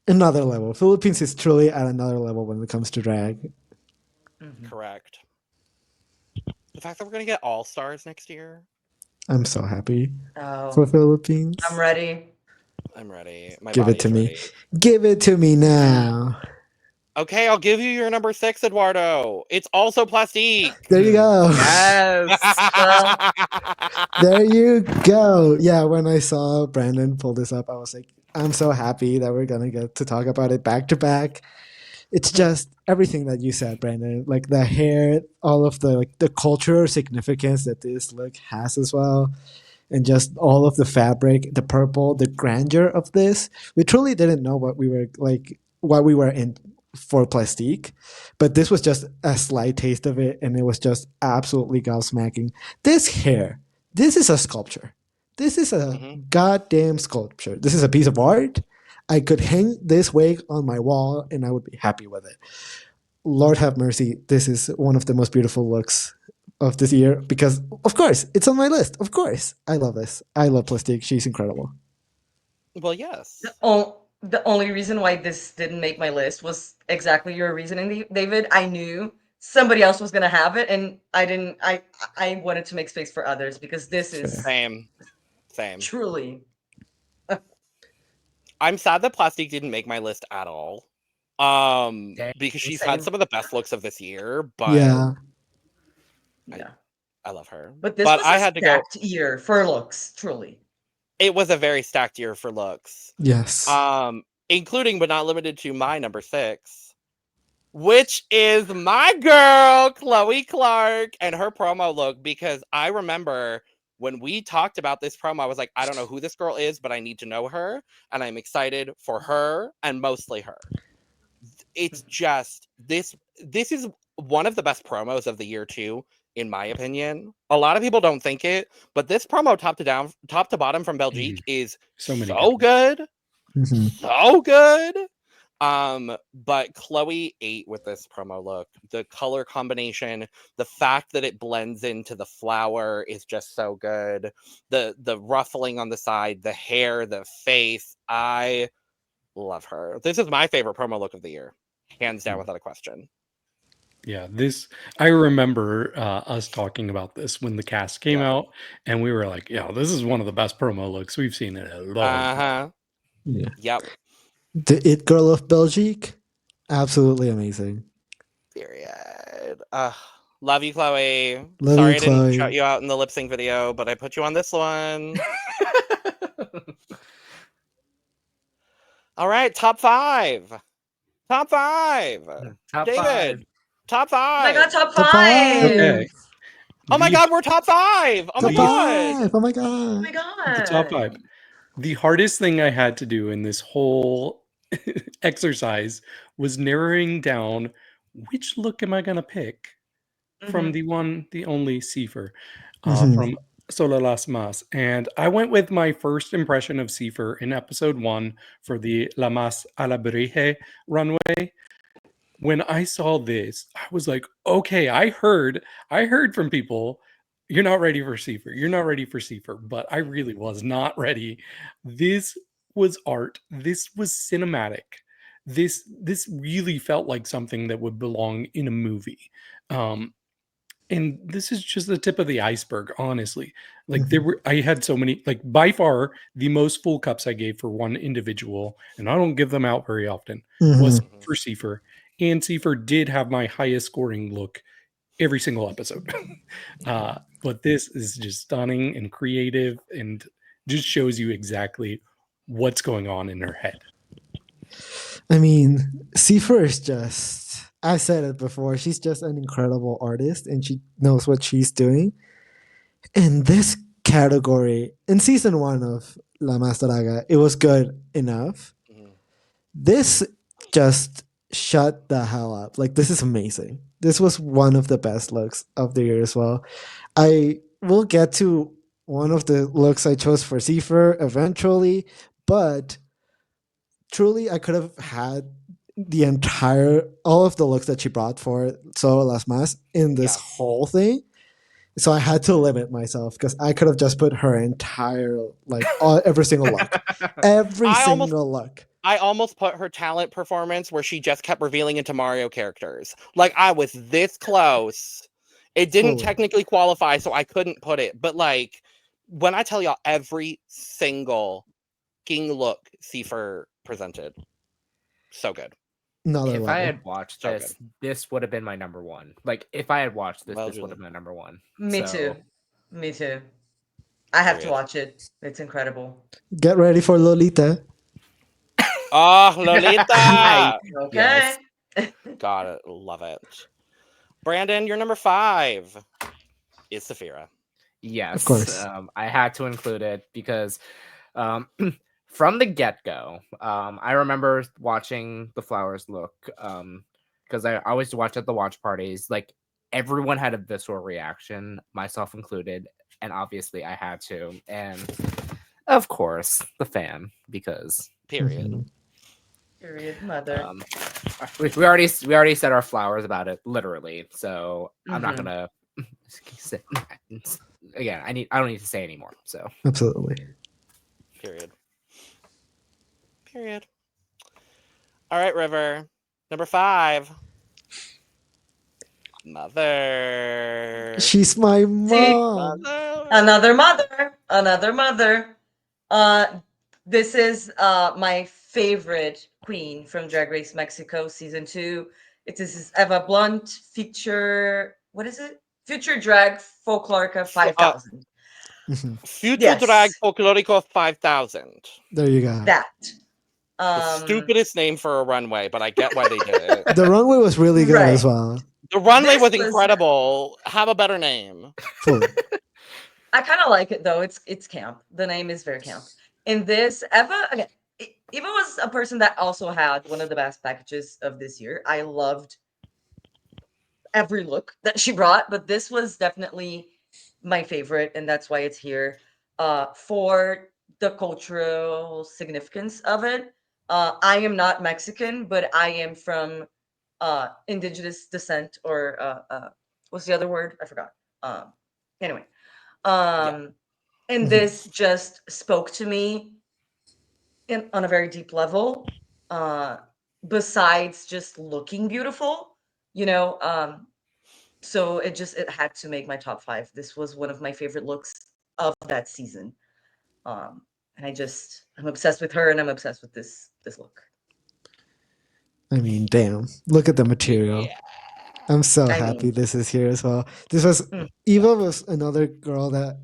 another level. Philippines is truly at another level when it comes to drag. Mhm. Correct. The fact that we're gonna get all stars next year, I'm so happy Oh, for Philippines. I'm ready. I'm ready. My Give it body's to me. ready. Give it to me now. Okay, I'll give you your number 6, Eduardo. It's also plastique. There you go. Yes. Well, There you go. Yeah, when I saw Brandon pull this up, I was like, I'm so happy that we're gonna get to talk about it back to back. It's just everything that you said, Brandon. Like the hair, all of the like the cultural significance that this look has as well, and just all of the fabric, the purple, the grandeur of this. We truly didn't know what we were in for plastique, but this was just a slight taste of it, and it was just absolutely gobsmacking. This hair, this is a sculpture. This is a Mhm. goddamn sculpture. This is a piece of art. I could hang this wig on my wall and I would be happy with it. Lord have mercy. This is one of the most beautiful looks of this year because, of course, it's on my list. Of course. I love this. I love Plastique. She's incredible. Well, yes. the only reason why this didn't make my list was exactly your reasoning, David. I knew somebody else was gonna have it, and I didn't. I wanted to make space for others because this is Same. truly. I'm sad that plastique didn't make my list at all. Dang, Because she's same. had some of the best looks of this year, but Yeah. Yeah, I love her. but this But was I a had to go. stacked year for looks, truly. It was a very stacked year for looks. Yes. Including but not limited to my number 6, which is my girl, Chloe Clark, and her promo look, because I remember when we talked about this promo, I was like, I don't know who this girl is, but I need to know her, and I'm excited for her, and mostly her. It's just, this is one of the best promos of the year, too, in my opinion. A lot of people don't think it, but this promo top to bottom from Belgique is So many so good. Mhm. So good. But Chloe ate with this promo look. The color combination, the fact that it blends into the flower is just so good. The ruffling on the side, the hair, the face. I love her. This is my favorite promo look of the year. Hands down, without a question. Yeah, I remember us talking about this when the cast came Yeah. out, and we were like, yeah, this is one of the best promo looks we've seen in a long time. Uh-huh. Yeah. Yep. The It Girl of Belgique. Absolutely amazing. Period. Love you, Chloe. Love Sorry you, I didn't Chloe. shout you out in the lip sync video, but I put you on this one. All right, top 5. Top 5. Top David, 5. top Oh 5. my god, top Top 5! five. Okay. Oh my The- god, we're top 5. Oh my the- god. 5. Oh my Oh god. my god. The top 5. The hardest thing I had to do in this whole exercise was narrowing down which look am I going to pick from Mhm. the only Cipher Mhm. from Solo Las Mas. And I went with my first impression of Cipher in episode 1 for the La Mas a la Brige runway. When I saw this, I was like, okay, I heard from people, you're not ready for Cipher. You're not ready for Cipher. But I really was not ready. This was art. This was cinematic. This really felt like something that would belong in a movie. And this is just the tip of the iceberg, honestly. Like I had so many, like by far the most full cups I gave for one individual, and I don't give them out very often, was Mhm. for Cipher. And Cipher did have my highest scoring look every single episode. But this is just stunning and creative and just shows you exactly what's going on in her head. I mean, Sifa is just, I said it before, she's just an incredible artist and she knows what she's doing. In this category, in season 1 of La Masteraga, it was good enough. Mhm. This just shut the hell up. Like, this is amazing. This was one of the best looks of the year as well. I will get to one of the looks I chose for Sifa eventually, but truly I could have had all of the looks that she brought for Solo Las Mas in this Yeah. whole thing. So I had to limit myself because I could have just put her entire, like, every single look. Every I almost- single look. I almost put her talent performance where she just kept revealing into Mario characters. Like, I was this close. It didn't Fully. technically qualify, so I couldn't put it. But, like, when I tell y'all every single king look Seifer presented, so good. Another If level. I had watched So this, this would have been my number one. Like, if I had watched this, Well, this would have Julie. been my number one. Me So, too. Me too. I have to Period. watch it. It's incredible. Get ready for Lolita. Oh, Lolita! Okay. Yes. Got it. Love it. Brandon, your number 5 is Saphira. Yes, course. I had to include it because from the get-go, I remember watching the flowers look because I always watch at the watch parties. Like, everyone had a visceral reaction, myself included, and obviously I had to. And of course, the fan, because Period. Mhm. Period. Mother. we already said our flowers about it, literally. So I'm not Mhm. gonna again. I don't need to say anymore. So Absolutely. Period. Period. All right, River. Number 5. Mother. She's my mom. Mother. Another mother. Another mother. This is my favorite queen from Drag Race Mexico season 2. It is Eva Blunt feature. What is it? Future Drag Folklorica 5000. Mhm. Future Yes. Drag Folklorico 5000. There you go. That. The stupidest name for a runway, but I get why they did it. The runway was really good Right. as well. The runway This was was- incredible. Have a better name. Fully. I kind of like it though. It's camp. The name is very camp. In this, Eva Eva was a person that also had one of the best packages of this year. I loved every look that she brought, but this was definitely my favorite, and that's why it's here. For the cultural significance of it. I am not Mexican, but I am from indigenous descent, or what's the other word? I forgot. Anyway, and this just spoke to me on a very deep level. Besides just looking beautiful, you know. So it had to make my top 5. This was one of my favorite looks of that season. And I'm obsessed with her, and I'm obsessed with this look. I mean, damn. Look at the material. Yeah. I'm so I happy mean- this is here as well. This was Mm. Eva was another girl that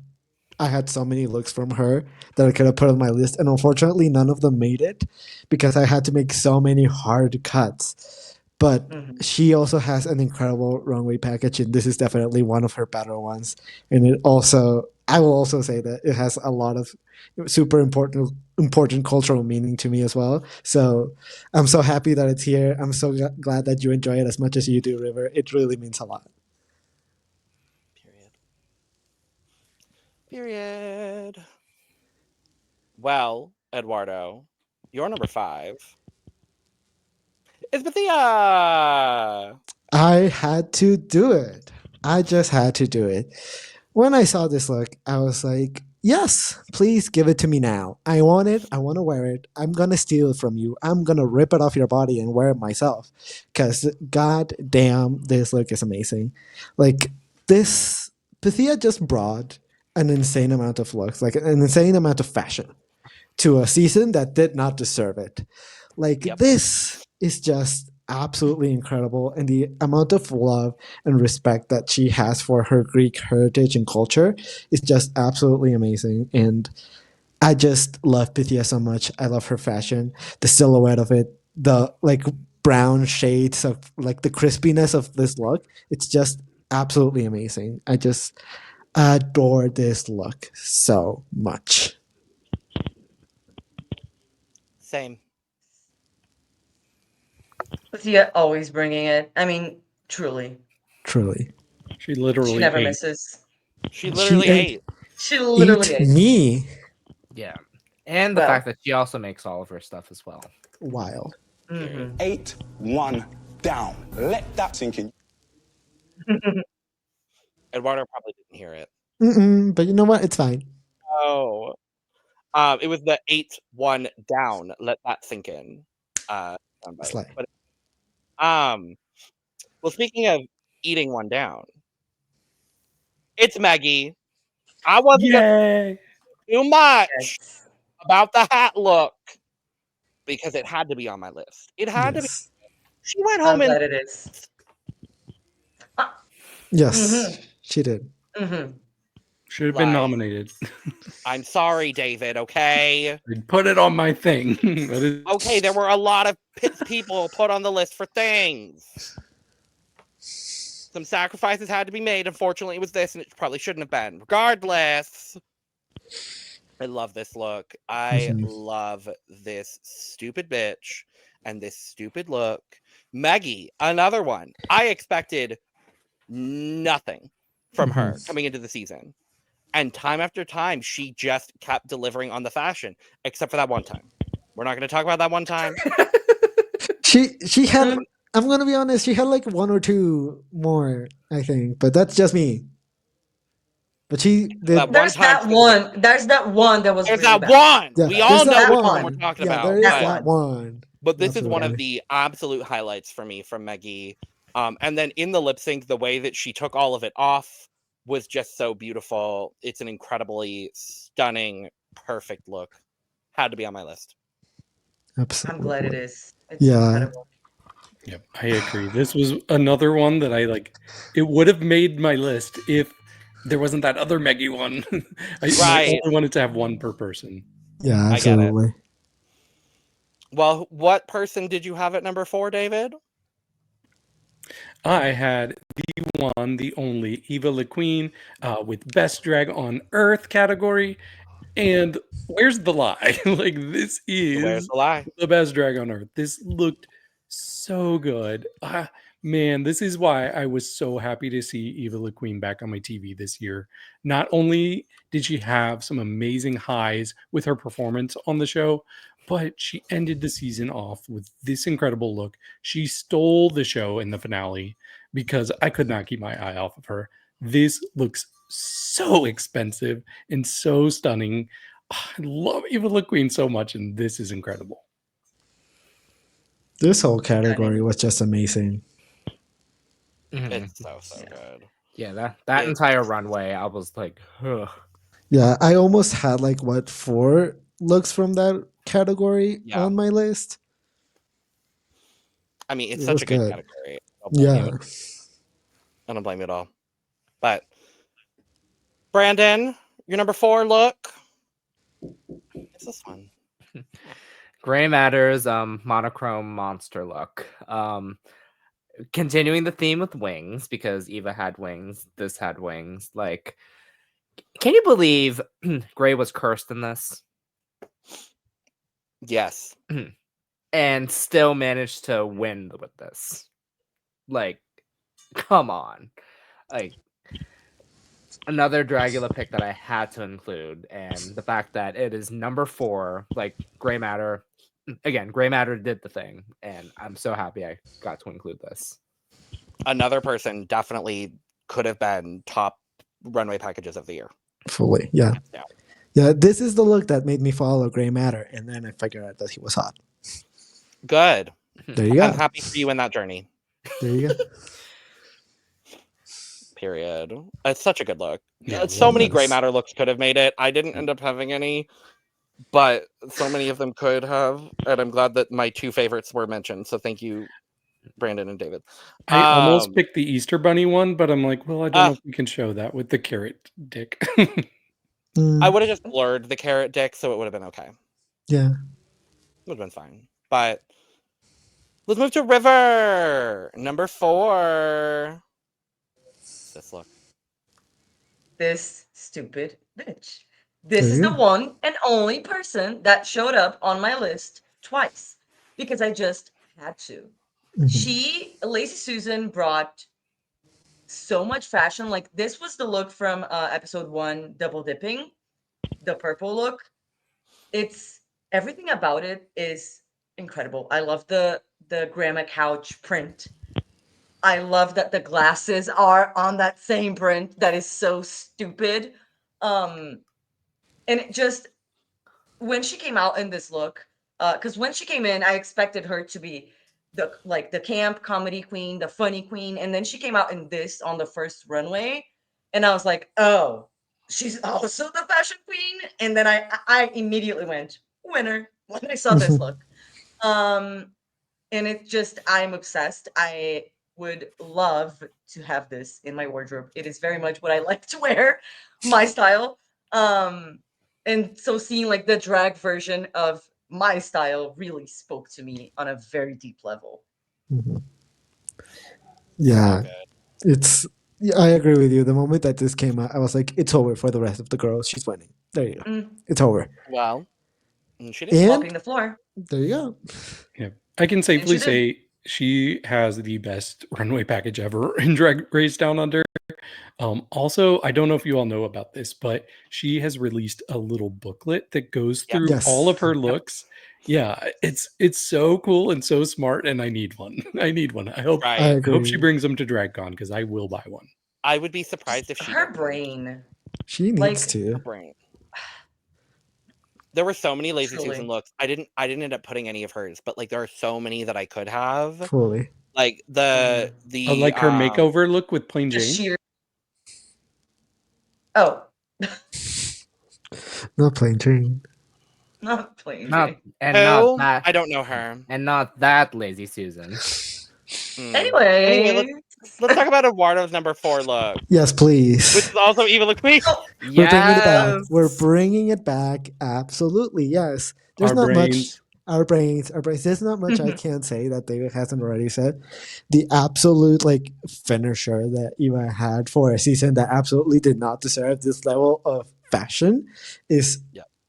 I had so many looks from her that I could have put on my list, and unfortunately none of them made it because I had to make so many hard cuts. But Mhm. she also has an incredible runway package, and this is definitely one of her better ones. And it also, I will also say that it has a lot of super important cultural meaning to me as well. So I'm so happy that it's here. I'm so glad that you enjoy it as much as you do, River. It really means a lot. Period. Well, Eduardo, your number 5 is Bethia. I had to do it. I just had to do it. When I saw this look, I was like, yes, please give it to me now. I want it. I want to wear it. I'm going to steal it from you. I'm going to rip it off your body and wear it myself. Because, god damn, this look is amazing. Like, this, Bethia just brought an insane amount of looks, like an insane amount of fashion to a season that did not deserve it. Like, Yep. this is just absolutely incredible, and the amount of love and respect that she has for her Greek heritage and culture is just absolutely amazing. And I just love Pythia so much. I love her fashion, the silhouette of it, the like brown shades of like the crispiness of this look. It's just absolutely amazing. I just adore this look so much. Same. Lucia always bringing it. I mean, truly, Truly. She she literally never ate. misses. She literally She ate. She literally Eat ate. me. Yeah. And the Well. fact that she also makes all of her stuff as well. Wild. Mhm. 8-1 down. Let that sink in. Eduardo probably didn't hear it. But you know what? It's fine. Oh. It was the 8-1 down. Let that sink in. Soundbite. Slay. But well, speaking of eating one down, it's Maggie. I wasn't gonna Yay! say too much Yes. about the hat look because it had to be on my list. It had to be. Yes. She went I'm home and glad it is. Yes, she did. Mm-hmm. Should have been Like- nominated. I'm sorry, David. Okay. I'd put it on my thing. But Okay, there were a lot of people put on the list for things. Some sacrifices had to be made. Unfortunately, it was this, and it probably shouldn't have been. Regardless, I love this look. I Mhm. love this stupid bitch and this stupid look. Maggie, another one. I expected nothing from her coming into the season. And time after time, she just kept delivering on the fashion, except for that one time. We're not going to talk about that one time. She had. I'm gonna be honest. She had like one or two more, I think, but that's just me. But she did. That one There's time that she was one. There's that one that was There's really that bad. one. Yeah, We there's all know that which one. one we're talking Yeah, about. there is That that one. But this is one of Absolutely. the absolute highlights for me from Maggie. And then in the lip sync, the way that she took all of it off was just so beautiful. It's an incredibly stunning, perfect look. Had to be on my list. Absolutely. I'm glad it is. It's Yeah. incredible. Yep, I agree. This was another one that I like. It would have made my list if there wasn't that other Meggie one. I Right. only wanted to have one per person. Yeah, I get it. absolutely. Well, what person did you have at number 4, David? I had the one, the only Eva LaQueen with Best Drag on Earth category. And where's the lie? Like, this Where's is the lie? the best drag on Earth. This looked so good. Man, this is why I was so happy to see Eva LaQueen back on my TV this year. Not only did she have some amazing highs with her performance on the show, but she ended the season off with this incredible look. She stole the show in the finale because I could not keep my eye off of her. This looks so expensive and so stunning. I love Eva LaQueen so much, and this is incredible. This whole category was just amazing. It's so good. Yeah, that It- entire runway, I was like, ugh. Yeah, I almost had like what 4 looks from that category Yeah. on my list. I mean, it's It such was a good good. category. I don't blame Yeah. you. I don't blame you at all. But Brandon, your number 4 look. It's this one. Gray Matter's monochrome monster look. Continuing the theme with wings, because Eva had wings, this had wings. Like, can you believe Gray was cursed in this Yes. and still managed to win with this? Like, come on. Like, another Dragula pick that I had to include, and the fact that it is number 4, like Gray Matter. Again, Gray Matter did the thing, and I'm so happy I got to include this. Another person definitely could have been top runway packages of the year. Fully. Yeah. Yeah. Yeah, this is the look that made me follow Gray Matter, and then I figured out that he was hot. Good. There you go. I'm happy for you in that journey. There you go. Period. It's such a good look. Yeah, So many yes. Gray Matter looks could have made it. I didn't end up having any, but so many of them could have. And I'm glad that my 2 favorites were mentioned. So thank you, Brandon and David. I almost picked the Easter Bunny one, but I'm like, well, I don't know if we can show that with the carrot dick. I would have just blurred the carrot dick, so it would have been okay. Yeah. Would have been fine. But let's move to River. Number 4. This look. This stupid bitch. This is the one and only person that showed up on my list twice because I just had to. Lazy Susan brought so much fashion. Like, this was the look from episode 1, Double Dipping, the purple look. It's everything about it is incredible. I love the grandma couch print. I love that the glasses are on that same print. That is so stupid. And it just, when she came out in this look, because when she came in, I expected her to be the camp comedy queen, the funny queen, and then she came out in this on the first runway, and I was like, oh, she's also the fashion queen. And then I immediately went winner when I saw this look. And it just, I'm obsessed. I would love to have this in my wardrobe. It is very much what I like to wear, my style. And so seeing like the drag version of my style really spoke to me on a very deep level. Yeah, I agree with you. The moment that this came out, I was like, it's over for the rest of the girls. She's winning. There you go. It's over. Well, she did. Walking the floor. There you go. Yeah, I can safely say she has the best runway package ever in Drag Race Down Under. Also, I don't know if you all know about this, but she has released a little booklet that goes through all of her looks. Yeah, it's so cool and so smart, and I need one. I hope she brings them to DragCon because I will buy one. I would be surprised if she her brain. She needs to. Her brain. There were so many Lazy Susan looks. I didn't end up putting any of hers, but like there are so many that I could have. Fully. Like the like her makeover look with Plain Jane. Not Plain Jane. Not Plain Jane. Not that. I don't know her. And not that Lazy Susan. Anyway, let's talk about Eduardo's number 4 look. Yes, please. Which is also Evil Queen. We're bringing it back. We're bringing it back. Absolutely, yes. There's not much. Our brains. There's not much I can't say that David hasn't already said. The absolute like finisher that Eva had for a season that absolutely did not deserve this level of fashion is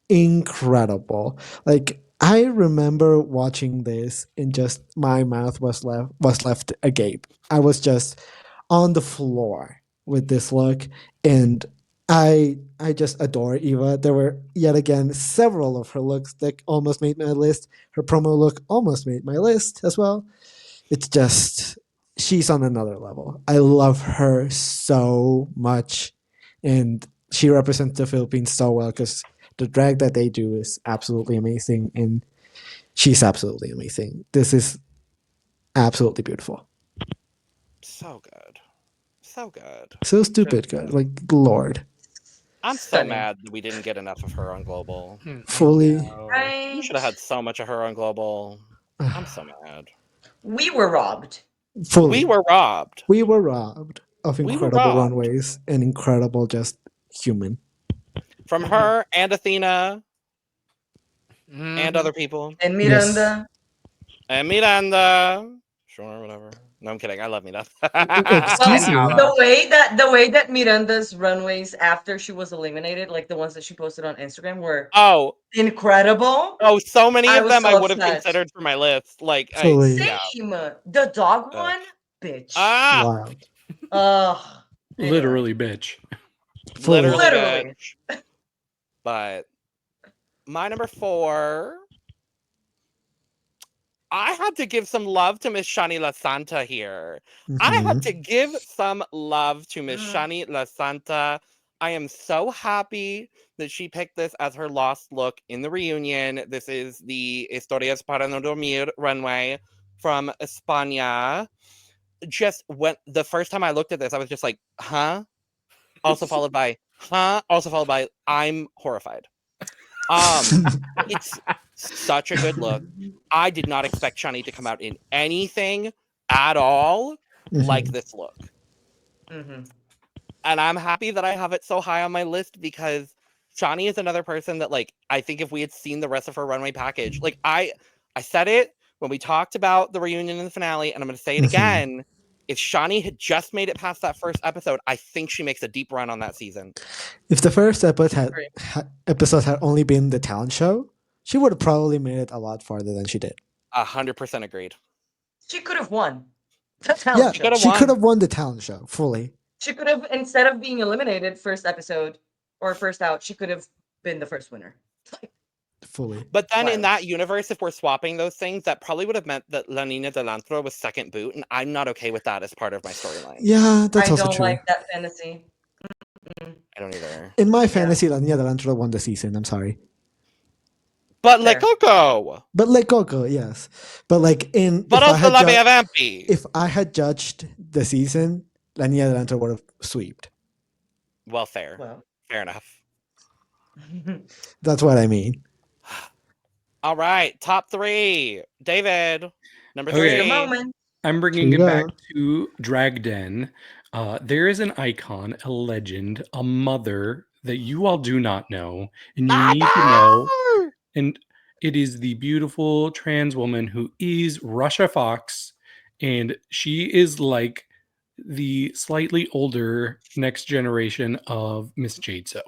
incredible. Like, I remember watching this and just my mouth was left agape. I was just on the floor with this look, and I just adore Eva. There were yet again several of her looks that almost made my list. Her promo look almost made my list as well. It's just, she's on another level. I love her so much, and she represents the Philippines so well because the drag that they do is absolutely amazing, and she's absolutely amazing. This is absolutely beautiful. So good. So good. So stupid good. Like, Lord. I'm so mad that we didn't get enough of her on Global. Fully. We should have had so much of her on Global. I'm so mad. We were robbed. Fully. We were robbed. We were robbed of incredible runways and incredible just human. From her and Athena and other people. And Miranda. Yes. And Miranda. Sure, whatever. No, I'm kidding. I love Miranda. The way that Miranda's runways after she was eliminated, like the ones that she posted on Instagram, were incredible. Oh, so many of them I would have considered for my list. Like, same. The dog one, bitch. Wow. Literally, bitch. Literally. Bitch. But my number 4. I had to give some love to Miss Shani La Santa here. I had to give some love to Miss Shani La Santa. I am so happy that she picked this as her lost look in the reunion. This is the Historias para no dormir runway from España. Just when the first time I looked at this, I was just like, huh? Also followed by, huh? Also followed by, I'm horrified. It's such a good look. I did not expect Shani to come out in anything at all like Mhm. this look. Mm-hmm. And I'm happy that I have it so high on my list because Shawnee is another person that, like, I think if we had seen the rest of her runway package, like I said it when we talked about the reunion and the finale, and I'm going to say it Mhm. again. If Shawnee had just made it past that first episode, I think she makes a deep run on that season. If the first Agree. episode had only been the talent show, she would have probably made it a lot farther than she did. 100% agreed. She could have won the Yeah, talent show. could've she won. could have won the talent show fully. She could have, instead of being eliminated first episode or first out, she could have been the first winner. Fully. But then in Wild. that universe, if we're swapping those things, that probably would have meant that La Nina de Lantro was second boot, and I'm not okay with that as part of my storyline. Yeah, that's I also don't true. like that fantasy. Mm-mm. I don't either. In my fantasy, La Niña del Antro won the season. I'm sorry. But Le Fair. Coco! But like Coco, yes. But like But if I also had La ju- Bea Vampi! if I had judged the season, La Niña del Antro would have swept. Well, fair. Well. Fair enough. That's what I mean. All right, top three. David, number Okay. three. Your moment. I'm bringing Here it you back go. to Drag Den. There is an icon, a legend, a mother that you all do not know, and you need to know. And it is the beautiful trans woman who is Russia Fox, and she is like the slightly older next generation of Miss Jade. So,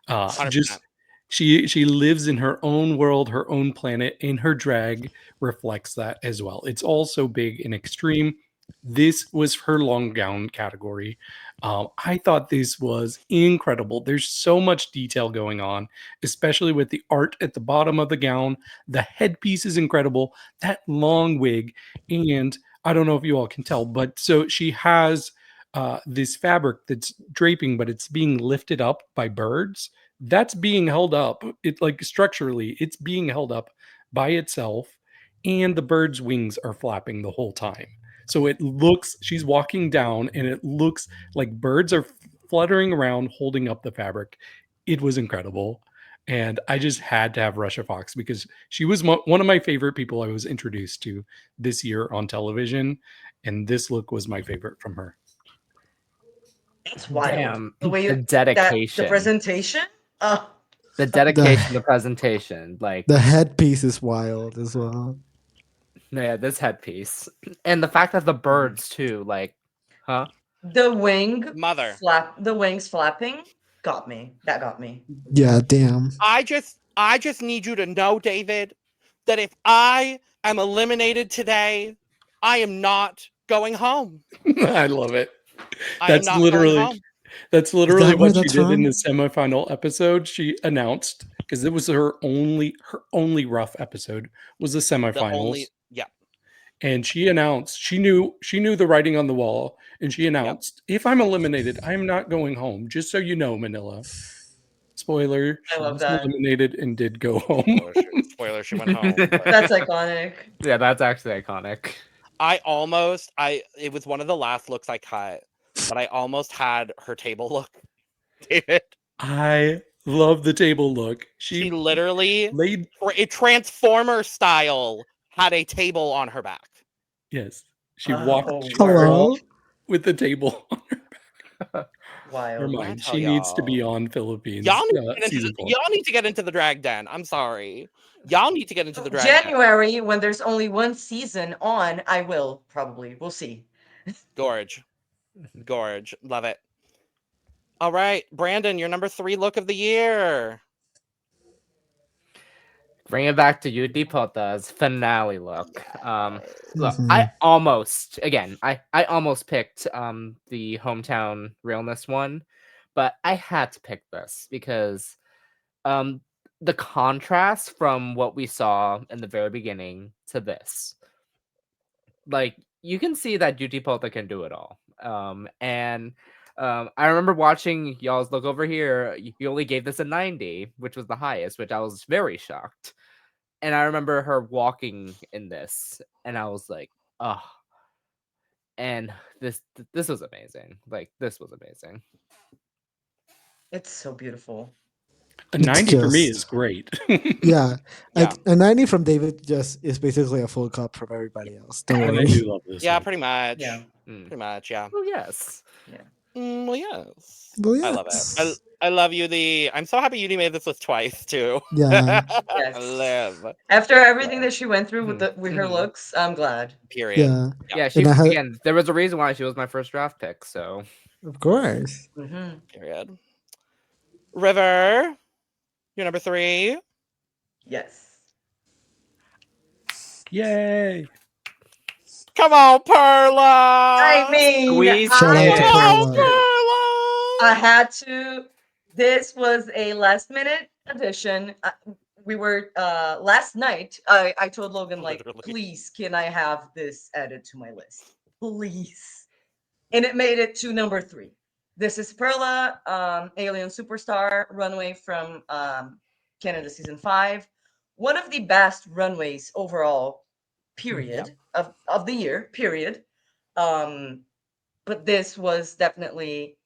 100%. just she lives in her own world, her own planet, and her drag reflects that as well. It's all so big and extreme. This was her long gown category. I thought this was incredible. There's so much detail going on, especially with the art at the bottom of the gown. The headpiece is incredible. That long wig, and I don't know if you all can tell, but so she has this fabric that's draping, but it's being lifted up by birds. That's being held up. It like structurally, it's being held up by itself, and the bird's wings are flapping the whole time. So it looks, she's walking down, and it looks like birds are fluttering around holding up the fabric. It was incredible. And I just had to have Russia Fox because she was one of my favorite people I was introduced to this year on television. And this look was my favorite from her. It's wild. Damn, The way the the dedication. presentation. The dedication, the presentation. Like, The headpiece is wild as well. yeah, this headpiece. And the fact that the birds, too, like, huh? The wing Mother. the wings flapping got me. That got me. Yeah, damn. I just need you to know, David, that if I am eliminated today, I am not going home. I love it. I am That's not going literally home. that's literally that where what she that's did in from? the semifinal episode. She announced because it was her only rough episode was the The semifinals. only, yeah. And she announced she knew the writing on the wall, and she announced, if I'm eliminated, I'm not going home. Just so you know, Manila. Spoiler, I she love was that. eliminated and did go home. Spoiler, she went home. but That's iconic. Yeah, that's actually iconic. it was one of the last looks I cut, but I almost had her table look, David. I love the table look. She literally, laid a Transformer style, had a table on her back. yes. She Oh, walked word. Hello? with the table on her Wild. mind. tell She needs to be y'all. on Philippines. Y'all need, to get into season 4. y'all need to get into the drag den. I'm sorry. Y'all need to get into the drag den. January, when there's only one season on, I will probably. We'll see. Gorge. Love it. All right, Brandon, your number 3 look of the year. Bring it back to UD Pota's finale look. Look, Mhm. I almost picked the hometown realness one, but I had to pick this because the contrast from what we saw in the very beginning to this, like, you can see that UD Pota can do it all. And I remember watching y'all's look over here. You only gave this a 90, which was the highest, which I was very shocked. And I remember her walking in this, and I was like, oh. And this was amazing. Like, this was amazing. It's so beautiful. A 90 for me just- is great. Yeah. Yeah. A 90 from David just is basically a full cup from everybody else. Don't And I worry. do love this. Yeah, one. pretty much. Yeah. Pretty much, yeah. Oh yes. Well, yes. Well, I love it. yes. I love you. I'm so happy Yudi made this list twice too. Yeah. Yes. I live. After everything that she went through with her Mhm. looks, I'm glad. Period. Yeah. Yeah, she And I had- again. There was a reason why she was my first draft pick. So Of course. Mm-hmm. Period. River, you're number 3. Yes. Yay! Come on, Perla. I mean, Squeeze Shout out to Come on, Perla. Perla. I had to. This was a last minute addition. We were last night. I told Logan, like, Literally. please, can I have this added to my list, please? And it made it to number 3. This is Perla, Alien Superstar Runway from Canada season 5. One of the best runways overall, period, of the year, period. But this was definitely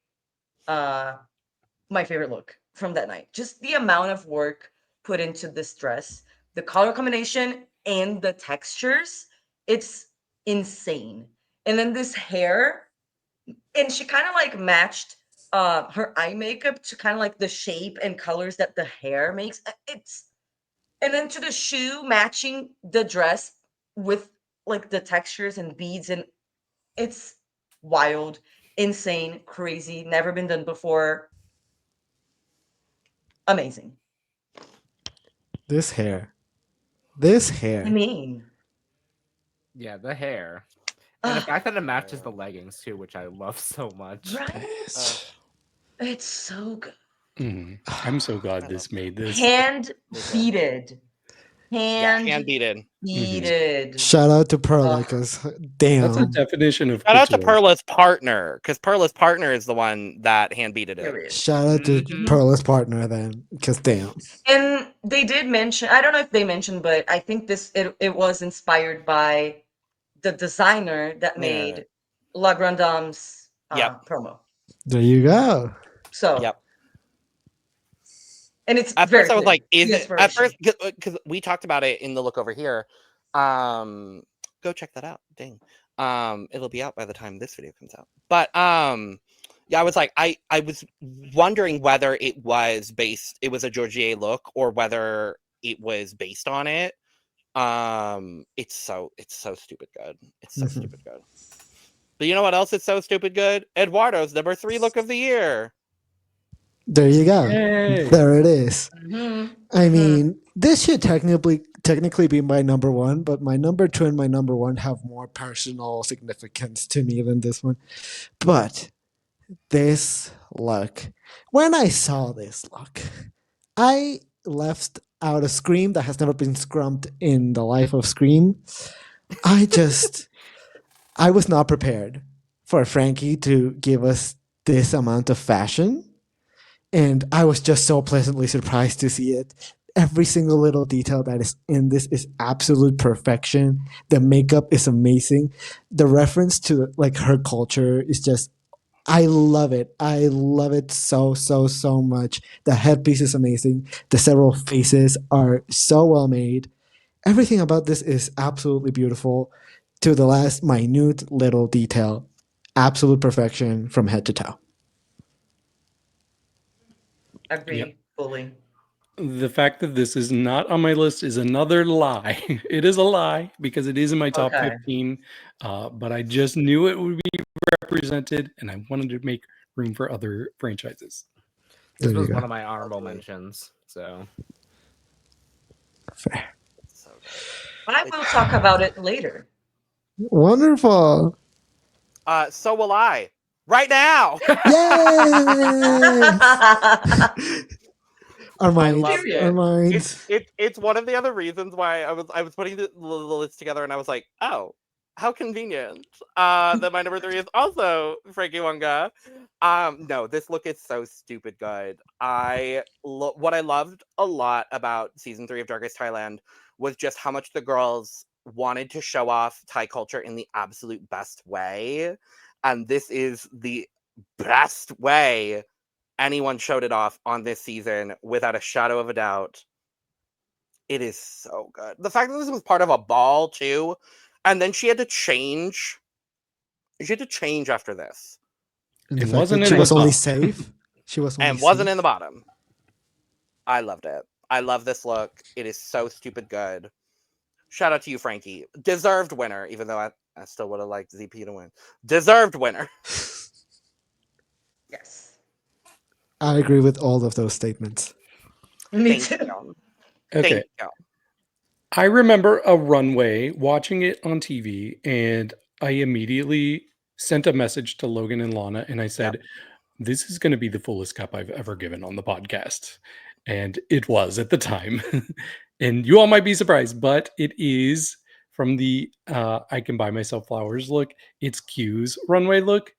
my favorite look from that night. Just the amount of work put into this dress, the color combination and the textures, it's insane. And then this hair, and she kind of like matched her eye makeup to kind of like the shape and colors that the hair makes. And then to the shoe matching the dress with like the textures and beads, and it's wild, insane, crazy, never been done before. Amazing. This hair. I mean, yeah, the hair and the fact that it matches the leggings too, which I love so much. right? It's so good. I'm so glad this made this. Hand beaded. Hand Hand beaten. beaded. Shout out to Perla, Ugh. because That's a damn. definition of Shout out to couture. Perla's partner, because Perla's partner is the one that hand beated it. Period. Shout out to Mhm. Perla's partner then, because damn. And they did mention, I don't know if they mentioned, but I think it was inspired by the designer that made La Grande Dame's Yep. promo. There you go. So, Yep. and it's At very first I was clear, like, is the it? At inspiration. first, because we talked about it in the look over here. Go check that out. Dang. It'll be out by the time this video comes out. But yeah, I was like, I was wondering whether it was a Georgier look or whether it was based on it. It's so stupid good. It's so Mhm. stupid good. But you know what else is so stupid good? Eduardo's number 3 look of the year. There you go. Yay. There it is. Mhm. I mean, this should technically be my number 1, but my number 2 and my number 1 have more personal significance to me than this one. But this look, when I saw this look, I left out a scream that has never been scrumped in the life of Scream. I was not prepared for Frankie to give us this amount of fashion. And I was just so pleasantly surprised to see it. Every single little detail that is in this is absolute perfection. The makeup is amazing. The reference to like her culture is just, I love it. I love it so much. The headpiece is amazing. The several faces are so well made. Everything about this is absolutely beautiful to the last minute little detail. Absolute perfection from head to toe. Agree Yep. fully. The fact that this is not on my list is another lie. It is a lie because it is in my top Okay. 15, but I just knew it would be represented, and I wanted to make room for other franchises. This There you was go. one of my honorable mentions. So Fair. So good. I will talk about it later. Wonderful. So will I. Right now. Yay! Our minds. love it. Our minds. It's one of the other reasons why I was putting the list together and I was like, oh, how convenient that my number 3 is also Frankie Wonga. No, this look is so stupid good. What I loved a lot about season 3 of Drag Race Thailand was just how much the girls wanted to show off Thai culture in the absolute best way, and this is the best way anyone showed it off on this season without a shadow of a doubt. It is so good. The fact that this was part of a ball too, and then she had to change. She had to change after this, And the It fact wasn't that she in was the only top. safe. She was only and wasn't safe. in the bottom. I loved it. I love this look. It is so stupid good. Shout out to you, Frankie. Deserved winner, even though I still would have liked ZP to win. Deserved winner. Yes. I agree with all of those statements. Me Thank too. you. Okay. Thank you. I remember a runway watching it on TV, and I immediately sent a message to Logan and Lana, and I said, this is going to be the fullest cup I've ever given on the podcast. And it was at the time. And you all might be surprised, but it is from the I Can Buy Myself Flowers look. It's Q's runway look.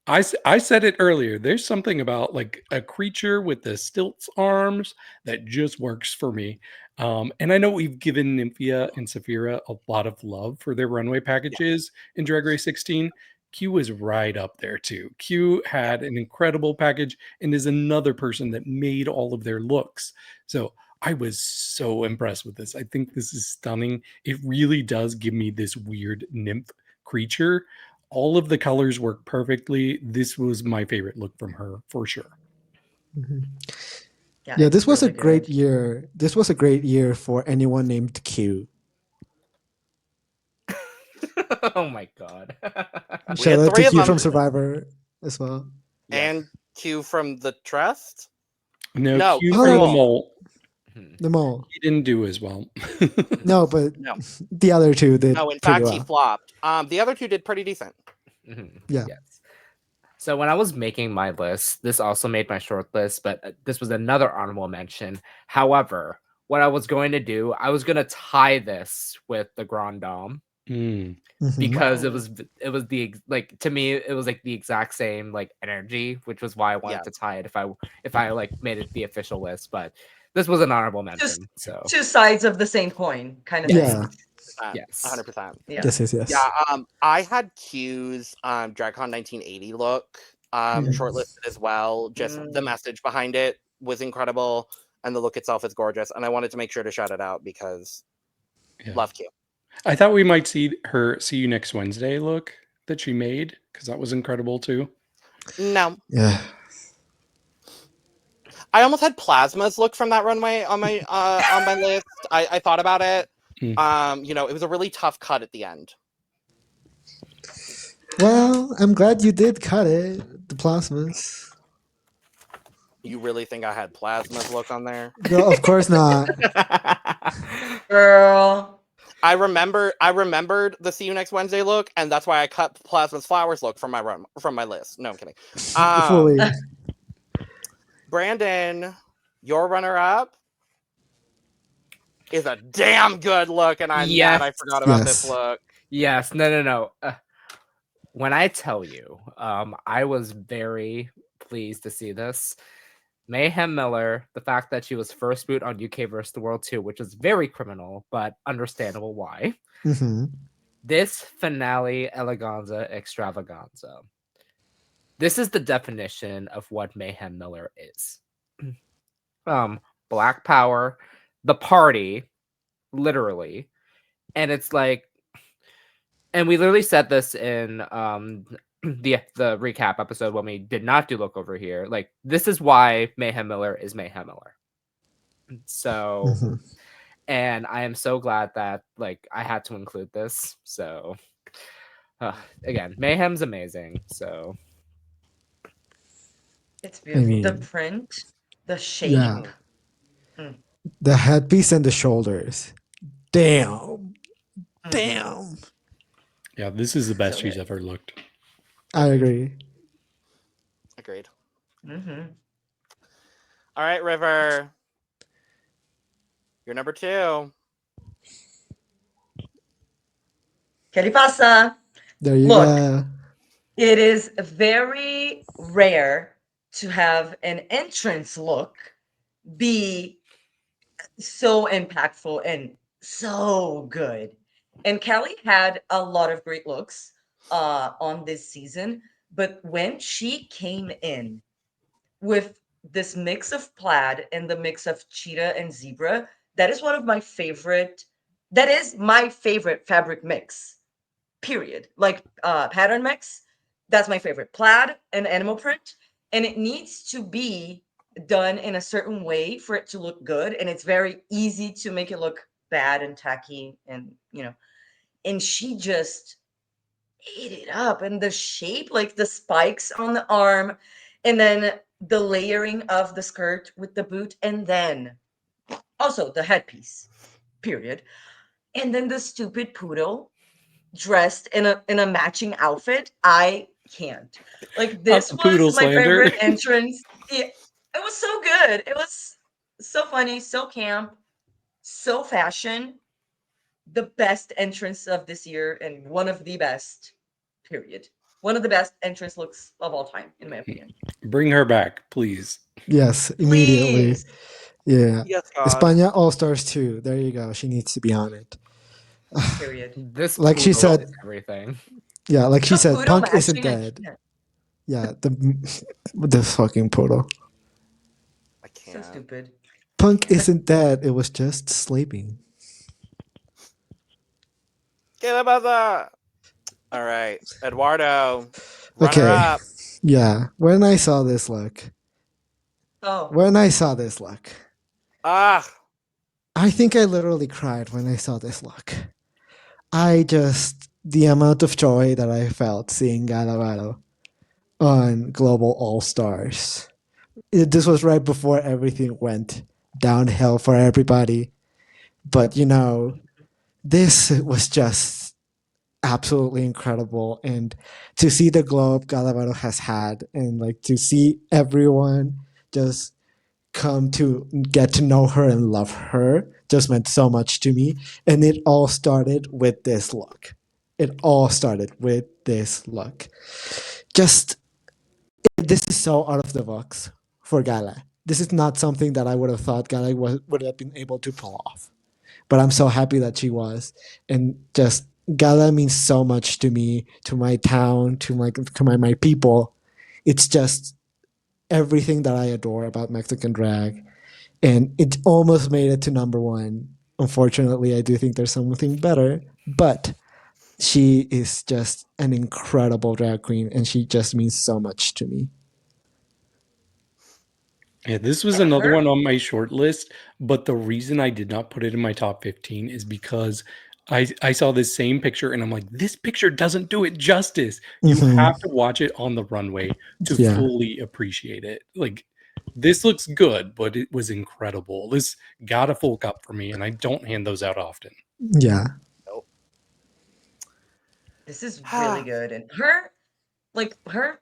I said it earlier. There's something about like a creature with the stilts arms that just works for me. And I know we've given Nymphia and Saphira a lot of love for their runway packages in Drag Race 16. Q was right up there too. Q had an incredible package and is another person that made all of their looks. So I was so impressed with this. I think this is stunning. It really does give me this weird nymph creature. All of the colors work perfectly. This was my favorite look from her for sure. Mhm. Yeah, Yeah, it's this was a really great good. year. This was a great year for anyone named Q. Oh my god. We Shout had out to 3 of Q from them. Survivor as well. Yes. And Q from the Trust? No, No, Q Q Oh, from no, the no. mole. Mhm. The mole. He didn't do as well. No, but No. the other two did No, in pretty fact, he well. flopped. The other 2 did pretty decent. Mhm. Yeah. Yes. So when I was making my list, this also made my short list, but this was another honorable mention. However, what I was going to do, I was going to tie this with the Grand Dame Mm. Mhm. because Wow. it was like to me it was like the exact same like energy, which was why I wanted Yeah. to tie it if I like made it the official list, but this was an honorable Just mention. So two sides of the same coin kind of Yes. Yeah. thing. yes. 100%. Yeah. Yes, yes, yes. Yeah, I had Q's DragCon 1980 look Mhm. shortlisted as well. Just the Mm. message behind it was incredible, and the look itself is gorgeous. And I wanted to make sure to shout it out because Yeah. love Q. I thought we might see her see you next Wednesday look that she made because that was incredible too. No, Yeah. I almost had Plasma's look from that runway on my list. I thought about it. Mm. It was a really tough cut at the end. Well, I'm glad you did cut it. The plasmas. You really think I had Plasma's look on there? No, of course not. Girl. I remembered the See You Next Wednesday look, and that's why I cut Plasma's Flowers look from my list. No, I'm kidding. Fully. Brandon, your runner-up is a damn good look, and I'm mad I forgot about this Yes. look. Yes, no. When I tell you, I was very pleased to see this. Mayhem Miller, the fact that she was first boot on UK vs. the World 2, which is very criminal, but understandable why. Hmm. This finale eleganza extravaganza. This is the definition of what Mayhem Miller is. Black power, the party, literally. And it's like, and we literally said this in the recap episode when we did not do look over here. Like, this is why Mayhem Miller is Mayhem Miller. So, Hmm. and I am so glad that like I had to include this. So, again, Mayhem's amazing. So, It's beautiful. The mean, print, the shape. yeah. Mm. The headpiece and the shoulders. Damn. Mhm. Damn. Yeah, this is the best So she's good. ever looked. I agree. Agreed. Mm-hmm. All right, River. You're number 2. ¿Qué le pasa? There you Look. go. It is very rare to have an entrance look be so impactful and so good. And Kelly had a lot of great looks on this season, but when she came in with this mix of plaid and the mix of cheetah and zebra, that is one of my favorite. That is my favorite fabric mix. Period. Like pattern mix. That's my favorite. Plaid and animal print, and it needs to be done in a certain way for it to look good. And it's very easy to make it look bad and tacky, and And she just ate it up, and the shape, like the spikes on the arm, and then the layering of the skirt with the boot, and then also the headpiece, period. And then the stupid poodle dressed in a matching outfit. I can't. Like, Not this the was poodle my slander. favorite entrance. It was so good. It was so funny, so camp, so fashion. The best entrance of this year, and one of the best, period. One of the best entrance looks of all time, in my opinion. Bring her back, please. Yes, immediately. Please. Yeah. Yes, God. España All Stars 2. There you go. She needs to be on it. Period. This Like she poodle said- is everything. Yeah, like she The said, poodle Punk isn't matching, dead. yeah, Yeah, the fucking poodle. I so can't. stupid. Punk isn't dead. It was just sleeping. Get about that. All right, Eduardo, runner Okay. up. Yeah, when I saw this look, Oh, Ah, I think I literally cried when I saw this look. The amount of joy that I felt seeing Galavaro on Global All Stars. This was right before everything went downhill for everybody. But, this was just absolutely incredible. And to see the glow up Galavaro has had, and like to see everyone just come to get to know her and love her, just meant so much to me. And it all started with this look. Just, this is so out of the box for Gala. This is not something that I would have thought Gala would have been able to pull off. But I'm so happy that she was. And just, Gala means so much to me, to my town, to my people. It's just everything that I adore about Mexican drag. And it almost made it to number one. Unfortunately, I do think there's something better, but she is just an incredible drag queen, and she just means so much to me. Yeah, this was another one on my short list, but the reason I did not put it in my top 15 is because I saw this same picture and I'm like, this picture doesn't do it justice. You Mhm. have to watch it on the runway to Yeah. fully appreciate it. Like, this looks good, but it was incredible. This got a full cup for me, and I don't hand those out often. Yeah. this is really good. And her 3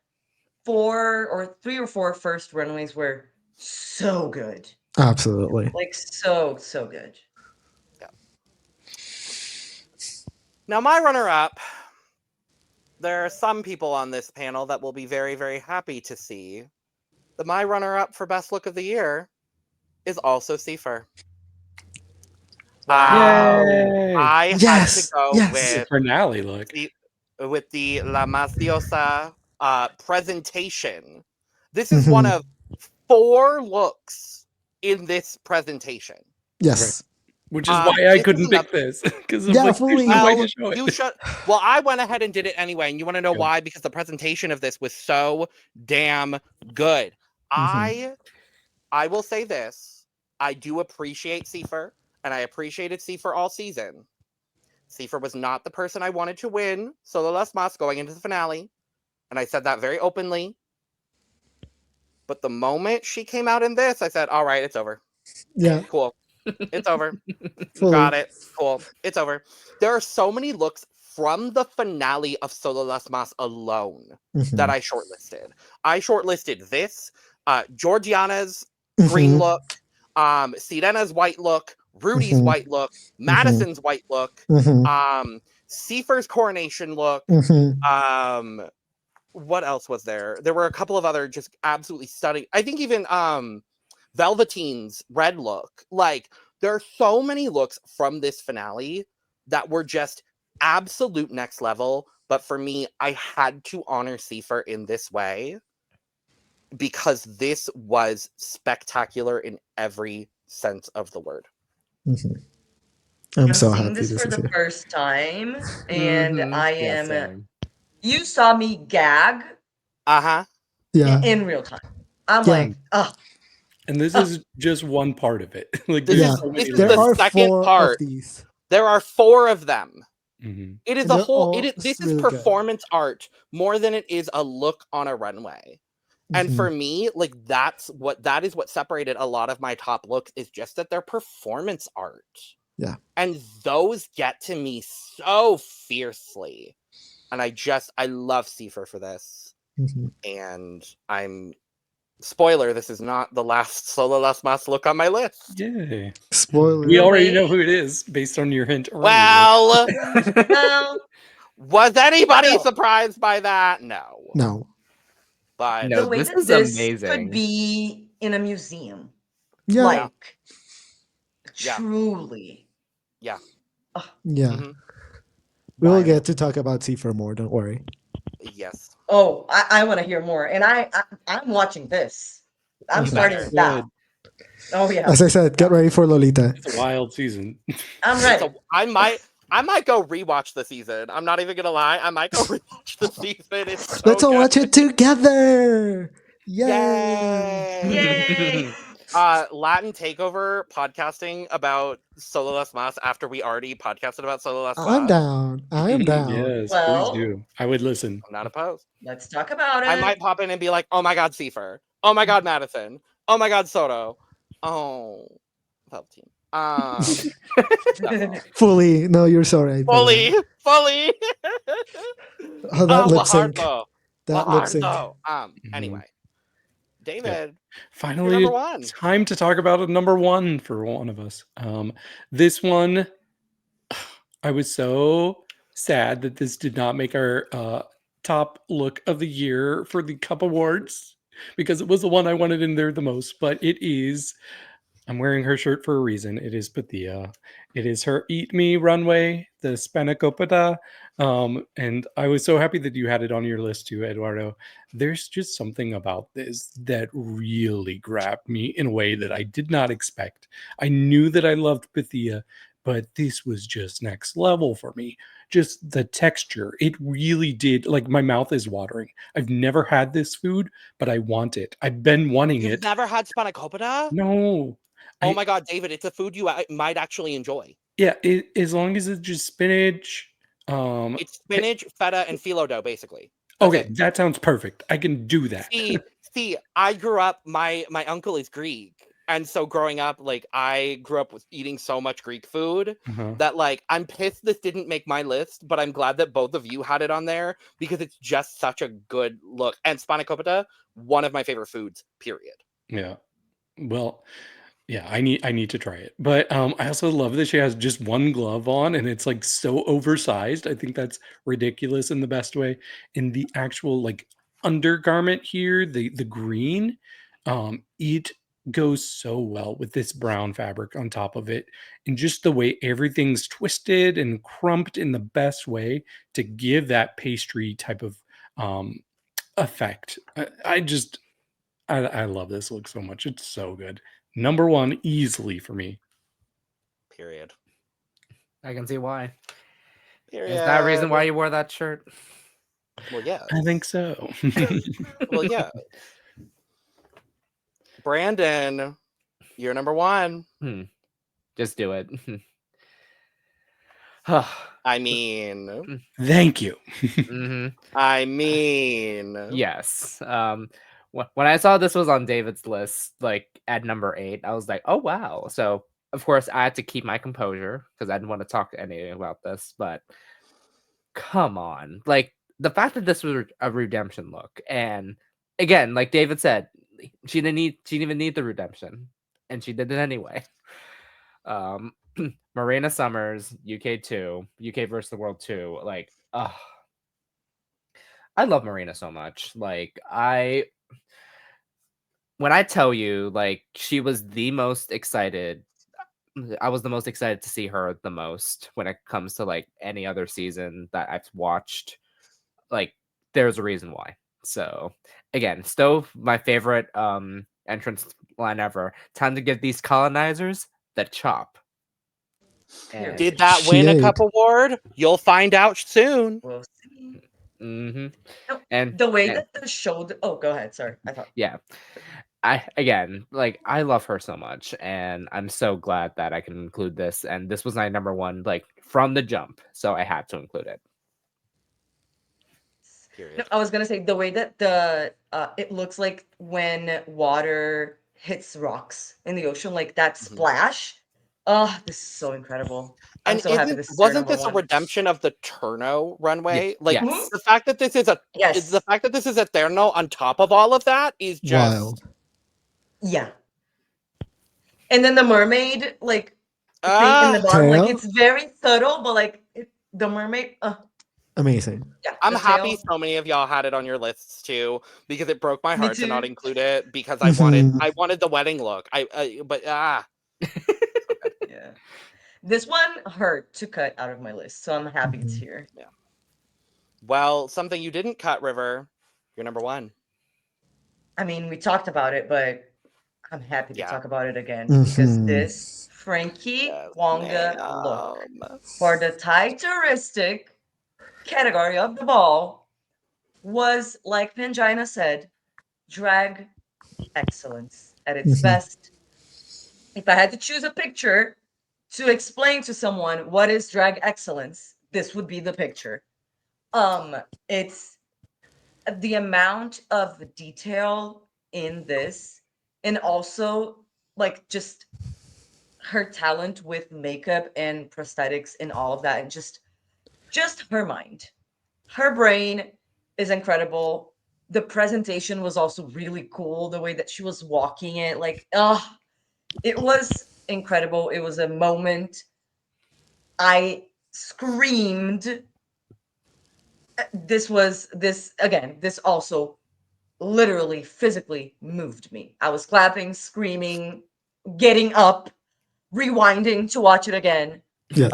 or 4 first runways were so good. Absolutely. Like, so good. now my runner up. There are some people on this panel that will be very, very happy to see that my runner up for best look of the year is also Seifer. Wow. Yay! I had to Yes. go Yes. with Finale look. the La Mastiosa presentation. This is one Mhm. of 4 looks in this presentation. Yes. Which is why I this is couldn't another- pick this. Because Yeah, there's fully. no way Well, to show it. you should. Well, I went ahead and did it anyway, and you want to know Good. why? Because the presentation of this was so damn good. Mhm. I will say this: I do appreciate Seifer, and I appreciated Seifer all season. Seifer was not the person I wanted to win Solo Las Mas going into the finale, and I said that very openly. But the moment she came out in this, I said, "All right, it's over. Yeah. Cool, it's over." Fully. Got it. Cool. It's over. There are so many looks from the finale of Solo Las Mas alone Mhm. that I shortlisted. I shortlisted this, Georgiana's Mhm. green look, Sirena's white look, Rudy's Mhm. white look, Madison's white look, Mhm. Seifer's coronation look. Mhm. What else was there? There were a couple of other just absolutely stunning. I think even Velveteen's red look. Like, there are so many looks from this finale that were just absolute next level. But for me, I had to honor Seifer in this way. because this was spectacular in every sense of the word. Mhm. I'm so seeing happy this this for is the here. first time, and I Yeah, am. same. You saw me gag Uh-huh. Yeah, in real time. I'm Yeah. like, oh, And this is just one part of it. Like This there's Yeah. is so this many is there the are layers. second 4 of part. these, There are 4 of them. Mhm. It is and a they're whole all this is really good. performance art more than it is a look on a runway. And Mhm. for me, like that is what separated a lot of my top looks, is just that they're performance art. Yeah. And those get to me so fiercely. And I love Seifer for this. Mhm. And spoiler, this is not the last Solo Las Mas look on my list. Yay. Spoiler. We already Wait. know who it is based on your hint earlier. Well, well, was anybody No. surprised by that? No. No. But No, the way this that is this amazing. could be in a museum, Yeah. like Yeah. truly. Yeah. Yeah. Mhm. We will Wild. get to talk about Seifer more. Don't worry. Yes. Oh, I want to hear more, and I'm watching this. I'm Mhm. starting Better. with that. Oh yeah, As I said, get ready for Lolita. It's a wild season. I'm It's ready. I might go rewatch the season. I'm not even gonna lie. I might go rewatch the season. It's so Let's all good. watch it together. Yay! Yay! Yay! Latin takeover podcasting about Solo Las Mas after we already podcasted about Solo Las Mas. I'm down. I am down. Yes, please Well- do. I would listen. I'm not opposed. Let's talk about it. I might pop in and be like, "Oh my God, Seifer! Oh my God, Madison! Oh my God, Soto! Oh, Velveteen! No. Fully. No, you're so right. for fully. Oh, that lip sync. Lahardo. That lip sync. Lahardo. Mhm. Anyway, David, Finally, you're number one. time to talk about a number one for one of us. This one, I was so sad that this did not make our top look of the year for the Cup Awards, because it was the one I wanted in there the most. But it is, I'm wearing her shirt for a reason. It is Pathia. It is her Eat Me runway, the Spanakopita. And I was so happy that you had it on your list too, Eduardo. There's just something about this that really grabbed me in a way that I did not expect. I knew that I loved Pathia, but this was just next level for me. Just the texture, it really did. Like, my mouth is watering. I've never had this food, but I want it. I've been wanting You've it. never had spanakopita? No. Oh I- my God, David, it's a food you might actually enjoy. Yeah, as long as it's just spinach. It's spinach, feta, and phyllo dough, basically. That's Okay, it. that sounds perfect. I can do that. See, I grew up. My uncle is Greek, and so growing up, like I grew up with eating so much Greek food Uh-huh. that, like, I'm pissed this didn't make my list, but I'm glad that both of you had it on there because it's just such a good look. And spanakopita, one of my favorite foods. Period. Yeah. Well, yeah, I need to try it. But I also love that she has just one glove on and it's like so oversized. I think that's ridiculous in the best way. In the actual like undergarment here, the green, it goes so well with this brown fabric on top of it, and just the way everything's twisted and crumped in the best way to give that pastry type of effect. I love this look so much. It's so good. Number one easily for me. Period. I can see why. Period. Is that a reason why you wore that shirt? Well, yeah. I think so. Well, yeah. Brandon, you're number one. Just do it. I mean, Thank you. Mhm. I mean, Yes. When I saw this was on David's list, like at number 8, I was like, oh wow. So of course I had to keep my composure because I didn't want to talk anything about this. But come on, like the fact that this was a redemption look, and again, like David said, she didn't even need the redemption, and she did it anyway. Marina Summers, UK 2, UK versus the World 2, like, I love Marina so much. Like, when I tell you, like, she was the most excited, I was the most excited to see her the most when it comes to like any other season that I've watched. Like, there's a reason why. So again, still my favorite entrance line ever. Time to give these colonizers the chop. And Did that win a cup award? You'll find out soon. We'll see. mm-hmm. No, And the way that the show. Oh, go ahead. Sorry, I thought. yeah, I love her so much, and I'm so glad that I can include this. And this was my number one, like from the jump, so I had to include it. Period. No, I was gonna say the way that the it looks like when water hits rocks in the ocean, like that splash. Oh, this is so incredible. I'm And so happy this is your wasn't number this a one. redemption of the Turno runway? Like Yes. the fact that this is Yes. the fact that this is Eterno on top of all of that is just Wild. Yeah. And then the mermaid, like thing in the bottom, like Tail? it's very subtle, but like the mermaid. Amazing. Yeah. I'm the happy tail. so many of y'all had it on your lists too, because it broke my Me heart to not too. include it because Mhm. I wanted the wedding look. Yeah. This one hurt to cut out of my list, so I'm happy it's Mhm. here. Well, something you didn't cut, River. You're number one. I mean, we talked about it, but I'm happy to Yeah. talk about it again because Mhm. this Frankie Yes, Wonga look ma'am. for the Titaristic category of the ball was, like Pangina said, drag excellence at its Mhm. best. If I had to choose a picture to explain to someone what is drag excellence, this would be the picture. It's the amount of detail in this, and also like just her talent with makeup and prosthetics and all of that, and just her mind. Her brain is incredible. The presentation was also really cool. The way that she was walking it, like, it was incredible. It was a moment. I screamed. This also literally physically moved me. I was clapping, screaming, getting up, rewinding to watch it again. Yes.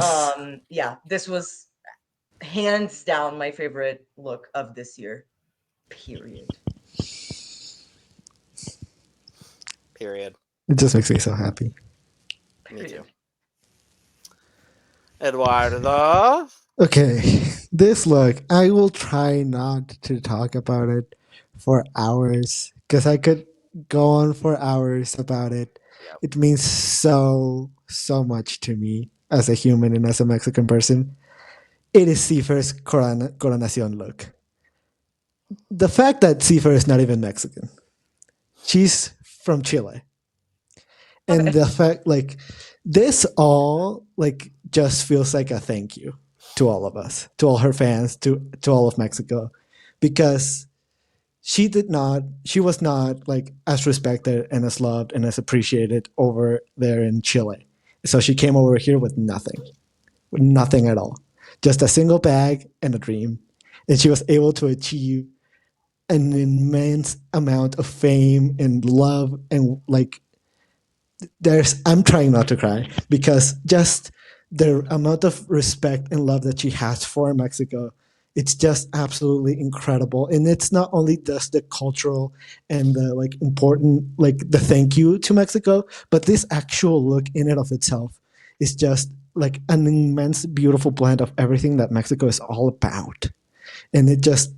Yeah, this was hands down my favorite look of this year. Period. Period. It just makes me so happy. Me too. Period. Eduardo. Okay, this look, I will try not to talk about it for hours because I could go on for hours about it. Yep. It means so much to me as a human and as a Mexican person. It is Cipher's Coronacion look. The fact that Cipher is not even Mexican, she's from Chile. And Okay. the fact, like, this all, like, just feels like a thank you to all of us, to all her fans, to all of Mexico, because she was not like as respected and as loved and as appreciated over there in Chile. So she came over here with nothing at all, just a single bag and a dream, and she was able to achieve an immense amount of fame and love. And like, I'm trying not to cry because just the amount of respect and love that she has for Mexico, it's just absolutely incredible. And it's not only just the cultural and the like important, like the thank you to Mexico, but this actual look in and of itself is just like an immense, beautiful blend of everything that Mexico is all about. And it just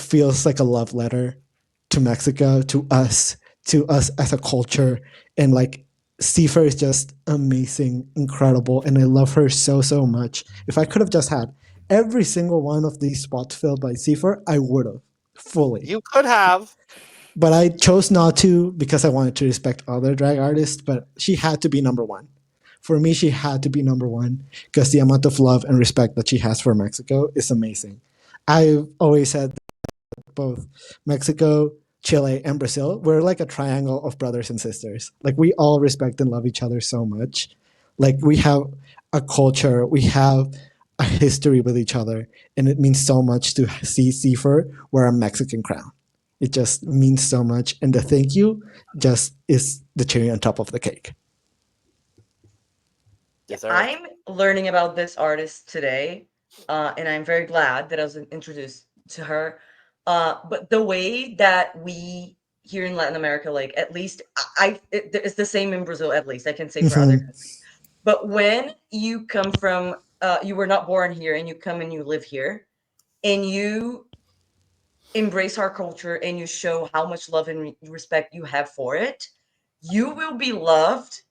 feels like a love letter to Mexico, to us as a culture. And like, Cipher is just amazing, incredible, and I love her so much. If I could have just had every single one of these spots filled by Cipher, I would have fully. You could have. But I chose not to because I wanted to respect other drag artists, but she had to be number one. For me, she had to be number one because the amount of love and respect that she has for Mexico is amazing. I've always said that both Mexico, Chile, and Brazil, we're like a triangle of brothers and sisters. Like, we all respect and love each other so much. Like, we have a culture, we have a history with each other, and it means so much to see Cipher wear a Mexican crown. It just means so much, and the thank you just is the cherry on top of the cake. Deserved. I'm learning about this artist today, and I'm very glad that I was introduced to her. But the way that we here in Latin America, like at least it's the same in Brazil. At least I can say for other Mhm. countries. But when you come from, you were not born here, and you come and you live here, and you embrace our culture, and you show how much love and respect you have for it, you will be loved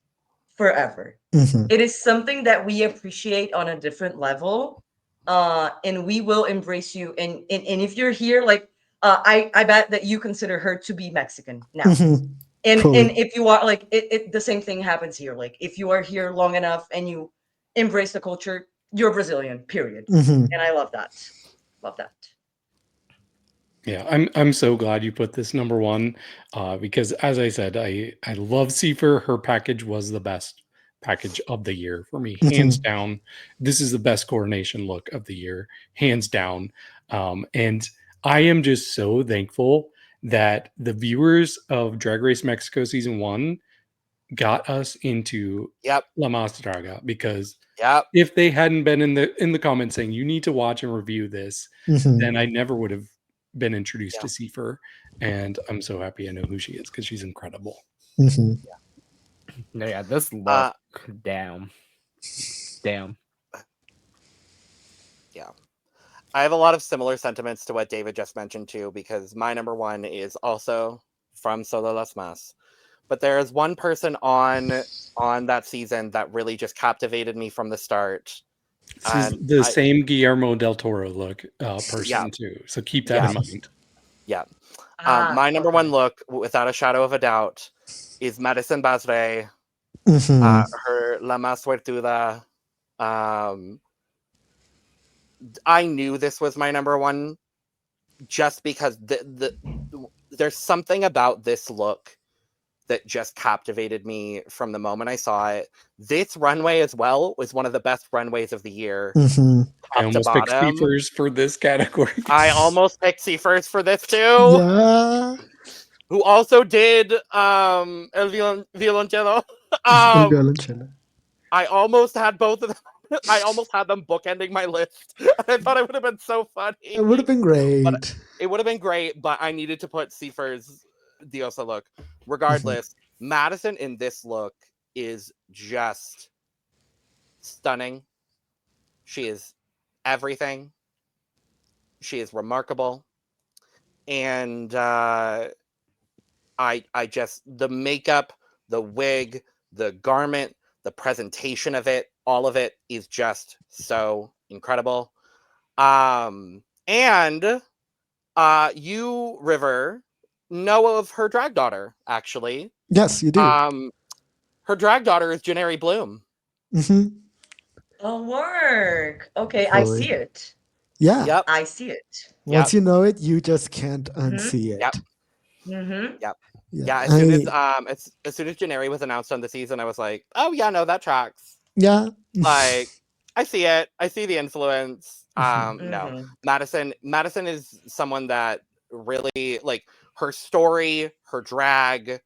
forever. Mhm. It is something that we appreciate on a different level, and we will embrace you. And if you're here, like I bet that you consider her to be Mexican now. Mhm. And Fully. if you are like the same thing happens here. Like if you are here long enough and you embrace the culture, you're Brazilian. Period. Mhm. And I love that. Love that. Yeah, I'm so glad you put this number one, because as I said, I love Seifer. Her package was the best package of the year for me, hands Mhm. down. This is the best coronation look of the year, hands down. And I am just so thankful that the viewers of Drag Race Mexico season 1 got us into Yep. La Mas Draga, because Yep. if they hadn't been in the comments saying you need to watch and review this, Mhm. then I never would have been introduced Yeah. to Seifer. And I'm so happy I know who she is because she's incredible. Mhm. No, yeah, this look, Uh, damn. Yeah. I have a lot of similar sentiments to what David just mentioned too, because my number one is also from Solo Las Mas. But there is one person on that season that really just captivated me from the start. This is And the same Guillermo del Toro look person Yeah. too. So keep that in Yes. mind. Yeah. Ah, My number okay. one look, without a shadow of a doubt, is Madison Basre, Mhm. her La Más Suertuda. I knew this was my number one just because there's something about this look that just captivated me from the moment I saw it. This runway as well was one of the best runways of the year, Mhm. I top to almost picked bottom. Seifers for this category. I almost picked Seafers for this too. Yeah. Who also did El Violoncello. El violoncello. I almost had both of them. I almost had them bookending my list. I thought it would have been so funny. It would have been great. It would have been great, but I needed to put Seifer's Diosa look. Regardless, Madison in this look is just stunning. She is everything. She is remarkable. And I just, the makeup, the wig, the garment, the presentation of it, all of it is just so incredible. And you, River, know of her drag daughter, actually. Yes, you do. Her drag daughter is Janari Bloom. Mhm. Oh, work. Okay, I Fully. see it. Yeah. Yep. I see it. Once you know it, you just can't unsee it. Yep. Mm-hmm. Yep. Yeah. Yeah, as soon as Janari was announced on the season, I was like, oh yeah, no, that tracks. Yeah. Like, I see it. I see the influence. Mhm. No. Mm-hmm. Madison is someone that really, like, her story, her drag,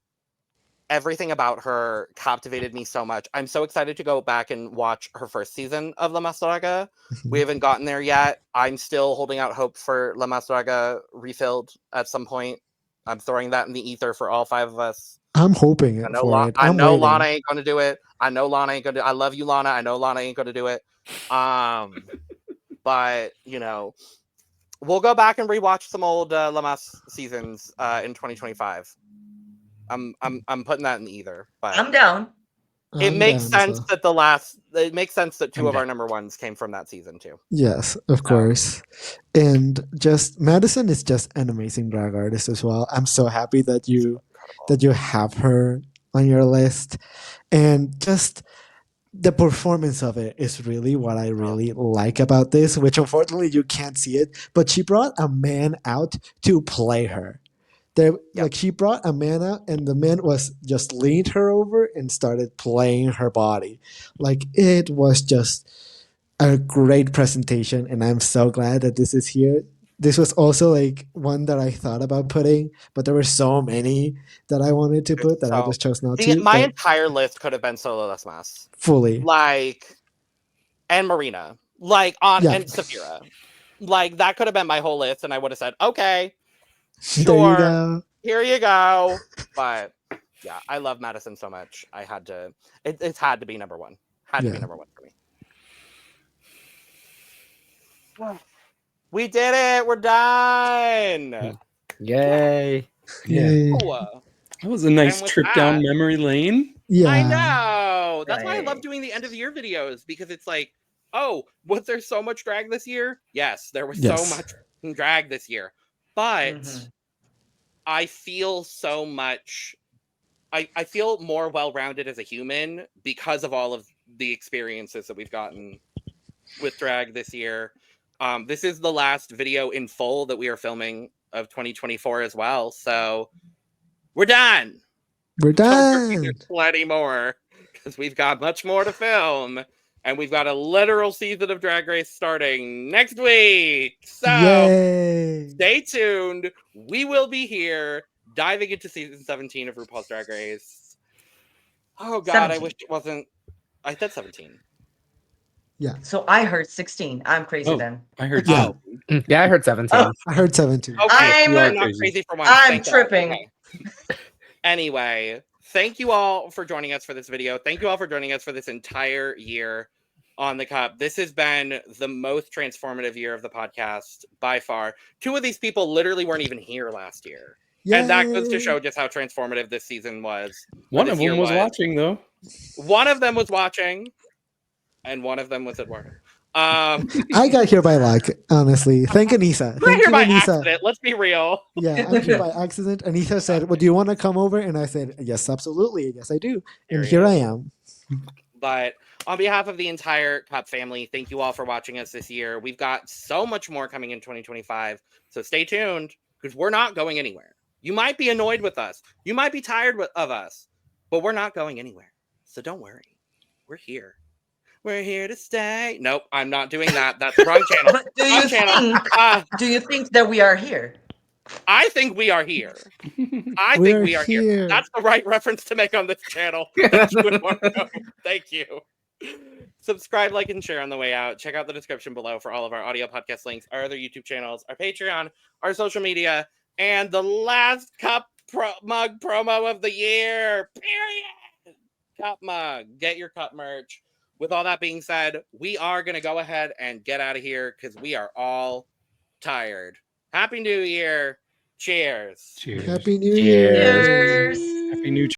everything about her captivated me so much. I'm so excited to go back and watch her first season of La Mas Draga. We haven't gotten there yet. I'm still holding out hope for La Mas Draga refilled at some point. I'm throwing that in the ether for all 5 of us. I'm hoping I know, for it. I I'm know waiting. Lana ain't gonna do it. I know Lana ain't gonna do. I love you, Lana. I know Lana ain't gonna do it. But we'll go back and rewatch some old La Mas seasons in 2025. I'm putting that in either. But I'm down. it I'm makes down as sense well. that it makes sense that 2 I'm of our down. number ones came from that season too. Yes, of course. And just Madison is just an amazing drag artist as well. I'm so happy that you have her on your list. And just the performance of it is really what I really like about this, which unfortunately you can't see it, but she brought a man out to play her. Like she brought a man out and the man was just leaned her over and started playing her body. Like it was just a great presentation and I'm so glad that this is here. This was also like one that I thought about putting, but there were so many that I wanted to put that I just chose not to. My But entire list could have been Solo Las Mas. fully. Like, and Marina. Like, and Saphira. Like, that could have been my whole list, and I would have said, okay, There you Sure. go. Here you go. But yeah, I love Madison so much. I had to. It's had to be number one. Had to be Yeah. number one for me. We did it. We're done. Yay. Yeah. Yay. Oh, That was a nice And with trip down that- memory lane. Yeah. I know. That's why I love Right. doing the end of the year videos, because it's like, oh, was there so much drag this year? Yes, there was Yes. so much drag this year. But Mhm. I feel so much. I feel more well-rounded as a human because of all of the experiences that we've gotten with drag this year. This is the last video in full that we are filming of 2024 as well. So we're done. We're Don't worry, done. there's plenty more, because we've got much more to film. And we've got a literal season of Drag Race starting next week. So Yay. stay tuned. We will be here diving into season 17 of RuPaul's Drag Race. Oh God, 17. I wish it wasn't. I said 17. So I heard 16. I'm crazy Oh. then. I heard Yeah. so. Yeah, I heard 17. Oh. I heard 17. Okay, I'm- we're You are not crazy. crazy for once. I'm thank God. tripping. Okay. Anyway, thank you all for joining us for this video. Thank you all for joining us for this entire year on the Cup. This has been the most transformative year of the podcast by far. Two of these people literally weren't even here last year. And that goes to Yay. show just how transformative this season was. One this of year them was was. watching, though. One of them was watching, and one of them was Eduardo. I got here by luck, honestly. Thank Anissa. We're Thank here you, by Anissa. accident. Let's be real. Yeah, I'm here by accident. Anissa said, well, do you want to come over? And I said, yes, absolutely. Yes, I do. And here I am. But on behalf of the entire Cup family, thank you all for watching us this year. We've got so much more coming in 2025. So stay tuned, because we're not going anywhere. You might be annoyed with us. You might be tired of us, but we're not going anywhere. So don't worry. We're here. We're here to stay. Nope, I'm not doing that. That's the wrong channel. But do Wrong you channel. think? Do you think that we are here? I think we are here. I We're think we are here. here. That's the right reference to make on this channel. Thank you, Eduardo. Thank you. Subscribe, like, and share on the way out. Check out the description below for all of our audio podcast links, our other YouTube channels, our Patreon, our social media, and the last Cup mug promo of the year. Period. Cup mug. Get your Cup merch. With all that being said, we are going to go ahead and get out of here, because we are all tired. Happy New Year. Cheers. Cheers. Happy New Cheers. Year. Cheers. Happy New